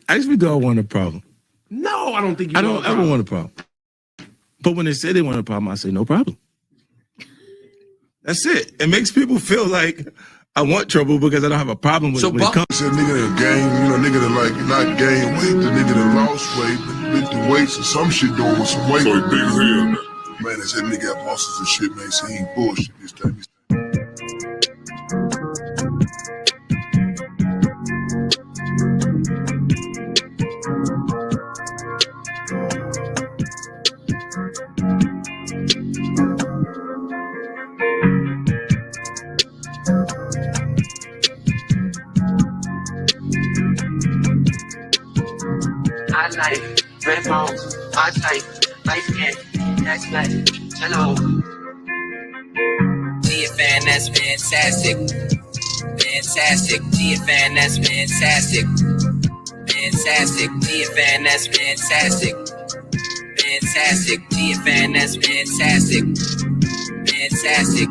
Ask me, do I want a problem? No, I don't think you I don't ever want a problem. But when they say they want a problem, I say no problem. That's it. It makes people feel like I want trouble because I don't have a problem with it when it comes. Said nigga that gain, nigga that like not gain weight, the nigga that lost weight, but lift the weights or some shit doing with some weight. So he big as hell. Man, they said nigga got muscles and shit, man. So he ain't bullshit this time. I like red bones, I like light skin, that's black, hello. GFN, that's fantastic. Fantastic, GFN, that's fantastic. Fantastic, GFN, that's fantastic. Fantastic, GFN, that's fantastic. Fantastic.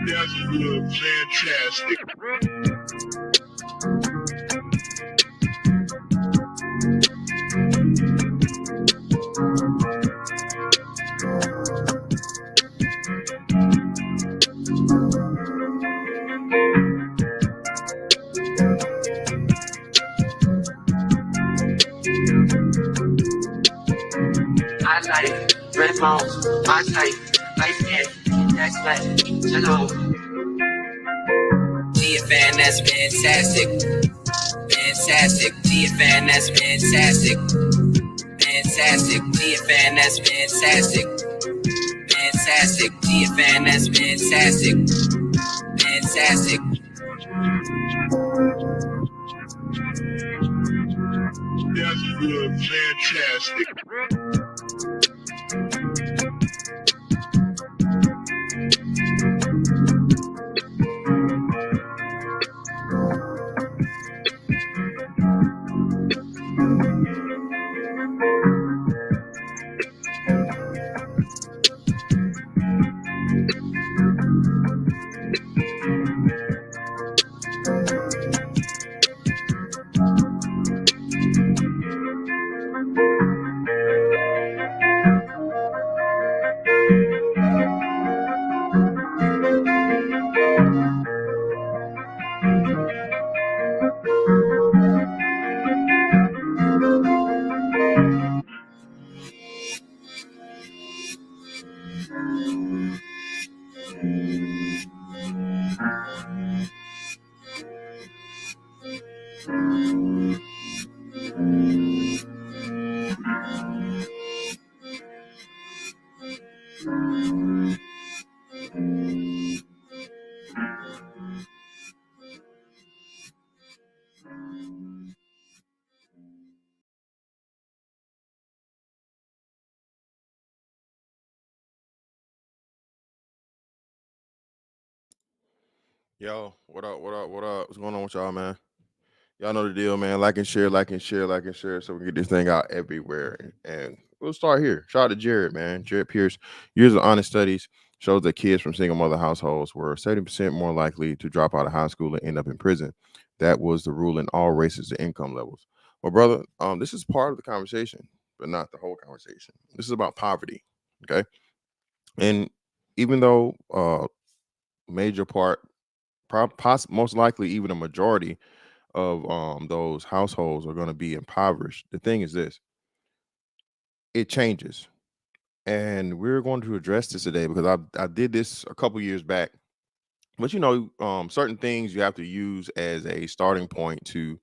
That's good, fantastic. I like red bones, I like light skin, that's black, hello. GFN, that's fantastic. Fantastic, GFN, that's fantastic. Fantastic, GFN, that's fantastic. Fantastic, GFN, that's fantastic. Fantastic. That's good, fantastic. Yo, what up, what up, what up? What's going on with y'all, man? Y'all know the deal, man. Like and share, like and share, like and share, so we can get this thing out everywhere. And we'll start here. Shout out to Jared, man. Jared Pierce. Years of honest studies shows that kids from single mother households were 70% more likely to drop out of high school and end up in prison. That was the rule in all races and income levels. Well, brother, this is part of the conversation, but not the whole conversation. This is about poverty, okay? And even though major part, most likely even a majority of those households are going to be impoverished. The thing is this: it changes, and we're going to address this today because I did this a couple years back. But certain things you have to use as a starting point to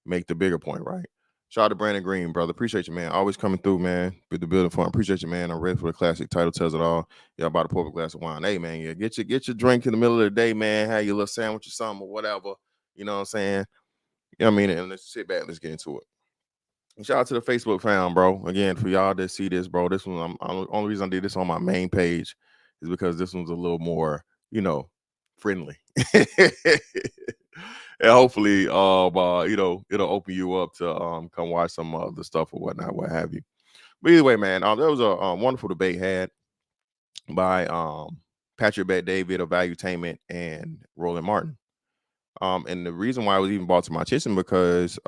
make the bigger point, right? Shout out to Brandon Green, brother. Appreciate you, man. Always coming through, man, with the building fund. Appreciate you, man. I'm ready for the classic. Title tells it all. Y'all about to pour up a glass of wine. Hey, man, yeah, get your drink in the middle of the day, man. Have your little sandwich or something or whatever. You know what I'm saying? You know what I mean? And let's sit back. Let's get into it. And shout out to the Facebook fam, bro. Again, for y'all that see this, bro, this one, only reason I did this on my main page is because this one's a little more, friendly. And hopefully, it'll open you up to come watch some of the stuff or whatnot, what have you. But either way, man, there was a wonderful debate had by Patrick Bet David of Valuetainment and Roland Martin. And the reason why it was even brought to my attention because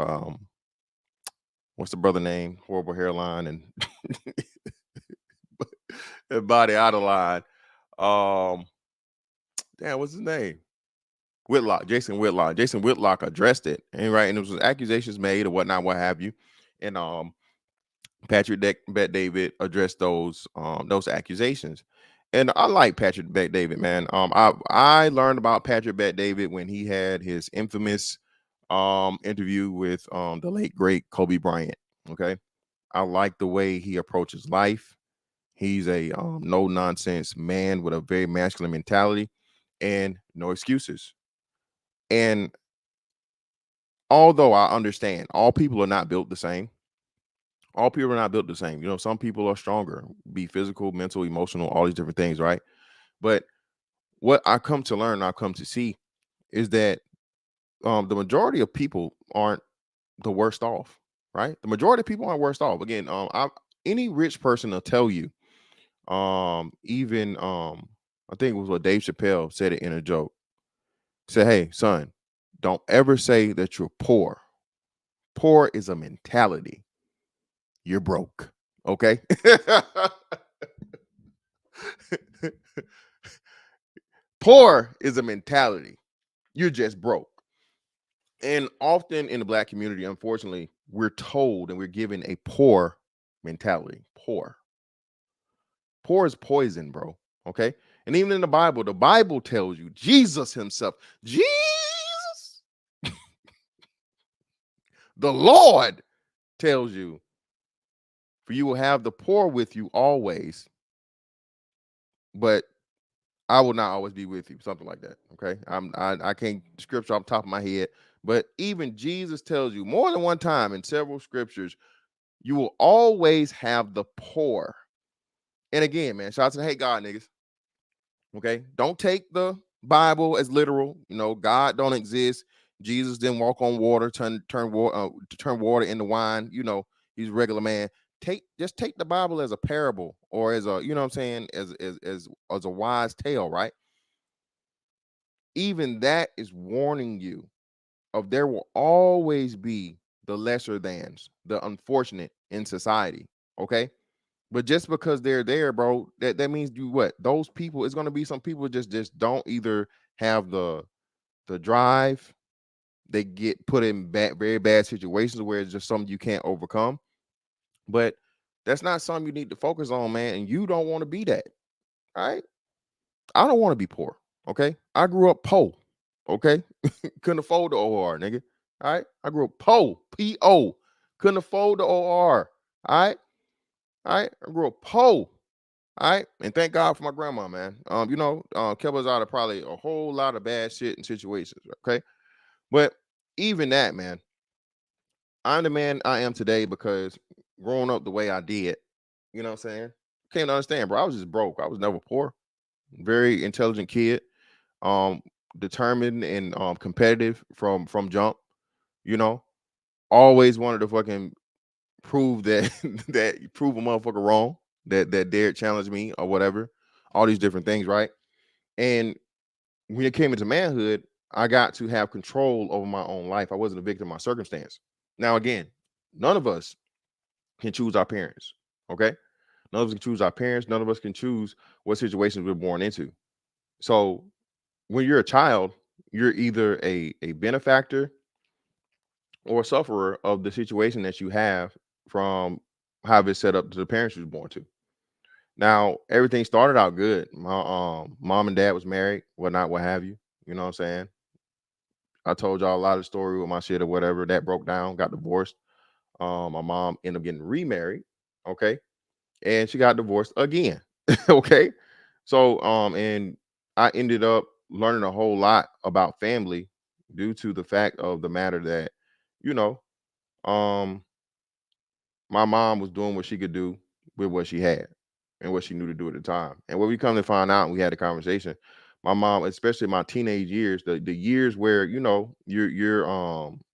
what's the brother name? Horrible hairline and body out of line. Damn, what's his name? Whitlock, Jason Whitlock. Jason Whitlock addressed it, and right, and it was accusations made or whatnot, what have you. And Patrick Bet David addressed those accusations. And I like Patrick Bet David, man. I learned about Patrick Bet David when he had his infamous interview with the late great Kobe Bryant. Okay. I like the way he approaches life. He's a no nonsense man with a very masculine mentality and no excuses. And although I understand all people are not built the same, all people are not built the same. You know, some people are stronger, be physical, mental, emotional, all these different things, right? But what I come to learn, I come to see is that the majority of people aren't the worst off, right? The majority of people aren't worst off. Again, any rich person will tell you, even I think it was what Dave Chappelle said it in a joke. Said, hey, son, don't ever say that you're poor. Poor is a mentality. You're broke. Okay. Poor is a mentality. You're just broke. And often in the Black community, unfortunately, we're told and we're given a poor mentality. Poor is poison, bro. Okay. And even in the Bible tells you, Jesus himself, Jesus, the Lord tells you, for you will have the poor with you always, but I will not always be with you. Something like that. Okay. I can't scripture off the top of my head, but even Jesus tells you more than one time in several scriptures, you will always have the poor. And again, man, shout out to the hate God niggas. Okay. Don't take the Bible as literal. You know, God don't exist. Jesus didn't walk on water, turn water into wine. You know, he's a regular man. Just take the Bible as a parable or as a, you know what I'm saying, as a wise tale, right? Even that is warning you of there will always be the lesser thans, the unfortunate in society. Okay. But just because they're there, bro, that means you what? Those people, it's gonna be some people just don't either have the drive, they get put in very bad situations where it's just something you can't overcome. But that's not something you need to focus on, man. And you don't want to be that. All right. I don't want to be poor. Okay. I grew up poor. Okay. Couldn't afford the OR, nigga. All right. I grew up poor. P-O. Couldn't afford the OR. All right. All right. I grew up poor. All right. And thank God for my grandma, man. Kept us out of probably a whole lot of bad shit and situations. Okay. But even that, man, I'm the man I am today because growing up the way I did, you know what I'm saying? Can't understand, bro. I was just broke. I was never poor. Very intelligent kid. Determined and competitive from jump, you know. Always wanted to fucking prove that prove a motherfucker wrong, that dared challenge me or whatever. All these different things, right? And when it came into manhood, I got to have control over my own life. I wasn't a victim of my circumstance. Now, again, none of us can choose our parents. Okay. None of us can choose our parents. None of us can choose what situations we're born into. So when you're a child, you're either a benefactor or a sufferer of the situation that you have from how it's set up to the parents you was born to. Now, everything started out good. My mom and dad was married, whatnot, what have you. You know what I'm saying? I told y'all a lot of the story with my shit or whatever. That broke down, got divorced. My mom ended up getting remarried. Okay. And she got divorced again. Okay. So and I ended up learning a whole lot about family due to the fact of the matter that, you know, um, my mom was doing what she could do with what she had and what she knew to do at the time. And what we come to find out, and we had a conversation, my mom, especially my teenage years, the years where, you know, you're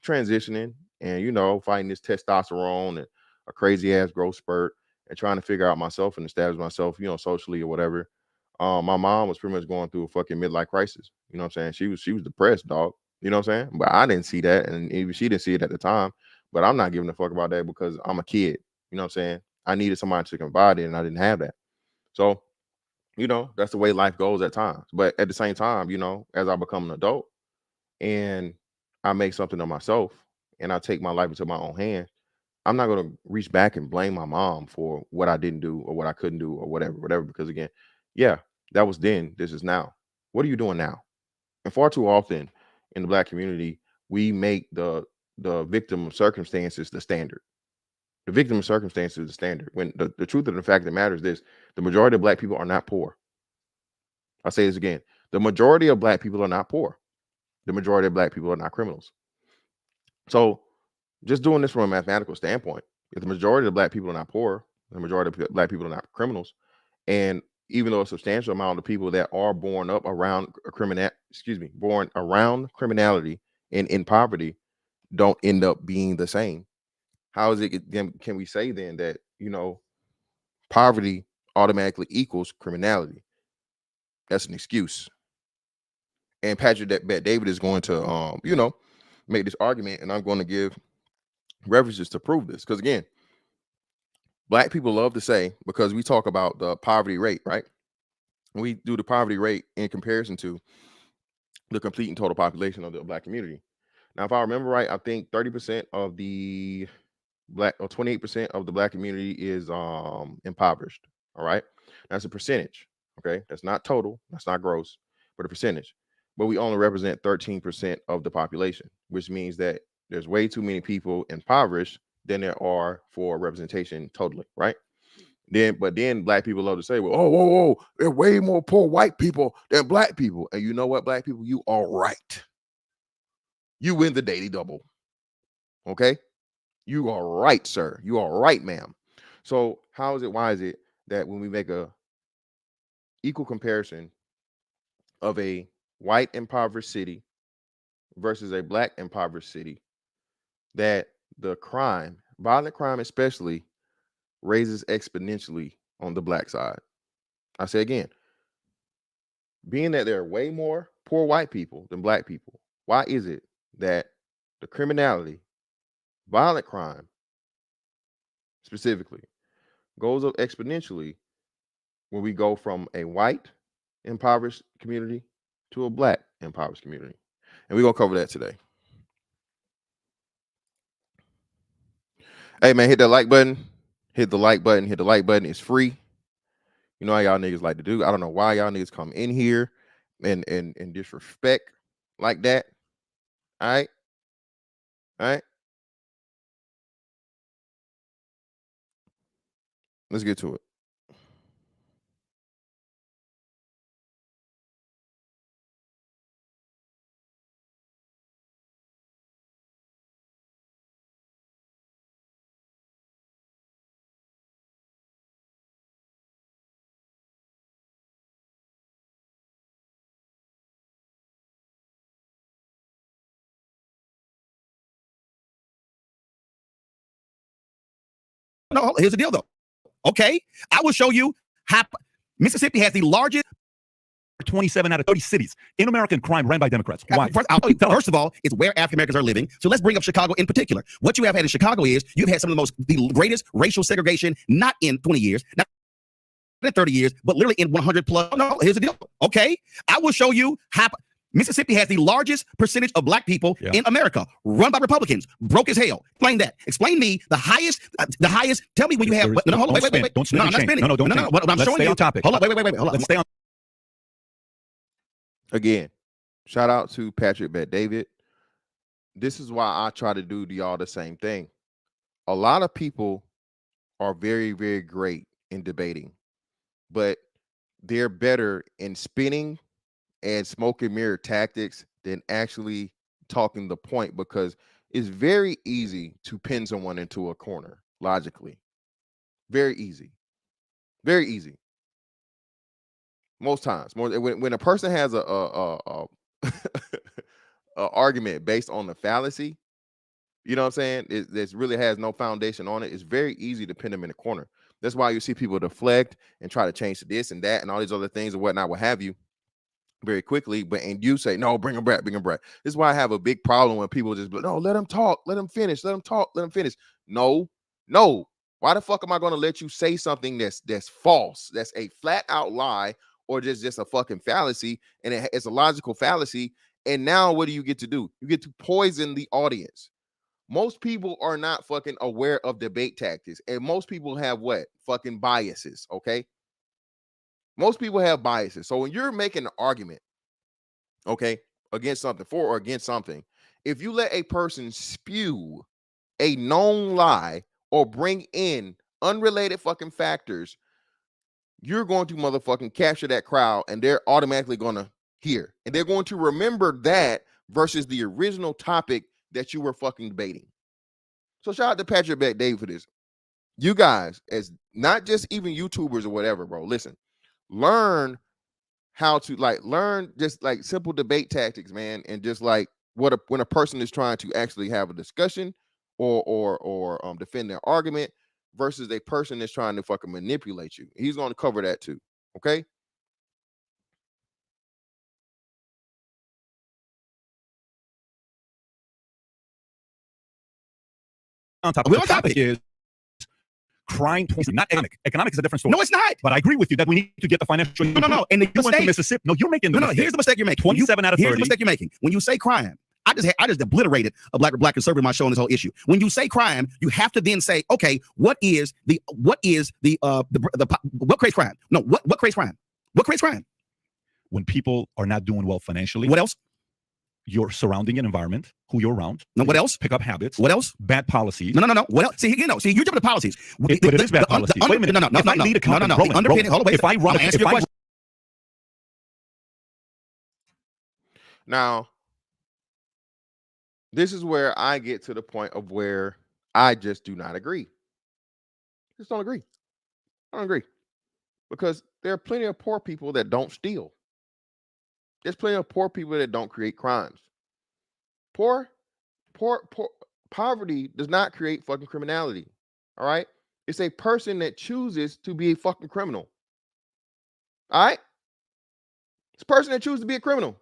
transitioning and, you know, fighting this testosterone and a crazy ass growth spurt and trying to figure out myself and establish myself, you know, socially or whatever. My mom was pretty much going through a fucking midlife crisis. You know what I'm saying? She was depressed, dog. You know what I'm saying? But I didn't see that, and even she didn't see it at the time. But I'm not giving a fuck about that because I'm a kid. You know what I'm saying? I needed somebody to confide in, and I didn't have that. So, that's the way life goes at times. But at the same time, as I become an adult and I make something of myself and I take my life into my own hands, I'm not going to reach back and blame my mom for what I didn't do or what I couldn't do or whatever. Because again, yeah, that was then. This is now. What are you doing now? And far too often in the Black community, we make the victim of circumstances the standard. The victim of circumstances is the standard. When the truth of the fact that matters is this: the majority of Black people are not poor. I'll say this again: the majority of Black people are not poor. The majority of Black people are not criminals. So, just doing this from a mathematical standpoint, if the majority of Black people are not poor, the majority of Black people are not criminals, and even though a substantial amount of people that are born up around born around criminality and in poverty don't end up being the same, how is it then can we say then that poverty automatically equals criminality? That's an excuse. And Patrick Bet David is going to make this argument, and I'm going to give references to prove this. Because again, Black people love to say, because we talk about the poverty rate, right? We do the poverty rate in comparison to the complete and total population of the Black community. Now, if I remember right, I think 30% of the Black, or 28% of the Black community is impoverished. All right, that's a percentage. Okay, that's not total, that's not gross, but a percentage. But we only represent 13% of the population, which means that there's way too many people impoverished than there are for representation totally, right? But then Black people love to say, well, whoa, there are way more poor white people than Black people. And you know what, Black people, you are right. You win the daily double. Okay? You are right, sir. You are right, ma'am. So why is it that when we make a equal comparison of a white impoverished city versus a Black impoverished city, that the violent crime especially, raises exponentially on the Black side? I say again, being that there are way more poor white people than Black people, why is it that the criminality, violent crime specifically, goes up exponentially when we go from a white impoverished community to a Black impoverished community? And we're going to cover that today. Hey, man, hit that like button. Hit the like button. Hit the like button. It's free. You know how y'all niggas like to do. I don't know why y'all niggas come in here and disrespect like that. All right. Let's get to it. No, here's the deal, though. Okay, I will show you how Mississippi has the largest 27 out of 30 cities in American crime ran by Democrats. Why? First of all, it's where African Americans are living. So let's bring up Chicago in particular. What you have had in Chicago is you've had some of the greatest racial segregation, not in 20 years, not in 30 years, but literally in 100 plus. No, here's the deal. Okay, I will show you how Mississippi has the largest percentage of Black people in America, run by Republicans, broke as hell. Explain that. Explain me the highest. Tell me when you have. No, hold on, wait. Don't spin. No, I'm not spinning. No, don't. No. What I'm Let's showing stay you. on topic. Hold on, wait. Hold on. Let's stay on. Again, shout out to Patrick Bet David. This is why I try to do to y'all the same thing. A lot of people are very, very great in debating, but they're better in spinning and smoke and mirror tactics than actually talking the point, because it's very easy to pin someone into a corner logically. Very easy. Very easy. Most times, when a person has a argument based on the fallacy, you know what I'm saying, it really has no foundation on it, it's very easy to pin them in a corner. That's why you see people deflect and try to change to this and that and all these other things and whatnot, what have you. very quickly, and you say, no, bring him back, bring him back. This is why I have a big problem when people just no, let him talk, let him finish, let him talk, let him finish. No. Why the fuck am I going to let you say something that's false, that's a flat out lie, or just a fucking fallacy, and it's a logical fallacy? And now what do you get to do? You get to poison the audience. Most people are not fucking aware of debate tactics, and most people have what? Fucking biases, okay? Most people have biases. So when you're making an argument, okay, against something, for or against something, if you let a person spew a known lie or bring in unrelated fucking factors, you're going to motherfucking capture that crowd, and they're automatically going to hear, and they're going to remember that versus the original topic that you were fucking debating. So shout out to Patrick Bet Dave for this. You guys, as not just even YouTubers or whatever, bro, listen, learn how to learn just like simple debate tactics, man, and just like when a person is trying to actually have a discussion or defend their argument versus a person that's trying to fucking manipulate you. He's going to cover that too. Okay. On top of the topic is crime, not economic. Economic is a different story. No, it's not. But I agree with you that we need to get the financial. No. And you went to Mississippi. No, you're making the mistake. Here's the mistake you're making. 27 out of 30. Here's the mistake you're making. When you say crime, I just obliterated a black conservative in my show on this whole issue. When you say crime, you have to then say, okay, what creates crime? No, what creates crime? What creates crime? When people are not doing well financially. What else? Your surrounding environment, who you're around. No, what else? Pick up habits. What else? Bad policies. No. What else? See, you're jumping to policies. But it is bad policy. Wait a minute. No. If I lead a company, if I run, answer your question. Now, this is where I get to the point of where I just do not agree. Just don't agree. I don't agree. Because there are plenty of poor people that don't steal. There's plenty of poor people that don't create crimes. Poverty does not create fucking criminality. All right? It's a person that chooses to be a fucking criminal. All right? It's a person that chooses to be a criminal.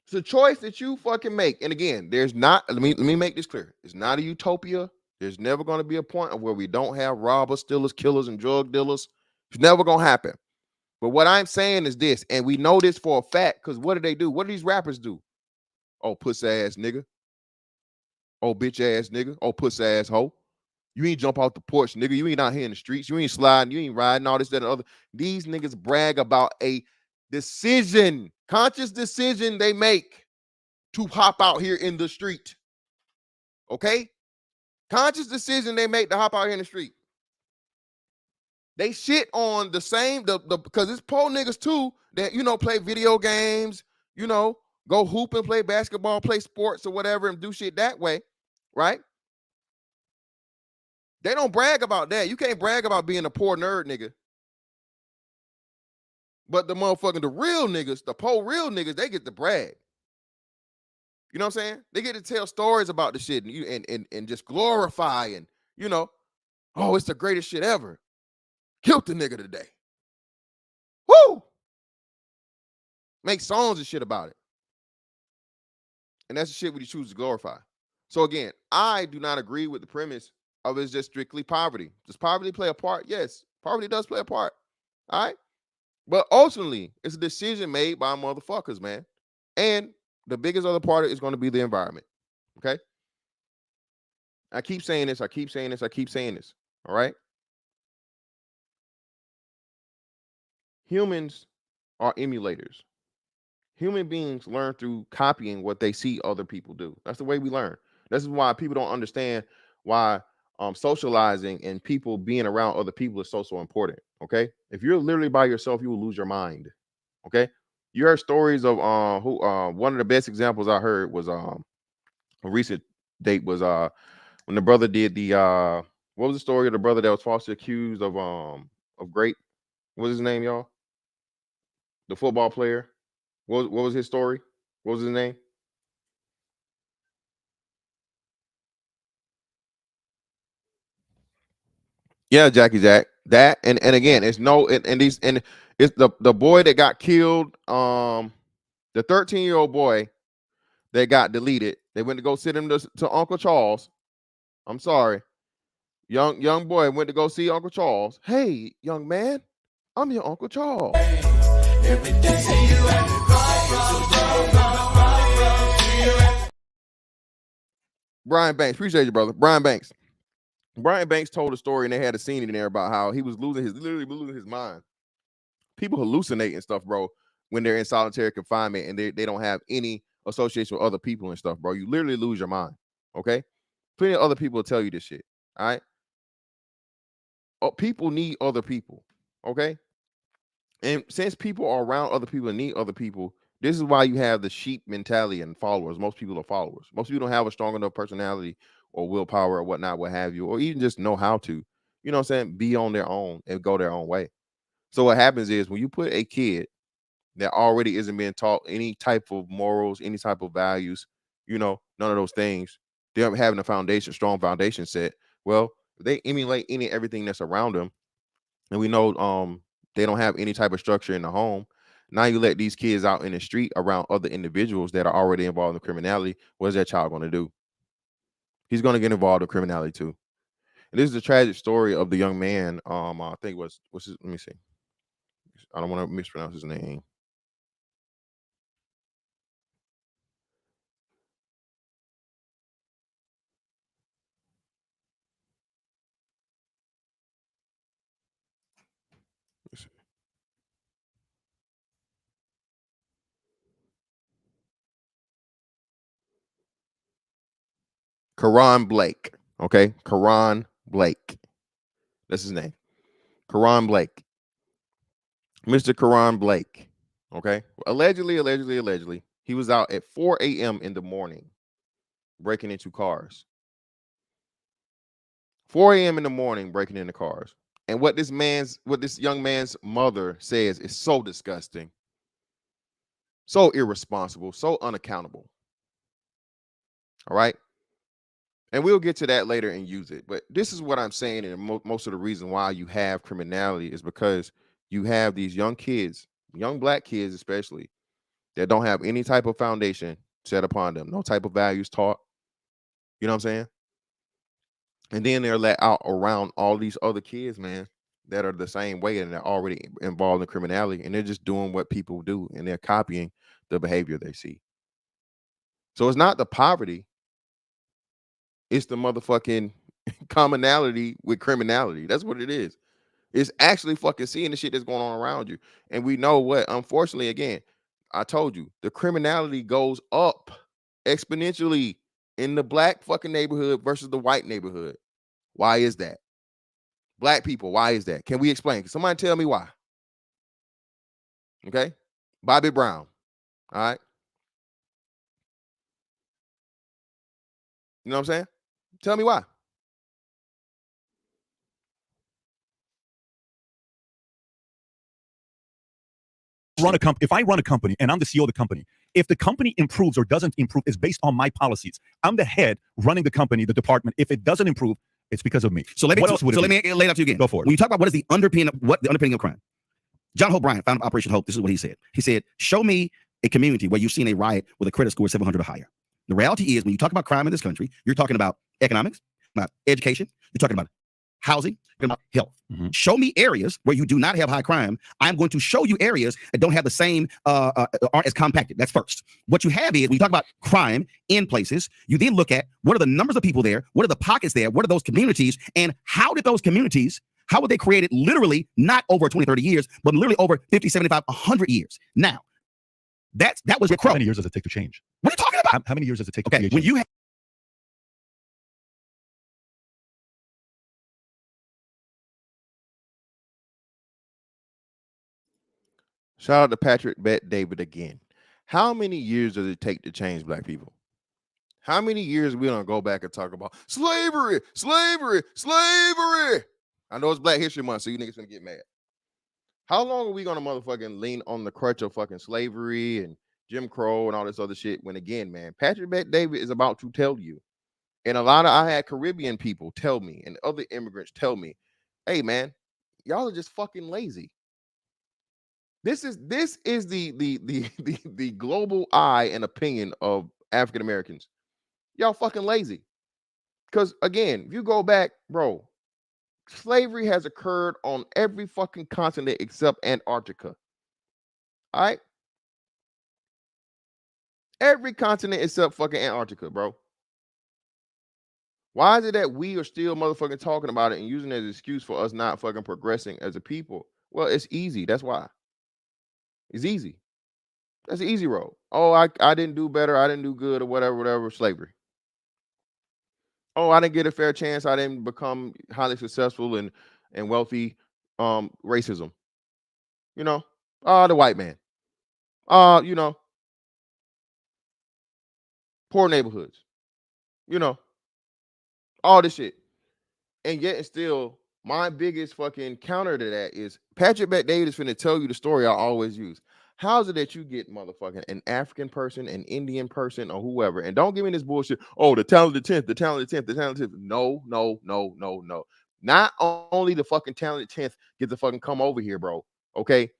It's a choice that you fucking make. And again, there's not, let me make this clear. It's not a utopia. There's never going to be a point of where we don't have robbers, stealers, killers, and drug dealers. It's never going to happen. But what I'm saying is this, and we know this for a fact, because what do? What do these rappers do? Oh, pussy ass nigga. Oh, bitch ass nigga. Oh, pussy ass hoe. You ain't jump off the porch, nigga. You ain't out here in the streets. You ain't sliding. You ain't riding, all this, that, and other. These niggas brag about a decision, conscious decision they make to hop out here in the street. Okay? Conscious decision they make to hop out here in the street. They shit on the same, because it's poor niggas too that, play video games, go hoop and play basketball, play sports or whatever and do shit that way, right? They don't brag about that. You can't brag about being a poor nerd nigga. But the real niggas, the poor real niggas, they get to brag. You know what I'm saying? They get to tell stories about the shit and just glorify and, oh, it's the greatest shit ever. Killed the nigga today. Woo! Make songs and shit about it. And that's the shit we choose to glorify. So again, I do not agree with the premise of it's just strictly poverty. Does poverty play a part? Yes, poverty does play a part. All right? But ultimately, it's a decision made by motherfuckers, man. And the biggest other part is going to be the environment. Okay? I keep saying this. All right? Humans are emulators. Human beings learn through copying what they see other people do. That's the way we learn. This is why people don't understand why socializing and people being around other people is so important. Okay, if you're literally by yourself, you will lose your mind. Okay, you heard stories of one of the best examples I heard was a recent date was when the brother did the what was the story of the brother that was falsely accused of grape? What was his name, y'all? The football player. What was his story? What was his name? Yeah, Jackie Jack. That and again, it's no and It's the boy that got killed. The 13-year-old boy that got deleted. They went to go sit him to Uncle Charles. I'm sorry. Young boy went to go see Uncle Charles. Hey, young man, I'm your Uncle Charles. Brian Banks, appreciate you, brother. Brian Banks told a story, and they had a scene in there about how he was literally losing his mind. People hallucinate and stuff, bro, when they're in solitary confinement and they don't have any association with other people and stuff, bro. You literally lose your mind. Okay, plenty of other people will tell you this shit. All right. People need other people. Okay. And since people are around other people and need other people, this is why you have the sheep mentality and followers. Most people are followers. Most people don't have a strong enough personality or willpower or whatnot, what have you, or even just know how to, you know what I'm saying, be on their own and go their own way. So what happens is when you put a kid that already isn't being taught any type of morals, any type of values, you know, none of those things, they're having a foundation, strong foundation set. Well, if they emulate everything that's around them, and we know they don't have any type of structure in the home. Now you let these kids out in the street around other individuals that are already involved in criminality. What is that child going to do? He's going to get involved in criminality too. And this is a tragic story of the young man. I think what's his, let me see. I don't want to mispronounce his name. Karan Blake. Okay. Karan Blake. That's his name. Karan Blake. Mr. Karan Blake. Okay. Allegedly, he was out at 4 a.m. in the morning breaking into cars. 4 a.m. in the morning breaking into cars. And what this young man's mother says is so disgusting, so irresponsible, so unaccountable. All right. And we'll get to that later and use it. But this is what I'm saying. And most of the reason why you have criminality is because you have these young kids, young black kids especially, that don't have any type of foundation set upon them, no type of values taught. You know what I'm saying? And then they're let out around all these other kids, man, that are the same way and they're already involved in criminality, and they're just doing what people do and they're copying the behavior they see. So it's not the poverty, it's the motherfucking commonality with criminality. That's what it is. It's actually fucking seeing the shit that's going on around you. And we know what, unfortunately, again, I told you, the criminality goes up exponentially in the black fucking neighborhood versus the white neighborhood. Why is that? Black people, why is that? Can we explain? Can somebody tell me why? Okay. Bobby Brown. All right. You know what I'm saying? Tell me why. If I run a company and I'm the CEO of the company, if the company improves or doesn't improve, it's based on my policies. I'm the head running the company, the department. If it doesn't improve, it's because of me. So let me lay it out to you again. Go for it. When you talk about what is the underpinning of crime, John Hope Bryant, founder of Operation Hope, this is what he said. He said, show me a community where you've seen a riot with a credit score of 700 or higher. The reality is, when you talk about crime in this country, you're talking about economics, about education, you're talking about housing, about health. Mm-hmm. Show me areas where you do not have high crime. I'm going to show you areas that don't have the same, aren't as compacted. That's first. What you have is, when you talk about crime in places, you then look at what are the numbers of people there, what are the pockets there, what are those communities, and how did those communities, how were they created literally not over 20, 30 years, but literally over 50, 75, 100 years. Now, that was your crow. How many years does it take to change? What are you talking about? How many years does it take to create when you Shout out to Patrick Bet David again. How many years does it take to change black people? How many years are we gonna go back and talk about slavery? I know it's Black History Month, so you niggas gonna get mad. How long are we gonna motherfucking lean on the crutch of fucking slavery and Jim Crow and all this other shit? When again, man, Patrick Bet David is about to tell you, and I had Caribbean people tell me, and other immigrants tell me, hey man, y'all are just fucking lazy. This is the global eye and opinion of African Americans. Y'all fucking lazy. Because again, if you go back, bro, slavery has occurred on every fucking continent except Antarctica. All right? Every continent except fucking Antarctica, bro. Why is it that we are still motherfucking talking about it and using it as an excuse for us not fucking progressing as a people? Well, it's easy. That's why. It's easy. That's an easy road. Oh, I didn't do better. I didn't do good or whatever, slavery. Oh, I didn't get a fair chance. I didn't become highly successful and wealthy. Racism. You know, the white man. You know, poor neighborhoods. You know, all this shit. And yet and still, my biggest fucking counter to that is Patrick Bet-David is finna tell you the story I always use. How is it that you get motherfucking an African person, an Indian person, or whoever? And don't give me this bullshit. Oh, the talented 10th, the talented 10th, the talented 10th. No. Not only the fucking talented 10th get to fucking come over here, bro. Okay.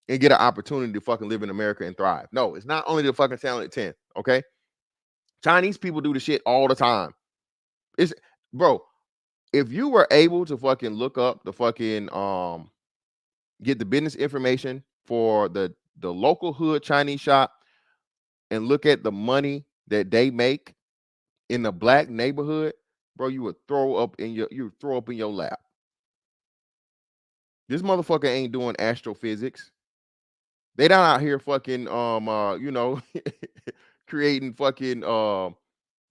And get an opportunity to fucking live in America and thrive. No, it's not only the fucking talented 10th. Okay. Chinese people do the shit all the time. It's, bro, if you were able to fucking look up the fucking get the business information for the local hood Chinese shop and look at the money that they make in the black neighborhood, bro, you would throw up in your lap. This motherfucker ain't doing astrophysics. They not out here fucking you know, creating fucking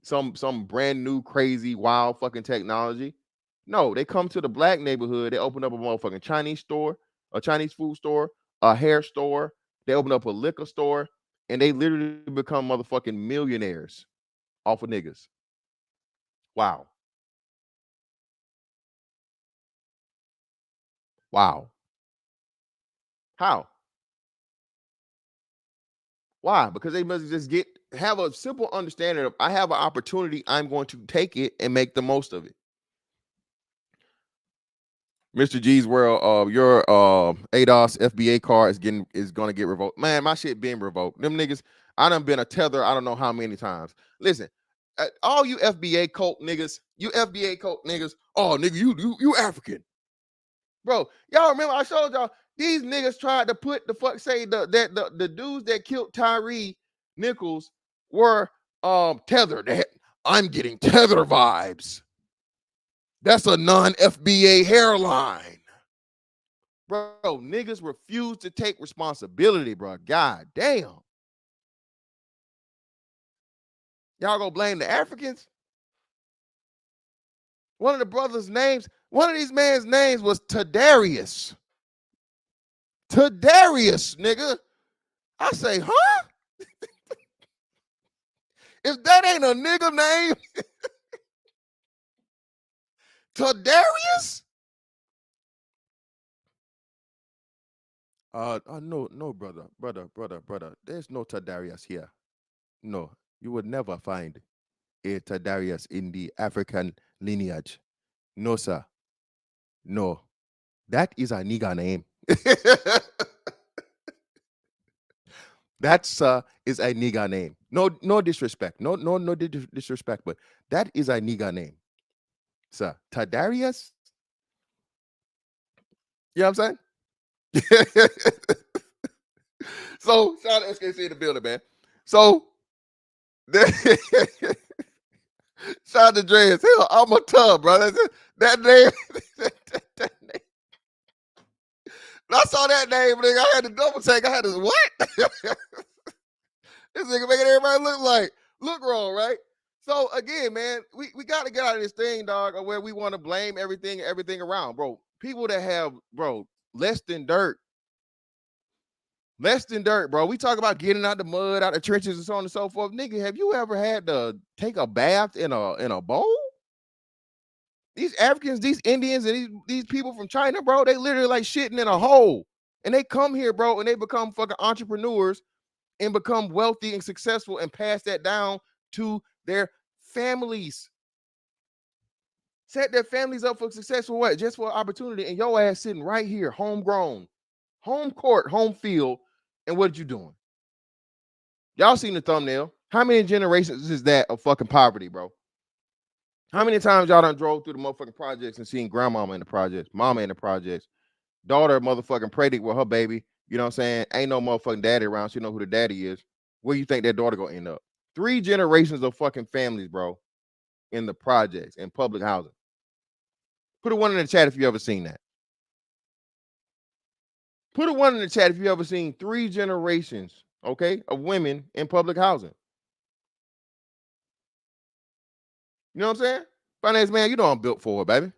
some brand new crazy wild fucking technology. No, they come to the black neighborhood. They open up a motherfucking Chinese store, a Chinese food store, a hair store. They open up a liquor store, and they literally become motherfucking millionaires off of niggas. Wow. Wow. How? Why? Because they must just have a simple understanding of I have an opportunity, I'm going to take it and make the most of it. Mr. G's world, your ADOS FBA card is gonna get revoked. Man, my shit been revoked. Them niggas, I done been a tether. I don't know how many times. Listen, all you FBA cult niggas, oh nigga, you African, bro. Y'all remember I showed y'all these niggas tried to put the the dudes that killed Tyree Nichols were tethered. I'm getting tether vibes. That's a non-FBA hairline. Bro, niggas refuse to take responsibility, bro. God damn. Y'all gonna blame the Africans? One of the brothers' names, one of these man's names was Tadarius. Tadarius, nigga. I say, huh? If that ain't a nigga name, Tadarius? No, brother. There's no Tadarius here. No, you would never find a Tadarius in the African lineage. No, sir. No. That is a nigga name. That is a nigga name. No disrespect. No disrespect, but that is a nigga name. Sir. Tadarius? You know what I'm saying? So shout out to SKC in the building, man. So shout out to Dreas. Hell, I'm a tub, bro. That name. That name. I saw that name, nigga. I had to double take. I had to what? This nigga making everybody look wrong, right? So again, man, we got to get out of this thing, dog, where we want to blame everything around, bro. People that have, bro, less than dirt, bro. We talk about getting out the mud, out the trenches, and so on and so forth. Nigga, have you ever had to take a bath in a bowl? These Africans, these Indians, and these people from China, bro, they literally like shitting in a hole. And they come here, bro, and they become fucking entrepreneurs and become wealthy and successful and pass that down to their families. Set their families up for success for what? Just for opportunity. And your ass sitting right here, homegrown, home court, home field, and what you doing? Y'all seen the thumbnail. How many generations is that of fucking poverty, bro? How many times y'all done drove through the motherfucking projects and seen grandmama in the projects, mama in the projects, daughter motherfucking pregnant with her baby, you know what I'm saying? Ain't no motherfucking daddy around. She know who the daddy is. Where you think that daughter gonna end up? 3 generations of fucking families, bro, in the projects, in public housing. Put a 1 in the chat if you ever seen that. Put a 1 in the chat if you ever seen 3 generations, okay, of women in public housing. You know what I'm saying? Finance man, you know I'm built for it, baby.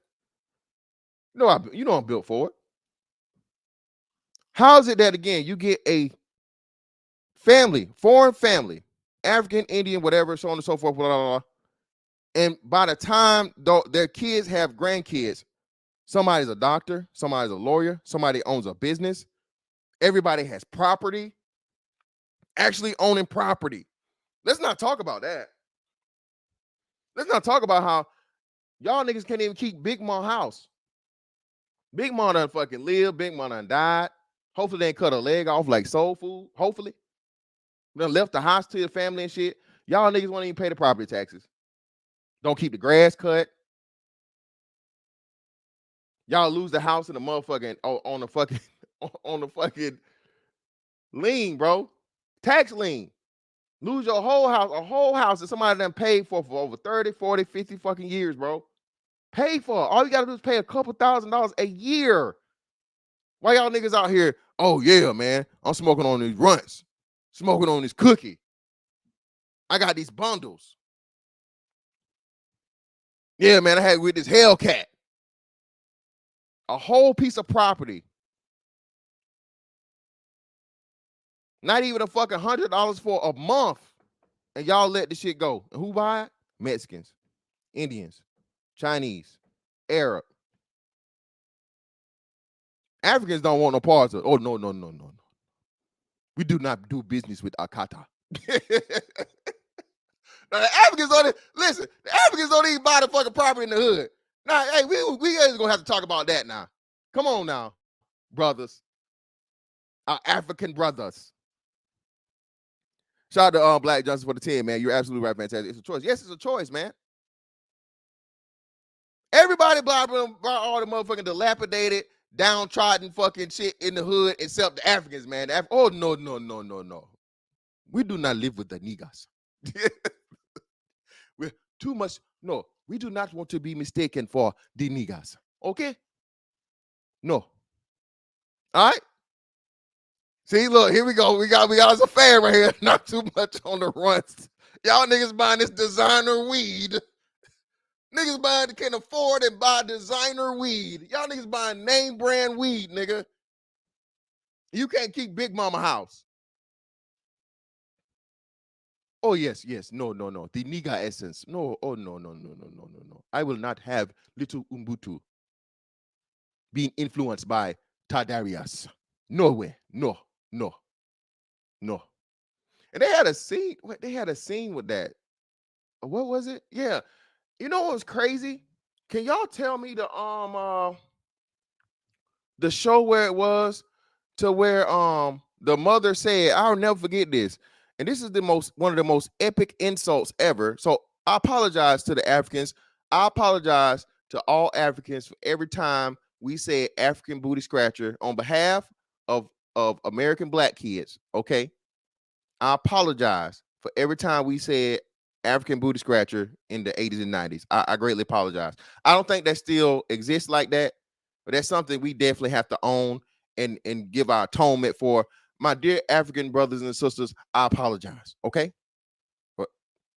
You know I'm built for it. How is it that, again, you get a family, foreign family, African, Indian, whatever, so on and so forth, blah, blah, blah, and by the time their kids have grandkids, somebody's a doctor, somebody's a lawyer, somebody owns a business, everybody has property, actually owning property. Let's not talk about that. Let's not talk about how y'all niggas can't even keep Big Mom house. Big Mom done fucking lived, Big Mom done died. Hopefully they ain't cut a leg off like soul food. Hopefully. Done left the house to your family and shit. Y'all niggas won't even pay the property taxes. Don't keep the grass cut. Y'all lose the house in the motherfucking on the fucking lien, bro. Tax lien. Lose your whole house, a whole house that somebody done paid for over 30, 40, 50 fucking years, bro. Pay for it. All you gotta do is pay a couple $1,000s a year. Why y'all niggas out here? Oh yeah, man. I'm smoking on these runts. Smoking on this cookie. I got these bundles. Yeah, man, I had with this Hellcat. A whole piece of property. Not even a fucking $100 for a month. And y'all let the shit go. And who buy it? Mexicans, Indians, Chinese, Arab. Africans don't want no parts of it. Oh, no. We do not do business with Akata. Now, the Africans don't listen. The Africans don't even buy the fucking property in the hood. Now, hey, we guys gonna have to talk about that now. Come on now, brothers, our African brothers. Shout out to Black Johnson for the 10, man. You're absolutely right, fantastic. It's a choice. Yes, it's a choice, man. Everybody buy all the motherfucking dilapidated, downtrodden fucking shit in the hood except the Africans, man. Oh no. We do not live with the niggas. We're too much. No, we do not want to be mistaken for the niggas. Okay? No. All right? See, look, here we go. We got us a fan right here. Not too much on the runs. Y'all niggas buying this designer weed. Niggas can afford and buy designer weed. Y'all niggas buying name brand weed, nigga. You can't keep Big Mama house. Oh, yes. No. The nigga essence. No. Oh, no. I will not have little Umbutu being influenced by Tadarius. No way. No. And they had a scene. They had a scene with that. What was it? Yeah. You know what was crazy? Can y'all tell me the show where it was to where the mother said, I'll never forget this. And this is one of the most epic insults ever. So I apologize to the Africans. I apologize to all Africans for every time we say African booty scratcher on behalf of American black kids. Okay. I apologize for every time we said African booty scratcher in the 80s and 90s. I greatly apologize. I don't think that still exists like that, but that's something we definitely have to own and give our atonement for. My dear African brothers and sisters, I apologize, okay? But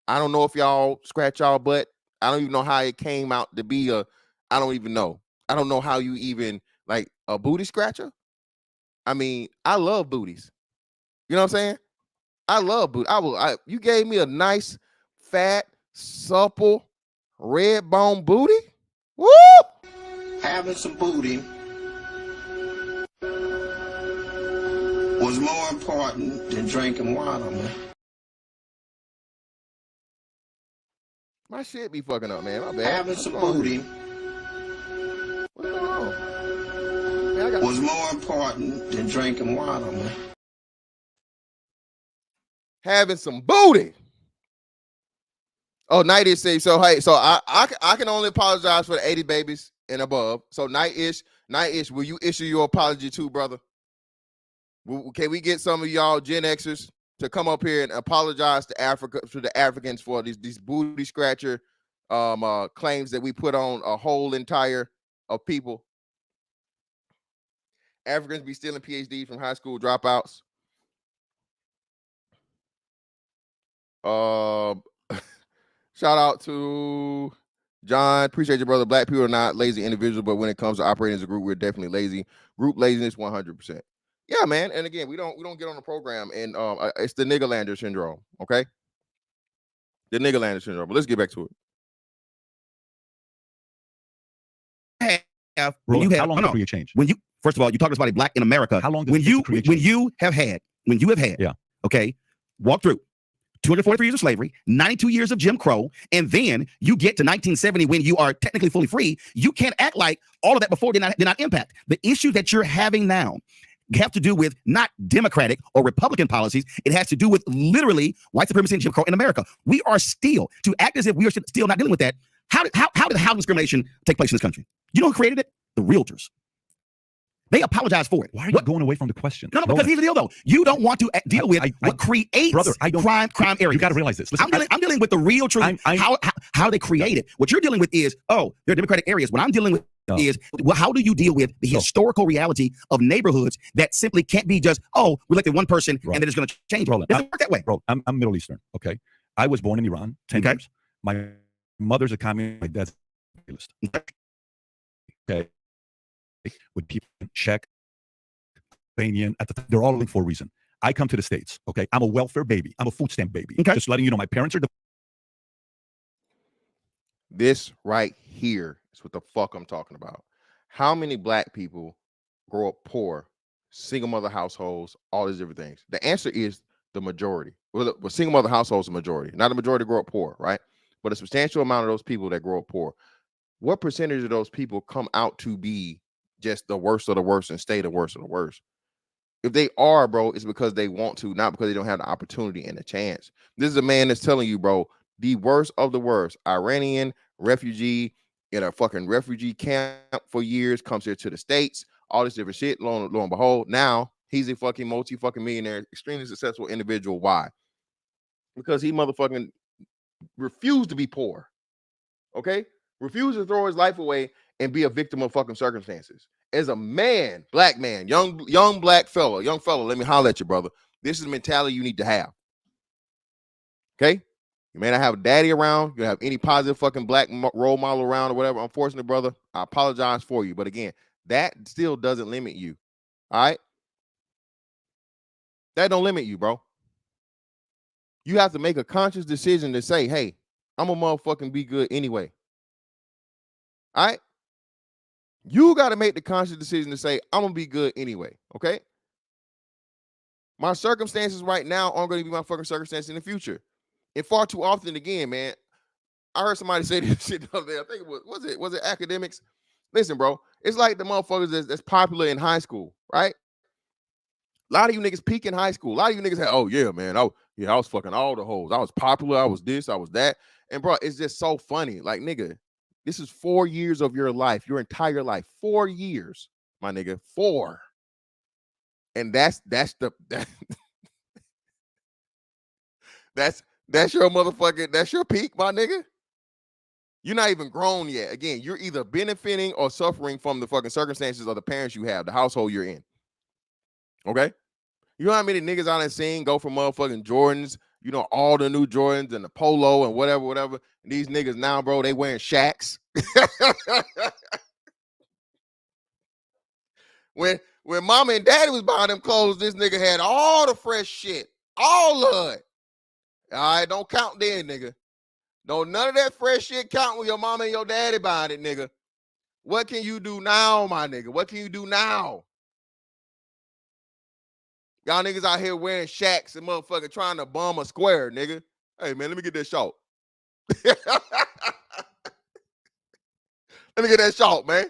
I don't know if y'all scratch y'all butt. I don't even know how it came out to be I don't even know. I don't know how you even, like, a booty scratcher? I mean, I love booties. You know what I'm saying? I love booty. You gave me a nice, fat, supple, red bone booty? Woo! Having some booty was more important than drinking water, man. My shit be fucking up, man. My bad. Having some booty What's going on? Man, was more important than drinking water, man. Having some booty. Oh, Night-ish say, so hey, so I can only apologize for the 80 babies and above. So Night-ish, will you issue your apology too, brother? Can we get some of y'all Gen Xers to come up here and apologize to the Africans for these booty scratcher claims that we put on a whole entire of people? Africans be stealing PhDs from high school dropouts. Shout out to John. Appreciate your brother. Black people are not lazy individuals, but when it comes to operating as a group, we're definitely lazy. Group laziness, 100%. Yeah, man. And again, we don't get on the program, and it's the niggerlander syndrome. Okay, the niggerlander syndrome. But let's get back to it. When you have, how long does it create change? When you, first of all, you talk about Black in America. How long does when you have had, yeah, okay, walk through 243 years of slavery, 92 years of Jim Crow, and then you get to 1970 when you are technically fully free. You can't act like all of that before did not impact. The issues that you're having now have to do with not Democratic or Republican policies. It has to do with literally white supremacy and Jim Crow in America. We are still, to act as if we are still not dealing with that. How did housing discrimination take place in this country? You know who created it? The realtors. They apologize for it. Why are you going away from the question? No, because here's the deal, though. You don't want to deal with what creates crime areas. You got to realize this. Listen, I'm dealing with the real truth. How they create it. What you're dealing with is, oh, they're Democratic areas. What I'm dealing with is, well, how do you deal with the historical reality of neighborhoods that simply can't be just, oh, we elected one person and then it's going to change. It doesn't work that way. Bro, I'm Middle Eastern, okay? I was born in Iran, 10 years. My mother's a communist, my dad's a socialist. Okay? With people in Czech, Albanian, they're all linked for a reason. I come to the States, okay? I'm a welfare baby. I'm a food stamp baby. Okay. Just letting you know, my parents are... This right here is what the fuck I'm talking about. How many Black people grow up poor, single mother households, all these different things? The answer is the majority. Well, single mother households, the majority. Not the majority grow up poor, right? But a substantial amount of those people that grow up poor, what percentage of those people come out to be just the worst of the worst and stay the worst of the worst? If they are, bro, it's because they want to, not because they don't have the opportunity and the chance. This is a man that's telling you, bro, the worst of the worst. Iranian refugee in a fucking refugee camp for years, comes here to the States, all this different shit. Lo and behold, now he's a fucking millionaire, extremely successful individual. Why? Because he motherfucking refused to be poor. Okay? Refused to throw his life away and be a victim of fucking circumstances. As a man, Black man, young Black fella, let me holler at you, brother. This is the mentality you need to have. Okay? You may not have a daddy around, you don't have any positive fucking Black role model around or whatever. Unfortunately, brother, I apologize for you. But again, that still doesn't limit you. All right? That don't limit you, bro. You have to make a conscious decision to say, hey, I'm a motherfucking be good anyway. All right? You got to make the conscious decision to say, I'm going to be good anyway, okay? My circumstances right now aren't going to be my fucking circumstances in the future. And far too often, again, man, I heard somebody say this shit the other day. I think it was it academics? Listen, bro, it's like the motherfuckers that's popular in high school, right? A lot of you niggas peak in high school. A lot of you niggas say, oh, yeah, man, I was fucking all the hoes. I was popular. I was this, I was that. And, bro, it's just so funny. Like, nigga, this is 4 years of your life, your entire life. 4 years, my nigga. 4. And that's your motherfucking, that's your peak, my nigga. You're not even grown yet. Again, you're either benefiting or suffering from the fucking circumstances of the parents you have, the household you're in. Okay? You know how many niggas I done seen go from motherfucking Jordans, you know, all the new Jordans and the polo and whatever. And these niggas now, bro, they wearing Shacks. When mama and daddy was buying them clothes, this nigga had all the fresh shit. All of it. All right, don't count then, nigga. Don't none of that fresh shit count when your mama and your daddy buying it, nigga. What can you do now, my nigga? What can you do now? Y'all niggas out here wearing Shacks and motherfucking trying to bum a square, nigga. Hey, man, let me get that short. Let me get that short, man.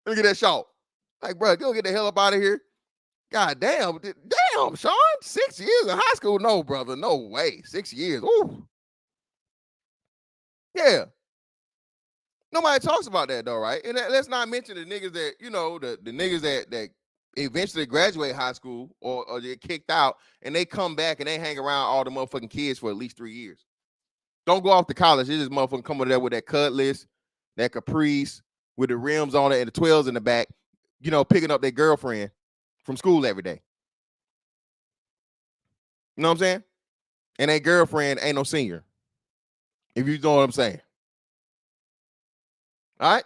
Let me get that short. Like, bro, go get the hell up out of here. God damn, Sean, 6 years in high school? No, brother, no way. 6 years. Ooh. Yeah. Nobody talks about that though, right? And let's not mention the niggas that, the niggas that eventually graduate high school or get kicked out and they come back and they hang around all the motherfucking kids for at least 3 years. Don't go off to college. They just motherfucking come over there with that Cutlass, that Caprice, with the rims on it and the 12s in the back, picking up their girlfriend from school every day. You know what I'm saying? And that girlfriend ain't no senior. If you know what I'm saying. All right?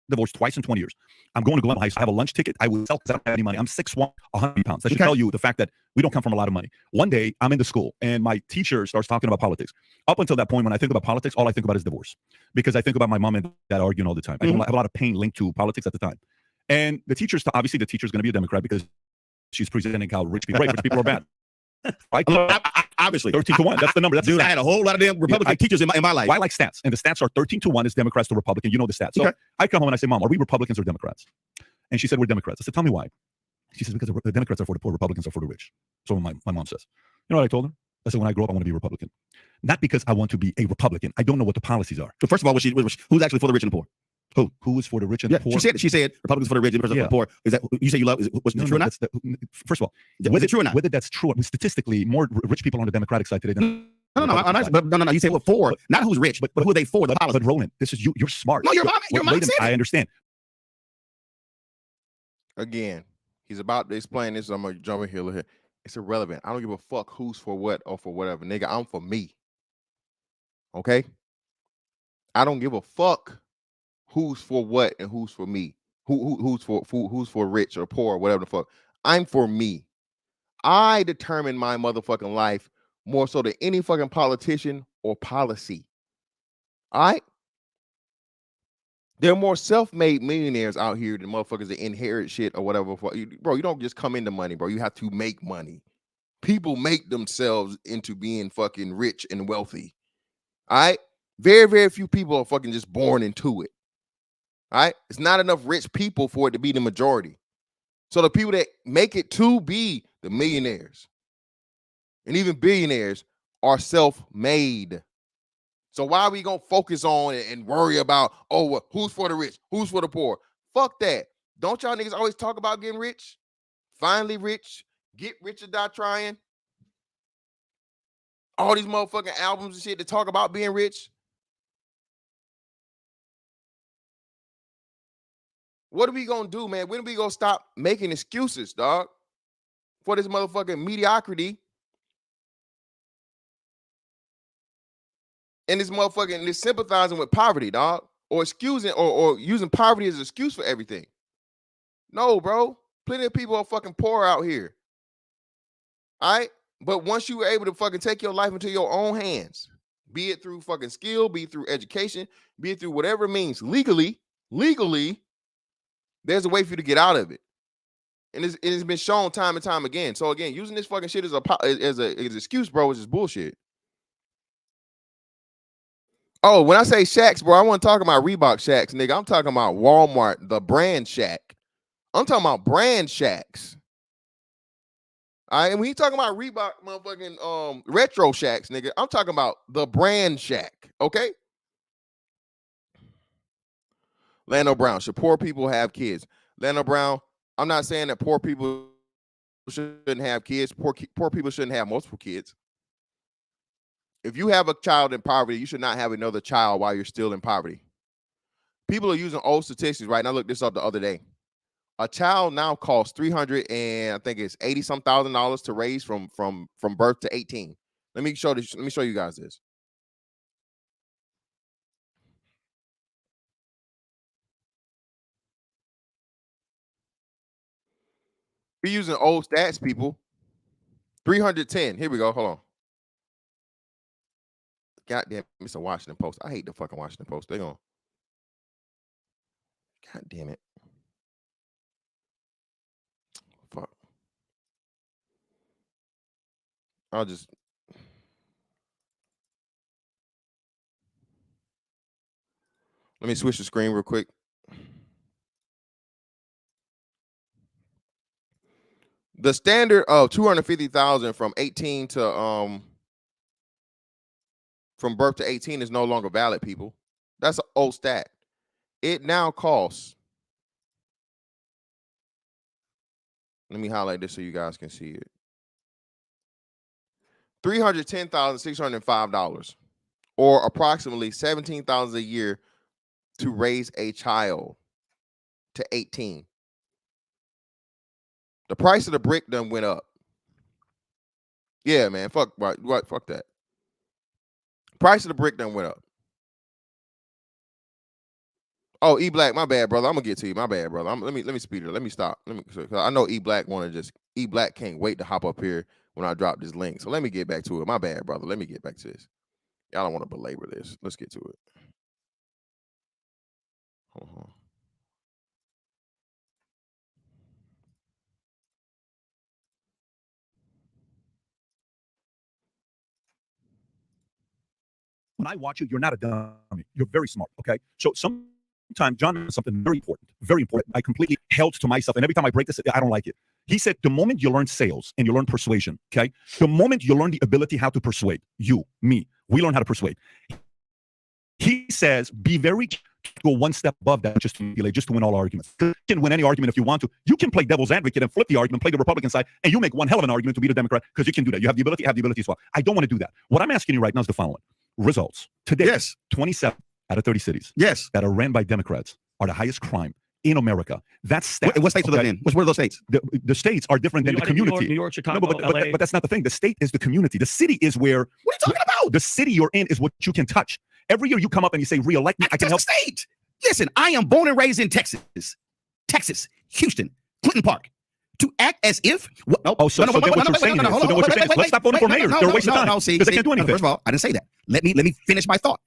Divorced twice in 20 years. I'm going to Glen High School. I have a lunch ticket. I will sell because I don't have any money. I'm 6'1", 100 pounds. That should tell you the fact that we don't come from a lot of money. One day, I'm in the school, and my teacher starts talking about politics. Up until that point, when I think about politics, all I think about is divorce. Because I think about my mom and dad arguing all the time. I have a lot of pain linked to politics at the time. And the teacher's obviously going to be a Democrat because she's presenting how rich people are bad. Right? Obviously. 13-1. That's the number. That's Dude, I had a whole lot of damn Republican teachers in my life. Well, I like stats. And the stats are 13-1 is Democrats to Republican. You know the stats. So I come home and I say, Mom, are we Republicans or Democrats? And she said, we're Democrats. I said, tell me why. She says, because the Democrats are for the poor, Republicans are for the rich. So my mom says. You know what I told her? I said, when I grow up, I want to be a Republican. Not because I want to be a Republican. I don't know what the policies are. So first of all, who's actually for the rich and the poor? Who is for the rich and the poor? She said Republicans for the rich and for the poor. Is that you say you love? Was it true or not? First of all, was it true or not? Whether that's true, statistically, more rich people on the Democratic side today than no. You say what for? Not who's rich, but who are they for? The policy. But Roland, this is you. You're smart. No, your mom said I understand. Again, he's about to explain this. I'm gonna jump in here. It's irrelevant. I don't give a fuck who's for what or for whatever, nigga. I'm for me. Okay. I don't give a fuck who's for what and who's for me. Who's for rich or poor or whatever the fuck. I'm for me. I determine my motherfucking life more so than any fucking politician or policy. All right? There are more self-made millionaires out here than motherfuckers that inherit shit or whatever. Bro, you don't just come into money, bro. You have to make money. People make themselves into being fucking rich and wealthy. All right? Very, very few people are fucking just born into it. All right? It's not enough rich people for it to be the majority. So the people that make it to be the millionaires and even billionaires are self-made. So why are we going to focus on and worry about, who's for the rich, who's for the poor? Fuck that. Don't y'all niggas always talk about getting rich? Finally rich, get rich or die trying. All these motherfucking albums and shit that talk about being rich. What are we going to do, man? When are we going to stop making excuses, dog, for this motherfucking mediocrity and this sympathizing with poverty, dog, or excusing or using poverty as an excuse for everything? No, bro. Plenty of people are fucking poor out here. All right? But once you were able to fucking take your life into your own hands, be it through fucking skill, be it through education, be it through whatever it means, legally, there's a way for you to get out of it. And it's been shown time and time again. So again, using this fucking shit as an excuse, bro, is just bullshit. Oh, when I say Shacks, bro, I want to talk about Reebok Shacks, nigga. I'm talking about Walmart, the brand Shack. I'm talking about brand Shacks. All right, and when you talking about Reebok motherfucking retro Shacks, nigga, I'm talking about the brand Shack, okay? Lando Brown, should poor people have kids? Lando Brown, I'm not saying that poor people shouldn't have kids. Poor people shouldn't have multiple kids. If you have a child in poverty, you should not have another child while you're still in poverty. People are using old statistics, right? And I looked this up the other day. A child now costs $300 and I think it's $80-some thousand to raise from birth to 18. Let me show you guys this. We're using old stats, people. 310. Here we go. Hold on. Goddamn, it's a Washington Post. I hate the fucking Washington Post. They're going. God damn it. Fuck. I'll just. Let me switch the screen real quick. The standard of 250,000 from 18 to from birth to 18 is no longer valid, people. That's an old stat. It now costs. Let me highlight this so you guys can see it. $310,605, or approximately $17,000 a year to raise a child to 18. The price of the brick done went up. Yeah, man. Fuck that. Price of the brick done went up. Oh, E Black, my bad, brother. I'm gonna get to you. My bad, brother. Let me speed it. Let me stop. I know E Black E Black can't wait to hop up here when I drop this link. So let me get back to it. My bad, brother. Let me get back to this. Y'all don't want to belabor this. Let's get to it. Hold on. When I watch you, you're not a dummy. You're very smart. Okay. So sometimes John does something very important, very important. I completely held to myself. And every time I break this, I don't like it. He said, the moment you learn sales and you learn persuasion, okay, the moment you learn the ability how to persuade, you, me, we learn how to persuade. He says, be very go one step above that just to manipulate, just to win all arguments. You can win any argument if you want to. You can play devil's advocate and flip the argument, play the Republican side, and you make one hell of an argument to beat a Democrat because you can do that. You have the ability as well. I don't want to do that. What I'm asking you right now is the following. Results. Today, yes, 27 out of 30 cities, yes, that are ran by Democrats are the highest crime in America. That's stats. What states are they in? What are those states? The states are different than the community. New York, Chicago, no, but that's not the thing. The state is the community. The city is where. What are you talking about? The city you're in is what you can touch. Every year you come up and you say, re-elect me. I can help. State. Listen, I am born and raised in Texas, Houston, Clinton Park. To act as if let's stop voting for mayor. They're a waste of time because they can't do anything. First of all, I didn't say that. Let me finish my thought.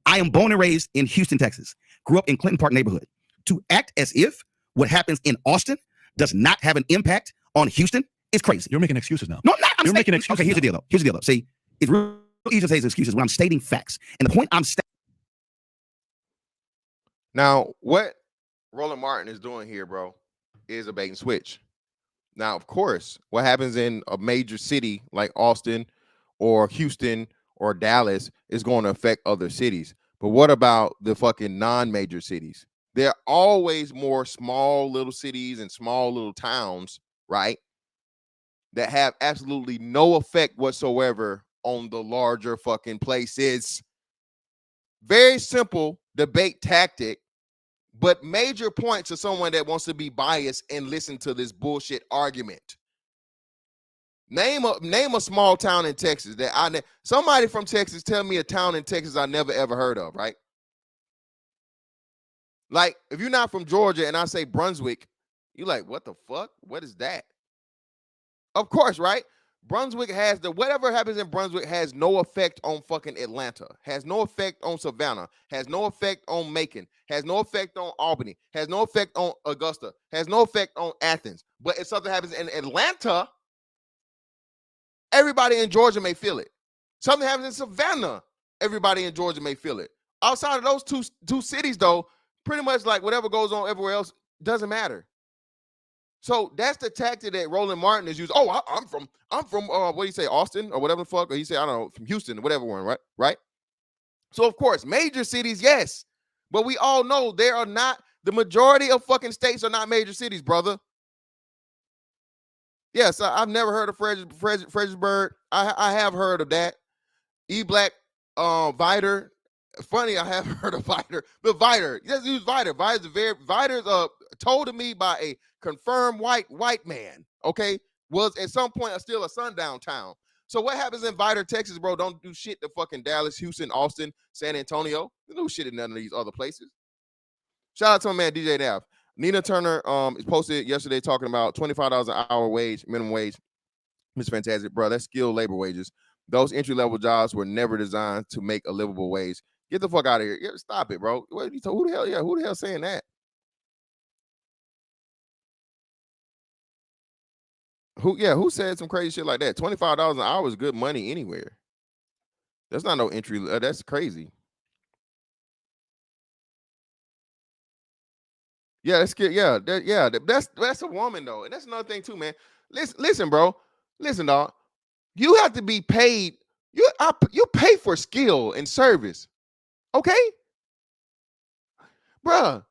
I am born and raised in Houston, Texas. Grew up in Clinton Park neighborhood. To act as if what happens in Austin does not have an impact on Houston is crazy. You're making excuses now. No, I'm not. You're making excuses. Okay, here's the deal though. See, it's real easy to say excuses when I'm stating facts. And the point I'm stating. Now, what Roland Martin is doing here, bro, is a bait and switch. Now, of course, what happens in a major city like Austin or Houston or Dallas is going to affect other cities. But what about the fucking non-major cities? There are always more small little cities and small little towns, right, that have absolutely no effect whatsoever on the larger fucking places. Very simple debate tactic, but major point to someone that wants to be biased and listen to this bullshit argument. Name a small town in Texas that somebody from Texas tell me a town in Texas I never ever heard of, right? Like, if you're not from Georgia and I say Brunswick, you're like, what the fuck? What is that? Of course, right? Brunswick has whatever happens in Brunswick has no effect on fucking Atlanta, has no effect on Savannah, has no effect on Macon, has no effect on Albany, has no effect on Augusta, has no effect on Athens. But if something happens in Atlanta, everybody in Georgia may feel it. Something happens in Savannah, everybody in Georgia may feel it. Outside of those two cities, though, pretty much like whatever goes on everywhere else doesn't matter. So that's the tactic that Roland Martin is using. Oh, I'm from what do you say, Austin or whatever the fuck, or he said, I don't know, from Houston or whatever one, right? So of course, major cities, yes, but we all know there are not, the majority of fucking states are not major cities, brother. Yes, I've never heard of Fredericksburg. I have heard of that. E Black, Vider. Funny, I haven't heard of Vider, but Vider. Let's use Vider. Vider's told to me by a confirmed white man. Okay, was at some point still a sundown town. So what happens in Vider, Texas, bro? Don't do shit to fucking Dallas, Houston, Austin, San Antonio. There's no shit in none of these other places. Shout out to my man DJ Nav. Nina Turner is posted yesterday talking about $25 an hour wage, minimum wage. It's fantastic, bro. That's skilled labor wages. Those entry-level jobs were never designed to make a livable wage. Get the fuck out of here. Yeah, stop it, bro. Who the hell? Yeah, who the hell saying that? Who said some crazy shit like that? $25 an hour is good money anywhere. That's not no entry. That's crazy. Yeah, that's good. Yeah, that's a woman though, and that's another thing too, man. Listen, bro. Listen, dog. You have to be paid. You pay for skill and service, okay, bruh.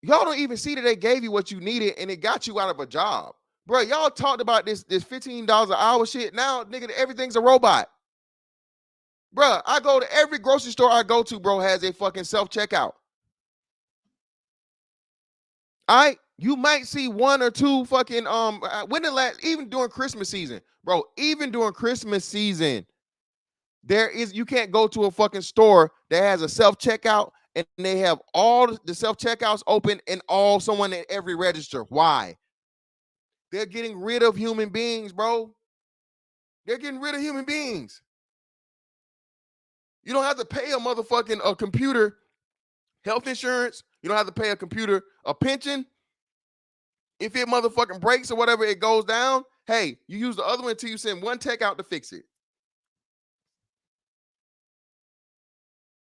Y'all don't even see that they gave you what you needed and it got you out of a job, bro. Y'all talked about this $15 an hour shit. Now, nigga, everything's a robot, bruh. I go to every grocery store I go to, bro, has a fucking self checkout. All right, you might see one or two fucking when the last, even during Christmas season, bro. Even during Christmas season, you can't go to a fucking store that has a self checkout and they have all the self checkouts open and someone at every register. Why? They're getting rid of human beings, bro. They're getting rid of human beings. You don't have to pay a motherfucking computer health insurance. You don't have to pay a computer a pension. If it motherfucking breaks or whatever, it goes down. Hey, you use the other one until you send one tech out to fix it.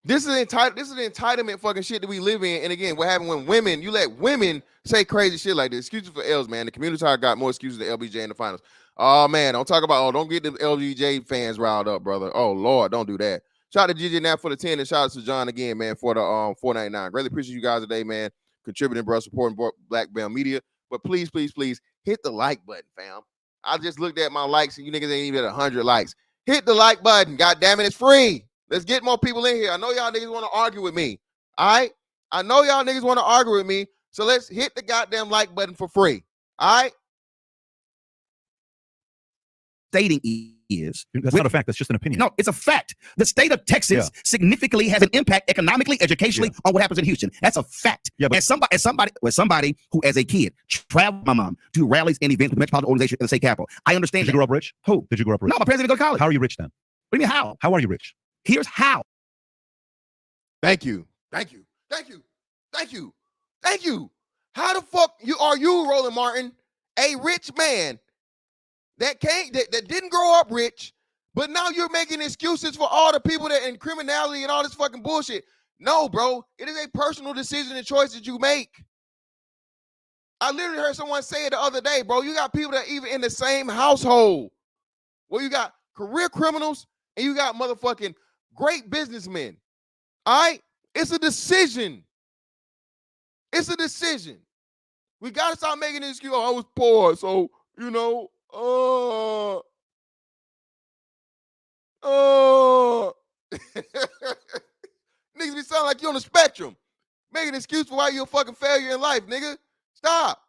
This is the entitlement fucking shit that we live in. And again, what happened when women, you let women say crazy shit like this. Excuses for L's, man. The community got more excuses than LBJ in the finals. Oh, man, don't talk about, don't get the LBJ fans riled up, brother. Oh, Lord, don't do that. Shout out to GJ Knapp for the 10 and shout out to John again, man, for the $4.99. Greatly appreciate you guys today, man. Contributing, bro, supporting Black Bell Media. But please, please, please hit the like button, fam. I just looked at my likes and you niggas ain't even at 100 likes. Hit the like button. God damn it, it's free. Let's get more people in here. I know y'all niggas want to argue with me. All right? I know y'all niggas want to argue with me. So let's hit the goddamn like button for free. All right? Stating is that's not a fact. That's just an opinion. No, it's a fact. The state of Texas significantly has an impact economically, educationally on what happens in Houston. That's a fact. Yeah, but as somebody who, as a kid, traveled my mom to rallies and events with the metropolitan organization in the state capital. I understand. Did you grow up rich? Who? Did you grow up rich? No, my parents didn't go to college. How are you rich then? What do you mean how? How are you rich? Here's how. Thank you. Thank you. Thank you. Thank you. Thank you. How the fuck are you, Roland Martin, a rich man that didn't grow up rich, but now you're making excuses for all the people that in criminality and all this fucking bullshit? No, bro. It is a personal decision and choice that you make. I literally heard someone say it the other day, bro. You got people that even in the same household where you got career criminals and you got motherfucking great businessmen. All right? It's a decision. It's a decision. We got to stop making this excuse. Oh, I was poor, so, you know, niggas be sounding like you on the spectrum. Making an excuse for why you're a fucking failure in life, nigga. Stop.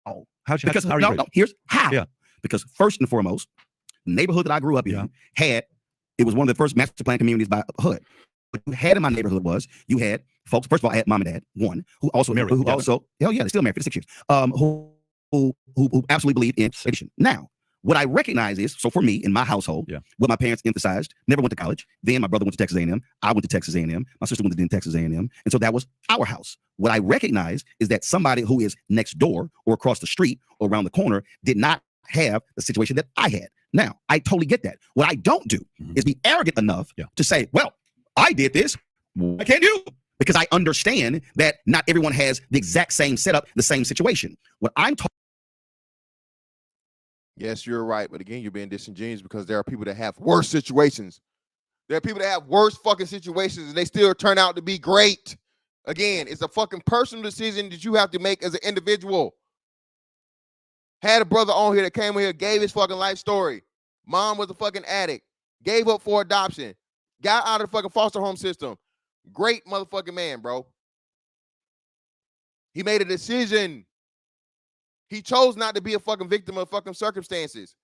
Oh, how are you rich? No, here's how. Yeah. Because first and foremost, the neighborhood that I grew up in it was one of the first master plan communities by hood. What you had in my neighborhood was you had folks. First of all, I had mom and dad, one who also married, they're still married for 6 years. Who absolutely believed in segregation. Now, what I recognize is, so for me in my household, what my parents emphasized: never went to college. Then my brother went to Texas A&M. I went to Texas A&M. My sister went to Texas A&M, and so that was our house. What I recognize is that somebody who is next door or across the street or around the corner did not have the situation that I had. Now, I totally get that. What I don't do is be arrogant enough to say, well, I did this. Why can't you? Because I understand that not everyone has the exact same setup, the same situation. What I'm talking. Yes, you're right. But again, you're being disingenuous because there are people that have worse situations. There are people that have worse fucking situations and they still turn out to be great. Again, it's a fucking personal decision that you have to make as an individual. Had a brother on here that came here, gave his fucking life story. Mom was a fucking addict. Gave up for adoption. Got out of the fucking foster home system. Great motherfucking man, bro. He made a decision. He chose not to be a fucking victim of fucking circumstances.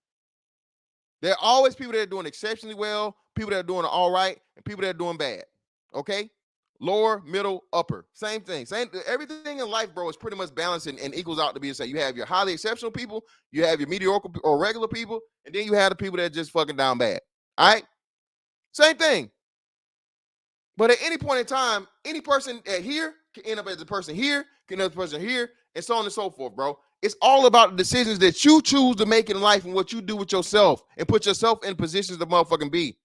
There are always people that are doing exceptionally well, people that are doing all right, and people that are doing bad. Okay? Lower, middle, upper. Same thing. Everything in life, bro, is pretty much balanced and equals out to be the same. You have your highly exceptional people, you have your mediocre or regular people, and then you have the people that are just fucking down bad. All right? Same thing. But at any point in time, any person at here can end up as a person here, can end up as a person here, and so on and so forth, bro. It's all about the decisions that you choose to make in life and what you do with yourself and put yourself in positions to motherfucking be.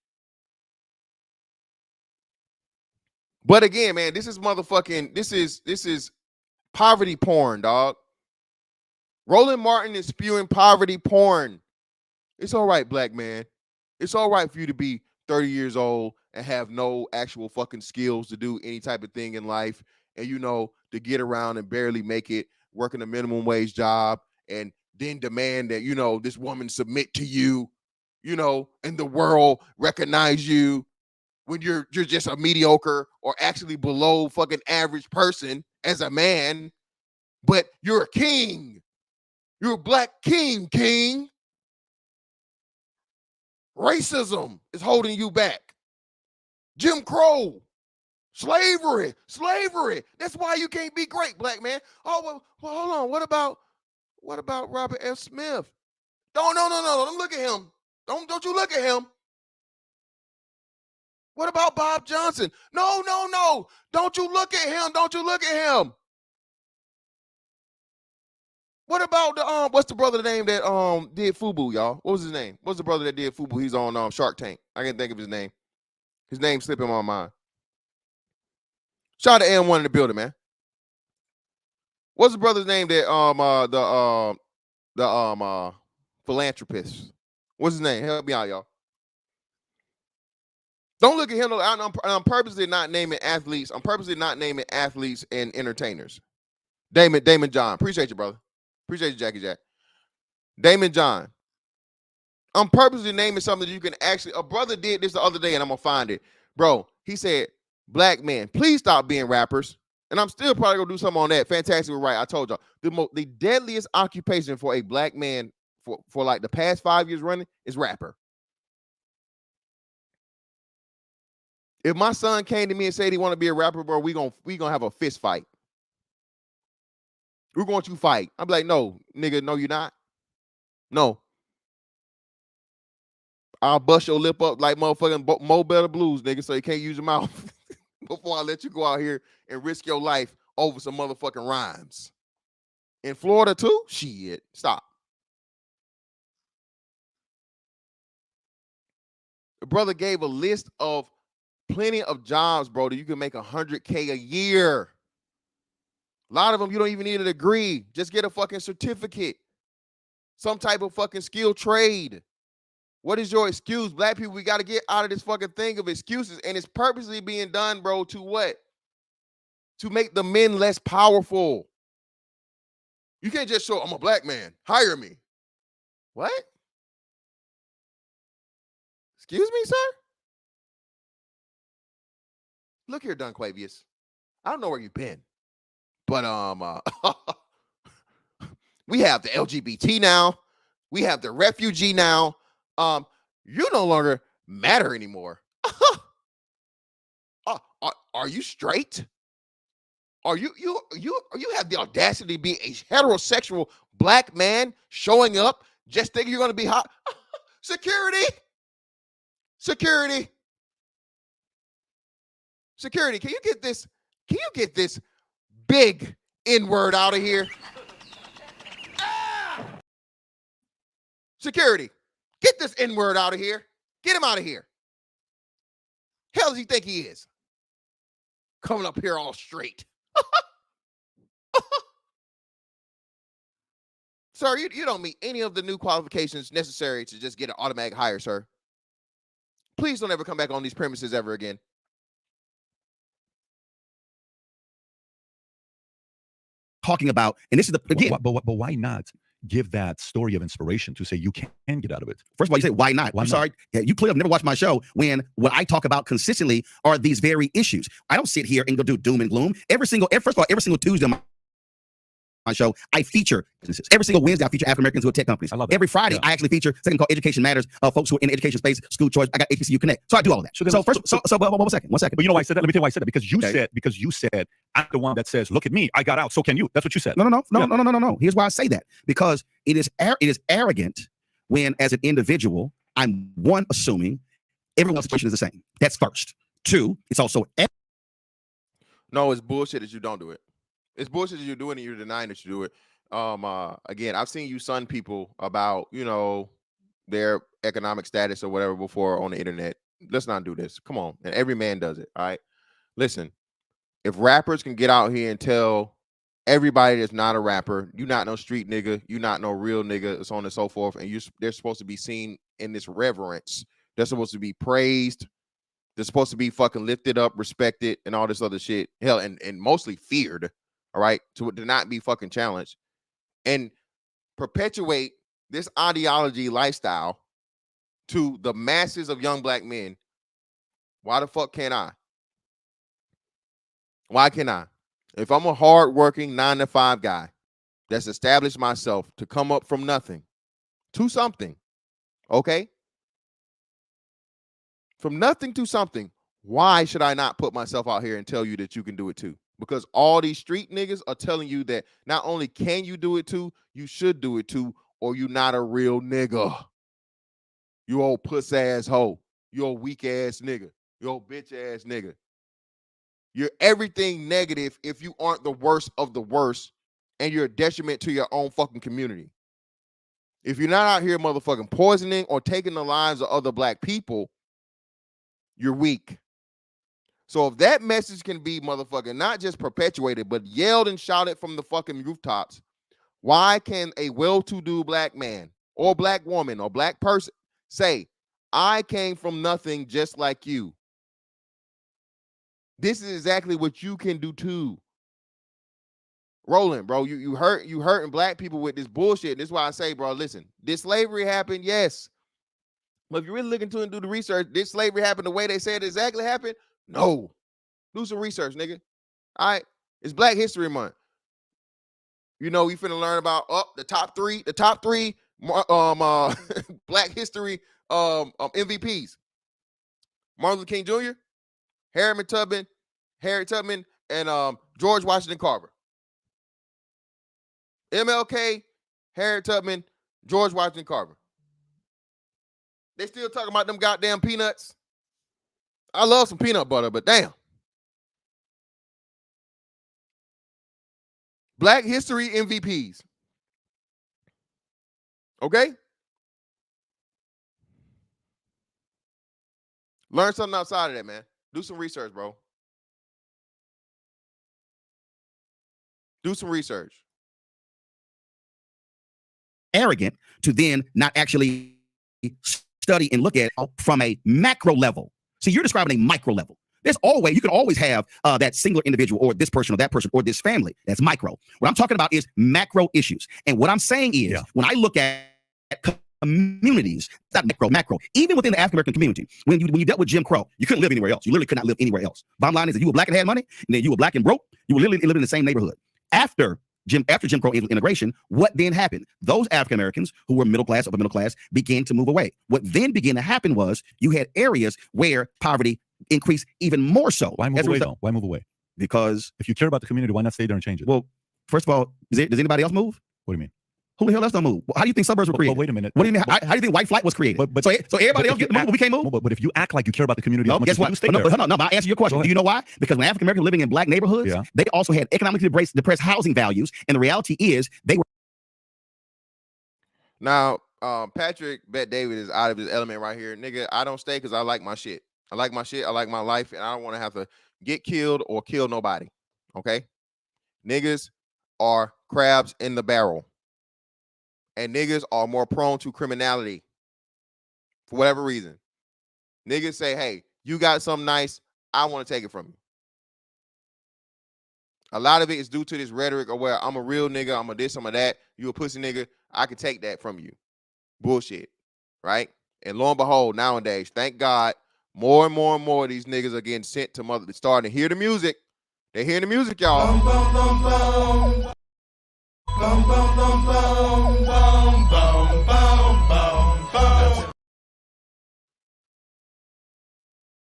But again, man, this is motherfucking, this is poverty porn, dog. Roland Martin is spewing poverty porn. It's all right, black man. It's all right for you to be 30 years old and have no actual fucking skills to do any type of thing in life, and to get around and barely make it, working a minimum wage job, and then demand that this woman submit to you, and the world recognize you when you're just a mediocre or actually below fucking average person as a man, but you're a king. You're a black king. Racism is holding you back. Jim Crow, slavery. That's why you can't be great, black man. Oh, well hold on. What about Robert F. Smith? No. Don't look at him. Don't you look at him. What about Bob Johnson? No. Don't you look at him. What about the what's the brother name that did FUBU, y'all? What was his name? What's the brother that did FUBU? He's on Shark Tank. I can't think of his name. His name's slipping my mind. Shout out to AM1 in the building, man. What's the brother's name that the philanthropist? What's his name? Help me out, y'all. Don't look at him. I'm purposely not naming athletes. I'm purposely not naming athletes and entertainers. Damon John. Appreciate you, brother. Appreciate you, Jackie Jack. Damon John. I'm purposely naming something that you can actually. A brother did this the other day, and I'm gonna find it, bro. He said, "Black men, please stop being rappers." And I'm still probably gonna do something on that. Fantastic, right? I told y'all the deadliest occupation for a black man for like the past 5 years running is rapper. If my son came to me and said he want to be a rapper, bro, we gonna have a fist fight. We're going to fight. I'm like, no, nigga, no, you're not. No. I'll bust your lip up like motherfucking Mo Better Blues, nigga, so you can't use your mouth before I let you go out here and risk your life over some motherfucking rhymes. In Florida, too? Shit. Stop. The brother gave a list of plenty of jobs, bro, that you can make $100K a year. A lot of them, you don't even need a degree. Just get a fucking certificate. Some type of fucking skilled trade. What is your excuse? Black people, we got to get out of this fucking thing of excuses. And it's purposely being done, bro, to what? To make the men less powerful. You can't just show, I'm a black man. Hire me. What? Excuse me, sir? Look here, Dunquavius. I don't know where you've been. But we have the LGBT now. We have the refugee now. You no longer matter anymore. Are you straight? Are you have the audacity to be a heterosexual black man showing up just thinking you're going to be hot? Security. Can you get this? Can you get this big N-word out of here? Security, get this N-word out of here. Get him out of here. Hell does he think he is? Coming up here all straight. Sir, you don't meet any of the new qualifications necessary to just get an automatic hire, sir. Please don't ever come back on these premises ever again. Talking about, and this is the again. But why not give that story of inspiration to say you can get out of it? First of all, you say why not? I'm sorry, you clearly have never watched my show. When what I talk about consistently are these very issues. I don't sit here and go do doom and gloom. Every single Tuesday on my show, I feature businesses. Every single Wednesday, I feature African Americans who are tech companies. I love that. Every Friday, I actually feature something called Education Matters, folks who are in the education space, school choice. I got HBCU Connect. So I do all of that. But one second. But you know why I said that? Let me tell you why I said that. Because you said I'm the one that says, look at me, I got out, so can you. That's what you said. No. Here's why I say that. Because it is arrogant when, as an individual, I'm one, assuming everyone's situation is the same. That's first. Two, it's also no, it's bullshit that you don't do it. It's bullshit that you're doing it, you're denying that you do it. Again, I've seen you son people about, their economic status or whatever before on the internet. Let's not do this. Come on. And every man does it. All right. Listen, if rappers can get out here and tell everybody that's not a rapper, you not no street nigga, you not no real nigga, so on and so forth, and they're supposed to be seen in this reverence. They're supposed to be praised. They're supposed to be fucking lifted up, respected, and all this other shit. Hell, and mostly feared, all right, to not be fucking challenged. And perpetuate this ideology lifestyle to the masses of young black men. Why the fuck can't I? Why can't I? If I'm a hardworking 9-to-5 guy that's established myself to come up from nothing to something, okay? From nothing to something, why should I not put myself out here and tell you that you can do it too? Because all these street niggas are telling you that not only can you do it too, you should do it too, or you not a real nigga. You old puss ass hoe. You old weak ass nigga. You old bitch ass nigga. You're everything negative if you aren't the worst of the worst, and you're a detriment to your own fucking community. If you're not out here motherfucking poisoning or taking the lives of other black people, you're weak. So if that message can be motherfucking not just perpetuated, but yelled and shouted from the fucking rooftops, why can a well-to-do black man or black woman or black person say, I came from nothing just like you? This is exactly what you can do too. Roland, bro, you hurting black people with this bullshit. This is why I say, bro, listen, did slavery happen? Yes. But if you really look into it and do the research, did slavery happen the way they said it exactly happened? No. Do some research, nigga. All right. It's Black History Month. You know, we finna learn about the top three Black History MVPs. Martin Luther King Jr., Harriet Tubman, and George Washington Carver. MLK, Harriet Tubman, George Washington Carver. They still talking about them goddamn peanuts. I love some peanut butter, but damn. Black History MVPs. Okay? Learn something outside of that, man. Do some research, bro. Do some research. Arrogant to then not actually study and look at it from a macro level. See, you're describing a micro level. You can always have that singular individual or this person or that person or this family. That's micro. What I'm talking about is macro issues. And what I'm saying is when I look at communities, not macro, even within the African American community, when you dealt with Jim Crow, you couldn't live anywhere else. You literally could not live anywhere else. Bottom line is, if you were black and had money, and then you were black and broke, you were literally living in the same neighborhood. After Jim Crow integration, what then happened? Those African Americans who were middle class, upper middle class, began to move away. What then began to happen was you had areas where poverty increased even more so. Why move away though? Why move away? Because if you care about the community, why not stay there and change it? Well, first of all, does anybody else move? What do you mean? Who the hell else don't move? How do you think suburbs were created? But wait a minute. What do you mean? How do you think white flight was created? So everybody else get moved, we can't move? But if you act like you care about the community, no, guess what? No, but I answer your question. Do you know why? Because when African Americans living in black neighborhoods, they also had economically depressed housing values. And the reality is they were. Now, Patrick Bet David is out of his element right here. Nigga, I don't stay because I like my shit. I like my shit. I like my life. And I don't want to have to get killed or kill nobody. Okay? Niggas are crabs in the barrel. And niggas are more prone to criminality for whatever reason. Niggas say, hey, you got something nice, I want to take it from you. A lot of it is due to this rhetoric of where I'm a real nigga, I'm a this, I'm a that, you a pussy nigga, I can take that from you. Bullshit, right? And lo and behold, nowadays, thank God, more and more and more of these niggas are getting sent to mother, starting to hear the music. They're hearing the music, y'all. Bum, bum, bum, bum. Bum, bum, bum, bum, bum, bum, bum, bum, bum.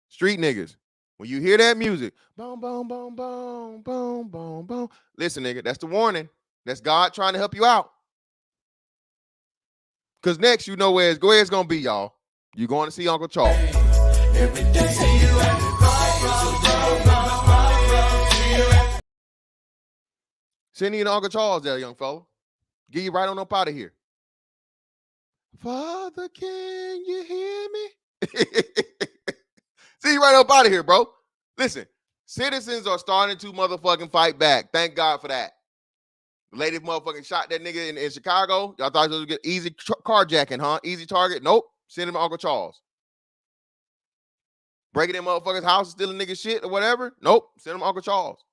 Street niggas, when you hear that music, boom, boom, boom, boom, boom, boom, boom. Listen, nigga, that's the warning. That's God trying to help you out. Because next, you know where it's going to be, y'all. You're going to see Uncle Charles. Every day, see you at the Send you to Uncle Charles there, young fella. Get you right on up out of here. Father, can you hear me? See you right up out of here, bro. Listen, Citizens are starting to motherfucking fight back. Thank God for that. The lady motherfucking shot that nigga in Chicago. Y'all thought it was get easy carjacking, huh? Easy target. Nope. Send him to Uncle Charles. Breaking in motherfuckers' house, stealing nigga shit or whatever. Nope. Send him to Uncle Charles.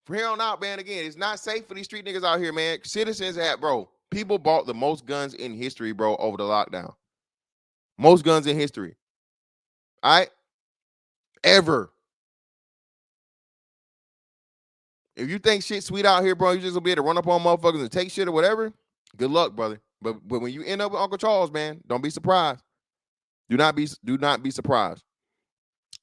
From here on out, man, again, it's not safe for these street niggas out here, man. Citizens have, bro, people bought the most guns in history, bro, over the lockdown. Most guns in history. All right? Ever. If you think shit sweet out here, bro, you just gonna be able to run up on motherfuckers and take shit or whatever, good luck, brother. But when you end up with Uncle Charles, man, don't be surprised. Do not be surprised.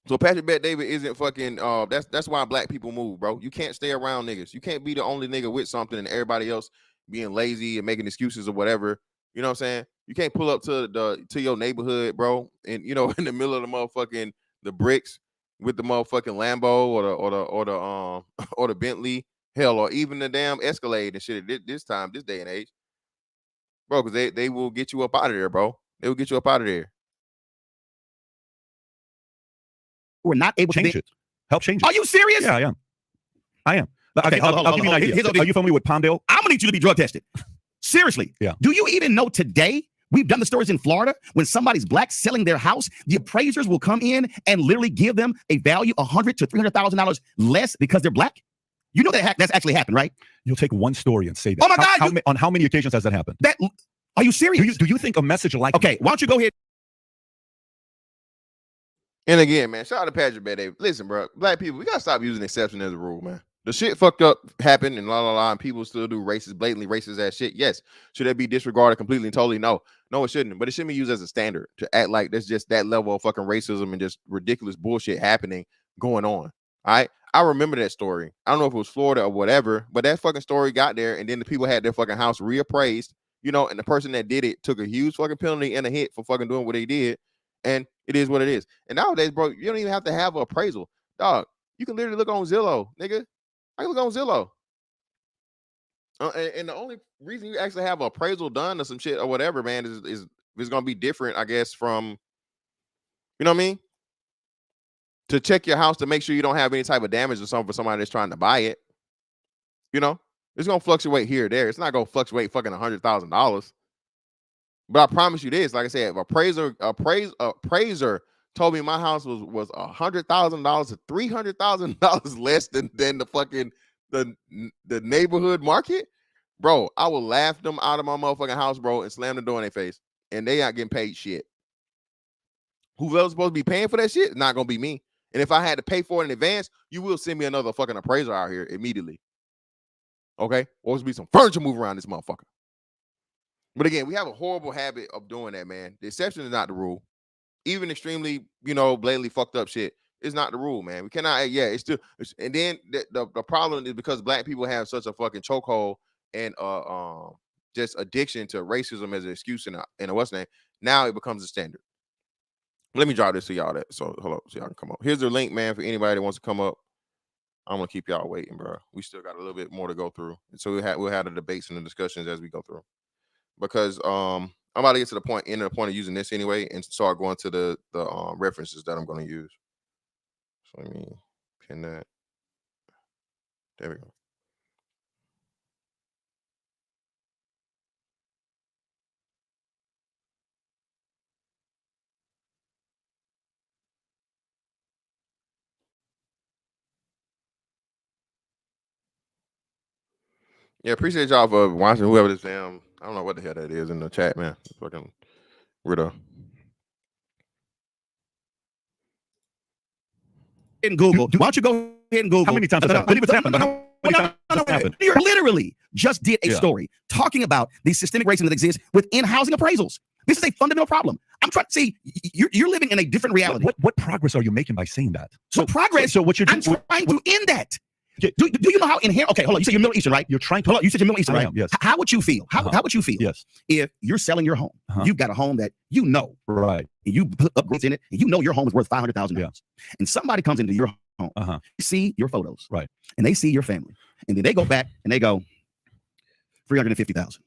So Patrick Bet David isn't fucking that's why black people move, bro. You can't stay around niggas. You can't be the only nigga with something and everybody else being lazy and making excuses or whatever. You know what I'm saying? You can't pull up to your neighborhood, bro, and you know, in the middle of the motherfucking the bricks with the motherfucking Lambo or the Bentley, hell, or even the damn Escalade and shit at this day and age. Bro, because they will get you up out of there, bro. They will get you up out of there. We're not able Change to it. Help change it. Are you serious? Yeah, I am. Okay, I'll give you an idea. Are you familiar with Palmdale? I'm gonna need you to be drug tested. Seriously. Yeah. Do you even know today? We've done the stories in Florida when somebody's black selling their house, the appraisers will come in and literally give them a value $100,000 to $300,000 less because they're black. You know that's actually happened, right? You'll take one story and say that. Oh my God! On how many occasions has that happened? Are you serious? Do you think a message like okay? Why don't you go ahead? And again, man, shout out to Patrick Bet David. Listen, bro, black people, we gotta stop using exception as a rule, man. The shit fucked up happened and and people still do racist, blatantly racist ass shit. Yes. Should that be disregarded completely and totally? No, it shouldn't. But it shouldn't be used as a standard to act like there's just that level of fucking racism and just ridiculous bullshit happening going on. All right. I remember that story. I don't know if it was Florida or whatever, but that fucking story got there and then the people had their fucking house reappraised, you know, and the person that did it took a huge fucking penalty and a hit for fucking doing what they did. And it is what it is. And nowadays, bro, you don't even have to have an appraisal. Dog, you can literally look on Zillow, nigga. I can look on Zillow. And the only reason you actually have an appraisal done or some shit or whatever, man, is going to be different, I guess, from, you know what I mean? To check your house to make sure you don't have any type of damage or something for somebody that's trying to buy it. You know? It's going to fluctuate here or there. It's not going to fluctuate fucking $100,000. But I promise you this, like I said, appraiser told me my house was $100,000 to $300,000 less than the fucking the neighborhood market, bro. I will laugh them out of my motherfucking house, bro, and slam the door in their face, and they not getting paid shit. Who else supposed to be paying for that shit? Not gonna be me. And if I had to pay for it in advance, you will send me another fucking appraiser out here immediately. Okay, or there's be some furniture move around this motherfucker. But again, we have a horrible habit of doing that, man. The exception is not the rule. Even extremely, you know, blatantly fucked up shit is not the rule, man. We cannot, it's still, and then the problem is because black people have such a fucking chokehold and just addiction to racism as an excuse and a what's name. Now it becomes a standard. Let me drop this to y'all so hold up, so y'all can come up. Here's the link, man, for anybody that wants to come up. I'm gonna keep y'all waiting, bro. We still got a little bit more to go through, and so we'll have the debates and the discussions as we go through. Because I'm about to get to the point of using this anyway, and start going to the references that I'm going to use. So let me pin that. There we go. Yeah, appreciate y'all for watching. Whoever this damn, I don't know what the hell that is in the chat, man. Fucking weirdo. In Google, why don't you go ahead and Google? How many times has that happened? You literally just did a story talking about the systemic racism that exists within housing appraisals. This is a fundamental problem. I'm trying to see you're living in a different reality. What progress are you making by saying that? So progress. So what you're doing? I'm trying to end that. Do you know how inherent? Okay, hold on. You said you're Middle Eastern, right? You're trying to. Hold on. You said you're Middle Eastern, right? Yes. How would you feel? How would you feel? Yes. If you're selling your home, you've got a home that you know, right? And you put upgrades in it, and you know your home is worth $500,000. And somebody comes into your home, see your photos, right? And they see your family, and then they go back and they go $350,000.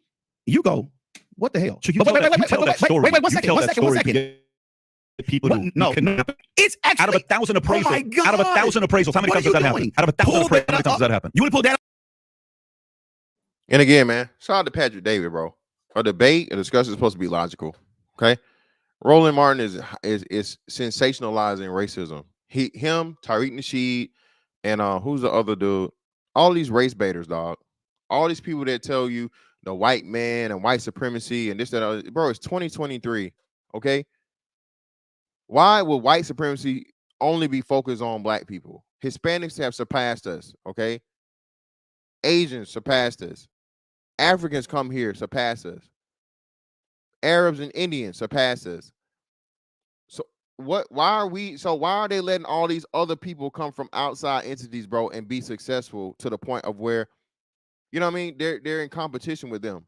You go, what the hell? So you tell that story. Wait, 1 second. people What? to No, it's actually out of 1,000 appraisals. Oh my God. Out of 1,000 appraisals, how many What times are does that you happen? doing? Out of 1,000 Pull appraisals, that how many times up. does that happen? You want to pull that up? And again, man, shout out to Patrick David, bro. A debate, a discussion is supposed to be logical. Okay. Roland Martin is sensationalizing racism. Him, Tariq Nasheed, and who's the other dude? All these race baiters, dog. All these people that tell you the white man and white supremacy and this, that, other. Bro, it's 2023. Okay. Why would white supremacy only be focused on black people? Hispanics have surpassed us. Okay. Asians surpassed us. Africans come here, surpass us. Arabs and Indians surpass us. So why are they letting all these other people come from outside entities, bro, and be successful to the point of where, you know what I mean? They're in competition with them.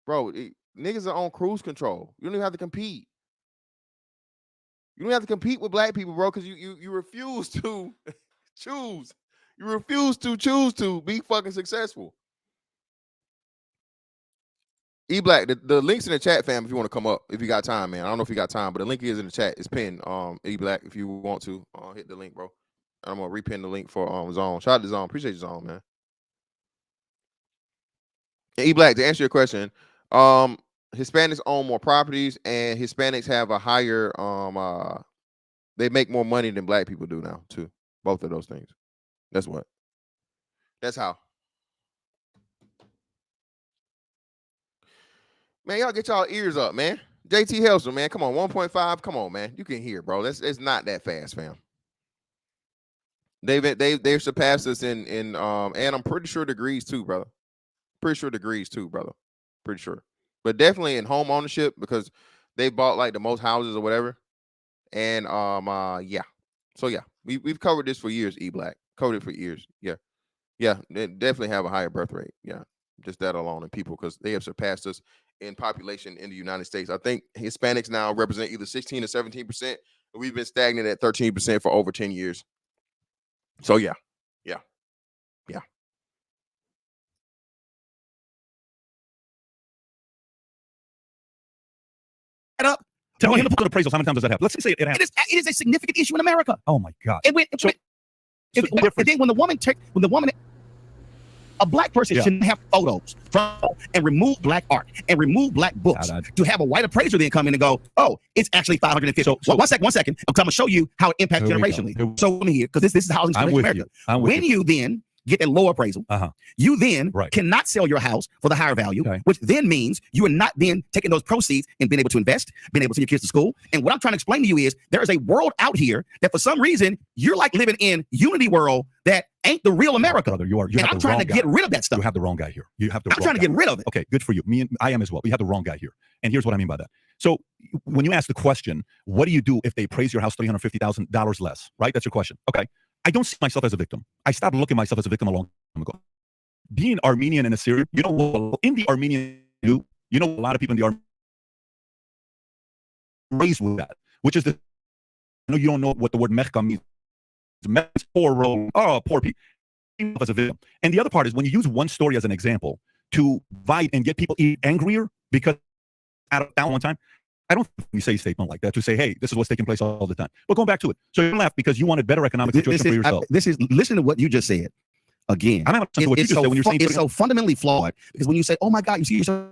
Bro, niggas are on cruise control. You don't even have to compete. You don't have to compete with black people, bro, because you refuse to choose. You refuse to choose to be fucking successful. E-Black, the link's in the chat, fam, if you want to come up, if you got time, man. I don't know if you got time, but the link is in the chat. It's pinned. E-Black, if you want to, hit the link, bro. I'm going to repin the link for Zone. Shout out to Zone. Appreciate you, Zone, man. And E-Black, to answer your question, Hispanics own more properties, and Hispanics have a higher, they make more money than black people do now, too. Both of those things. That's what. That's how. Man, y'all get y'all ears up, man. JT Helson, man. Come on, 1.5. Come on, man. You can hear, bro. It's not that fast, fam. They've surpassed us in and I'm pretty sure degrees too, brother. Pretty sure degrees too, brother. Pretty sure. But definitely in home ownership because they bought like the most houses or whatever. And yeah. So yeah, we've covered this for years, E-Black. Covered it for years. Yeah. Yeah, they definitely have a higher birth rate. Yeah. Just that alone in people because they have surpassed us in population in the United States. I think Hispanics now represent either 16 or 17%. And we've been stagnant at 13% for over 10 years. So yeah. Up. Tell him to put appraisals. How many times does that happen? Let's say it happens. It is a significant issue in America. Oh my God. And then when the woman a black person shouldn't have photos from and remove black art and remove black books to have a white appraiser then come in and go, oh, it's actually 550. So one second. I'm going to show you how it impacts generationally. So let me hear, because this is housing in America. When you then get a low appraisal, you then cannot sell your house for the higher value, which then means you are not then taking those proceeds and being able to invest, being able to send your kids to school. And what I'm trying to explain to you is there is a world out here that for some reason you're like living in unity world that ain't the real America. Brother, I'm trying to get rid of that stuff. You have the wrong guy here. I'm trying to get rid of it. Okay, good for you. I am as well. You have the wrong guy here. And here's what I mean by that. So when you ask the question, what do you do if they appraise your house $350,000 less, right? That's your question. Okay. I don't see myself as a victim. I stopped looking at myself as a victim a long time ago. Being Armenian and Assyrian, you know what in the Armenian you know a lot of people in the Armenian raised with that, which is I know you don't know what the word mechka means. It's poor people as a victim. And the other part is when you use one story as an example to divide and get people angrier because at one time, I don't think we say a statement like that to say, hey, this is what's taking place all the time. But going back to it. So you laugh because you wanted better economic situation for yourself. Listen to what you just said. Again, it's so fundamentally flawed because when you say, oh my God, you see yourself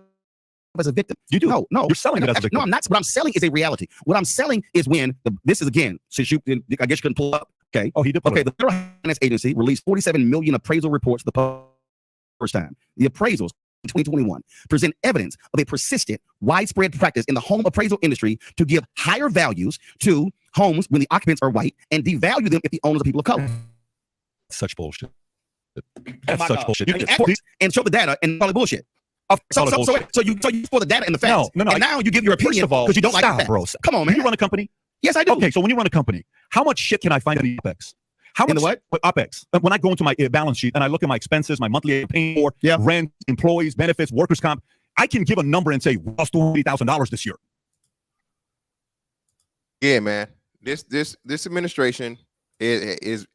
as a victim. You do. No. You're selling it as a victim. No, I'm not. What I'm selling is a reality. What I'm selling is when this is again, since I guess you couldn't pull up. Okay. Oh, he did. Okay. The Federal Finance Agency released 47 million appraisal reports for the first time. The appraisals 2021 present evidence of a persistent, widespread practice in the home appraisal industry to give higher values to homes when the occupants are white and devalue them if the owners are people of color. Such bullshit. That's such bullshit. And show the data and call it bullshit. So you for the data and the facts. No. And now you give your opinion because you don't like that. Bro. Come on, man. Do you run a company? Yes, I do. Okay, so when you run a company, how much shit can I find in the OPEX? How much, in the what? OPEX. When I go into my balance sheet and I look at my expenses, my monthly paying for rent, employees, benefits, workers' comp, I can give a number and say, lost $20,000 this year. Yeah, man. This administration is